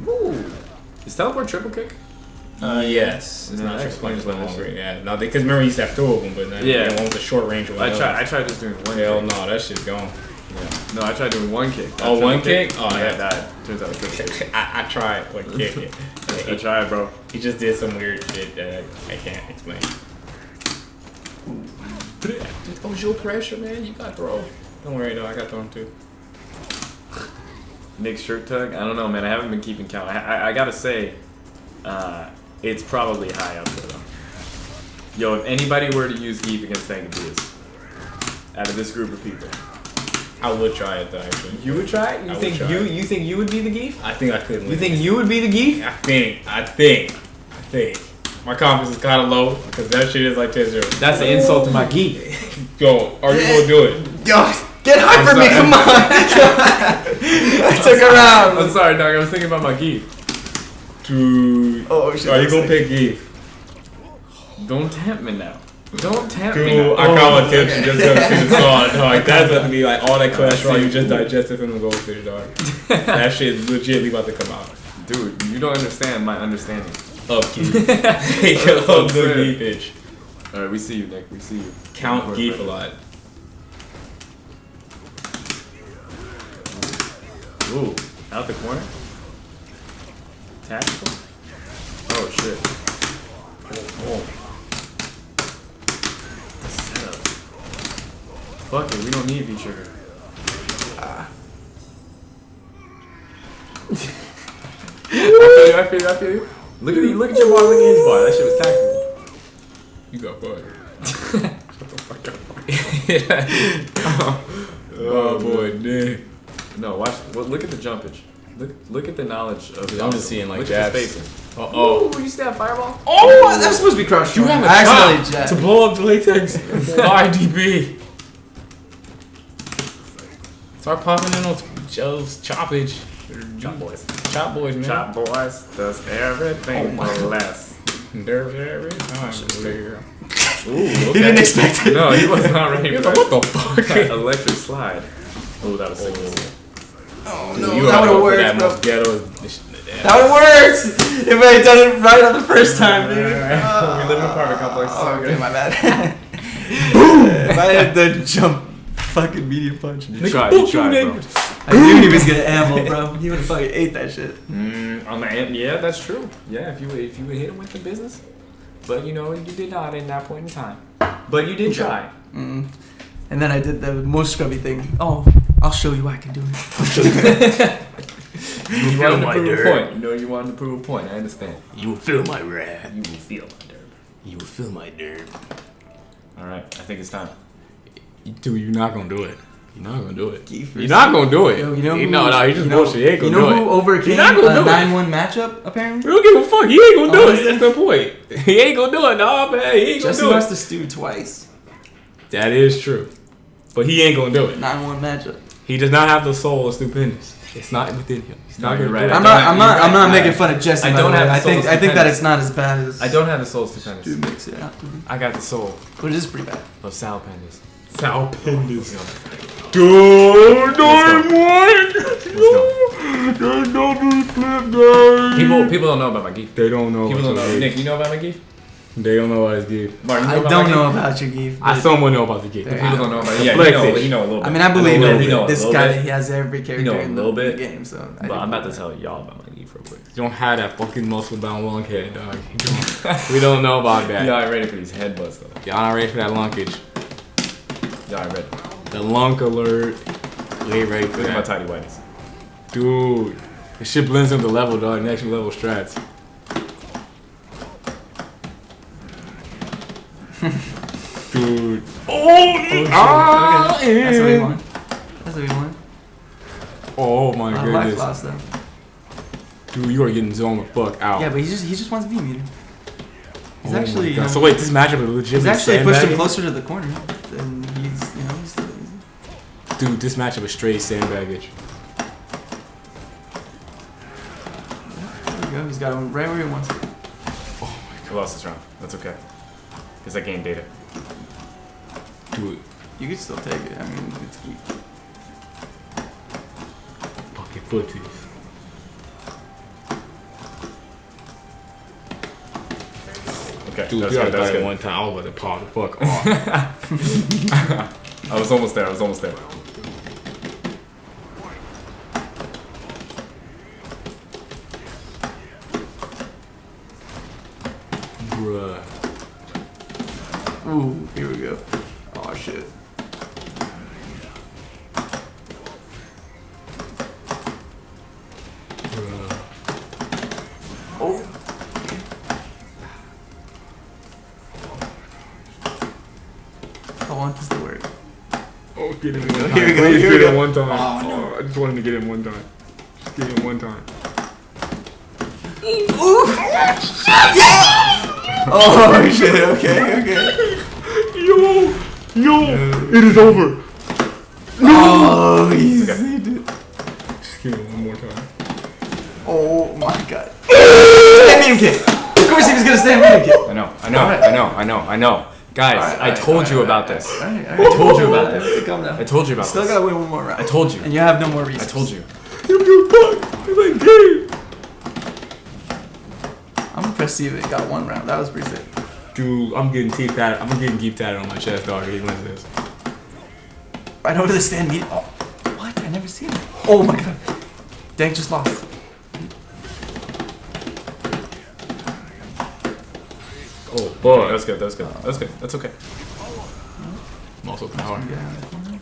Woo. Is teleport triple kick? Yes. It's not explained as longer. Yeah. No, because remember he used to have 2 of them, but then one was a short range one. I tried just doing one. Hell kick. no, that shit's gone. Yeah. No, I tried doing one kick. One kick? Oh yeah, that turns out it's good. I tried one kick. I tried, bro. He just did some weird shit that I can't explain. Oh, your pressure, man. You got throw. Don't worry though, I got thrown too. Nick's shirt tug? I don't know, man. I haven't been keeping count. I gotta say, it's probably high up there, though. Yo, if anybody were to use Geef against Tangabeas, out of this group of people, I would try it though, actually. You would try it? You think you would be the Geef? I think I could. You think you would be the Geef? I think. My confidence is kind of low because that shit is like 10-0. That's an insult to my Geef. Yo, are you gonna do it? Yo, get high for me, come on. I took a round. I'm sorry, dog. I was thinking about my Geef. Dude. Oh shit. Are you gonna pick Geef? Don't tempt me now. Don't tempt me Dude, now. I can't tempt you just because you saw it, dog. That's about to be like all that cholesterol you just digested from the goldfish, dog. That shit is legitimately about to come out. Dude, you don't understand my understanding. Of Geef. Of the Geefage. Alright, we see you, Nick. We see you. Count Geef a lot. Ooh, out the corner? Tactical? Oh, shit. Oh. Setup. Fuck it, we don't need V-trigger. I feel you. Look at your bar, look at his bar. That shit was tactical. You got fired. Shut the fuck up. Oh boy, Nick. No, watch. Well, look at the jumpage. Look at the knowledge of the. I'm just seeing like look jabs. at his spacing. Oh, you see that fireball? Oh, that's supposed to be crushed. You have a chop to blow up the latex. IDB. Start popping in those choppage. Chop boys. Chop boys, man. Chop boys does everything for less. There's every time. Ooh, okay. He didn't expect it. No, he was not ready. Like, what the fuck? Electric slide. Oh, that was sick. Oh no, that would have worked, bro. That would have worked if I had done it right on the first time, dude. We live in an apartment complex. Oh, okay, my bad. If I had the jump fucking medium punch. You tried, bro. I knew he was gonna amble, bro. He would have fucking ate that shit. On the amp, yeah, that's true. Yeah, if you would hit him with the business, but you did not in that point in time. But you did try. Mm. And then I did the most scrubby thing. Oh, I'll show you I can do it. You wanted to prove a point. You wanted to prove a point. I understand. You will feel my wrath. You will feel my derb. You will feel my nerve. All right, I think it's time. Dude, you're not gonna do it. You're not gonna do it. Keith You're not gonna do it. Yo, you know who, no, he just bullshit. He ain't gonna do it. You know who overcame a 9-1 matchup, apparently? We don't give a fuck. He ain't gonna do it. That's the point. He ain't gonna do it, nah, man. He ain't gonna Jesse do it. lost to Stu twice. That is true. But he ain't gonna do it. 9-1 matchup. He does not have the soul of stupendous. It's not within him. He's not you're gonna right. do it. I'm not making fun of Jesse. I don't have the soul I think that it's not as bad as. I don't have the soul stupendous. Dude makes it out. I got the soul But it is pretty bad. of Sal Penders. Sal Penders. Dude, People don't know about my geef. They don't know. People don't know. Geef. Nick, you know about my geef? They don't know about his geef. Martin, I don't know about your geef. I somewhat know about the geef. People don't know about it. Yeah, you know a little bit. I mean, I believe that this guy he has every character in little the bit. game. So, But I'm about to tell y'all about my geef real quick. You don't have that fucking muscle bound lung head, dog. We don't know about that. Y'all ain't ready for these headbutts though. Y'all not ready for that lunkage. Y'all ain't ready. The lunk alert. You ain't ready for Look at my that. tidy whities. Dude. This shit blends into the level, dog. Next level strats. Dude. Okay. That's what we want. That's what we want. Oh my A lot of life goodness. loss though. Dude, you are getting zoned the fuck out. Yeah, but he just wants V meter. He's Oh actually. my God. So wait, this matchup is legit. He's actually pushed him closer to the corner, and he's still. Dude, this matchup is straight sandbaggage. There we go. He's got him right where he wants it. We lost this round. That's okay. Because I gained data. Dude. You could still take it. I mean, it's weak. Fucking footies. Okay, Dude, that's you good. That's got it good. one time. I was about to pop the fuck off. I was almost there. Bruh. Ooh, here we go. Oh shit. Bruh. Oh. I want this to work. Oh, get him one time. Here we go, Please here we get him go. one time. Oh, no. I just wanted to get him one time. Just get him one time. Oh shit. Okay. Yo, it is over. Oh, easy, dude. Just give him one more time. Oh my god. Stand medium kick. Of course he was gonna stand medium kick. I know. Guys, I told you about this. I told you about this. Calm down. I told you about Still this. gotta win one more round. I told you. And you have no more reasons. I told you. I'm impressed you got one round. That was pretty sick. Dude, I'm getting teeth tatted. I'm getting geek tatted on my chest, dog. He wins this. Right over the stand medium. Oh, what? I never seen it. Oh my god. Dank just lost. Oh, boy. That's good. That's okay. Muscle power. Get out of the corner.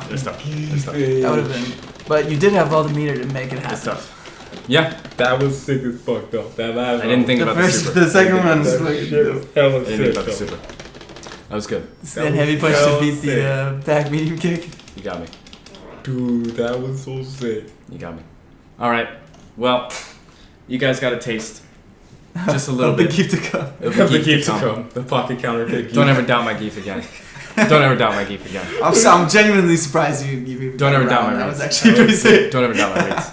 That's tough. That would have been. But you did have all the meter to make it happen. That's tough. Yeah. That was sick as fuck, though. That last I didn't think The about first, the super. the second one was that like shit was hella I didn't think sick, about the though. super. That was good. stand heavy punch to beat the back medium kick. You got me. Dude, that was so sick. You got me. All right. Well, you guys got a taste. Just a little The bit. keep to come. Of The geek keep to come. come. The pocket counter pick. Don't ever doubt my geef again. Don't ever doubt my geef again. I'm genuinely surprised you even. Don't ever doubt my That reads. was actually pretty sick. Don't ever doubt my reads.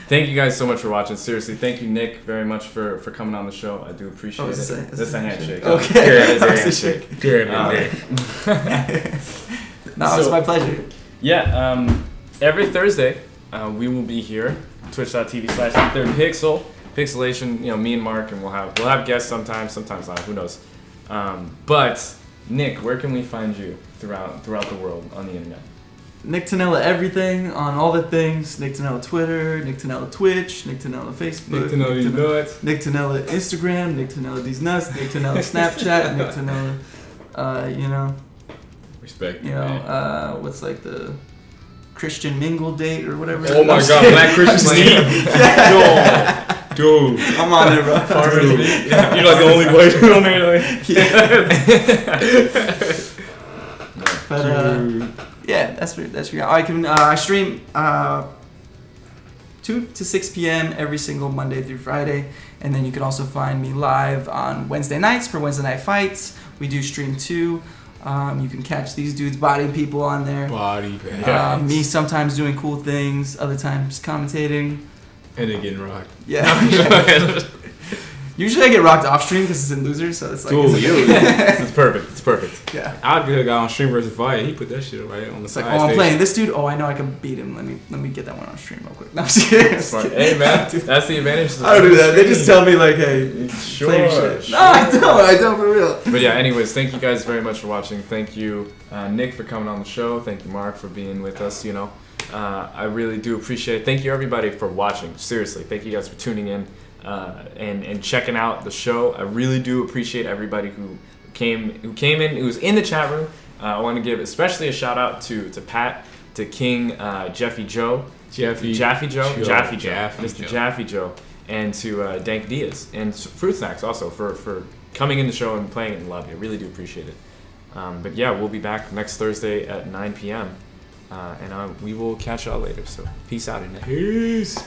Thank you guys so much for watching. Seriously, thank you, Nick, very much for coming on the show. I do appreciate it. This is a handshake. Okay. Yeah, it's a That's a handshake. No, it's my pleasure. Yeah, every Thursday, we will be here, twitch.tv/third Pixelation, me and Mark, and we'll have guests sometimes not, who knows. But Nick, where can we find you throughout the world on the internet? NickTanella everything on all the things. NickTanella Twitter, NickTanella Twitch, NickTanella Facebook, NickTanella these nuts. NickTanella Instagram, NickTanella these nuts, NickTanella Snapchat, NickTanella, Respect. what's like the Christian mingle date or whatever. Oh my god, Black Christian League. Yo, dude. I'm on it, bro. Dude. You're like the only boy on there. But yeah, that's for you. I stream 2 to 6 p.m. every single Monday through Friday, and then you can also find me live on Wednesday nights for Wednesday night fights. We do stream 2. You can catch these dudes bodying people on there. Body bags. Me sometimes doing cool things, other times commentating. And then getting rocked. Yeah. Usually I get rocked off stream because it's in losers, so it's like. Dude, this is perfect. It's perfect. Yeah. I'd be a guy on Stream vs. Fire. He put that shit right on the side. Like, I'm playing this dude. Oh, I know I can beat him. Let me get that one on stream real quick. No, I'm just kidding. Hey man, that's the advantage. I don't do that. They just tell me like, hey, sure, play your shit. No, I don't for real. But yeah, anyways, thank you guys very much for watching. Thank you, Nick, for coming on the show. Thank you, Mark, for being with us. I really do appreciate it. Thank you everybody for watching. Seriously, thank you guys for tuning in. And checking out the show. I really do appreciate everybody who came in, who was in the chat room. I want to give especially a shout out to Pat, to King Jeffy Joe, Mr. Jaffe Joe, and to Dank Diaz and Fruit Snacks also for coming in the show and playing it in the lobby. I really do appreciate it. But yeah, we'll be back next Thursday at 9 p.m. And we will catch y'all later. So peace out, internet. Peace.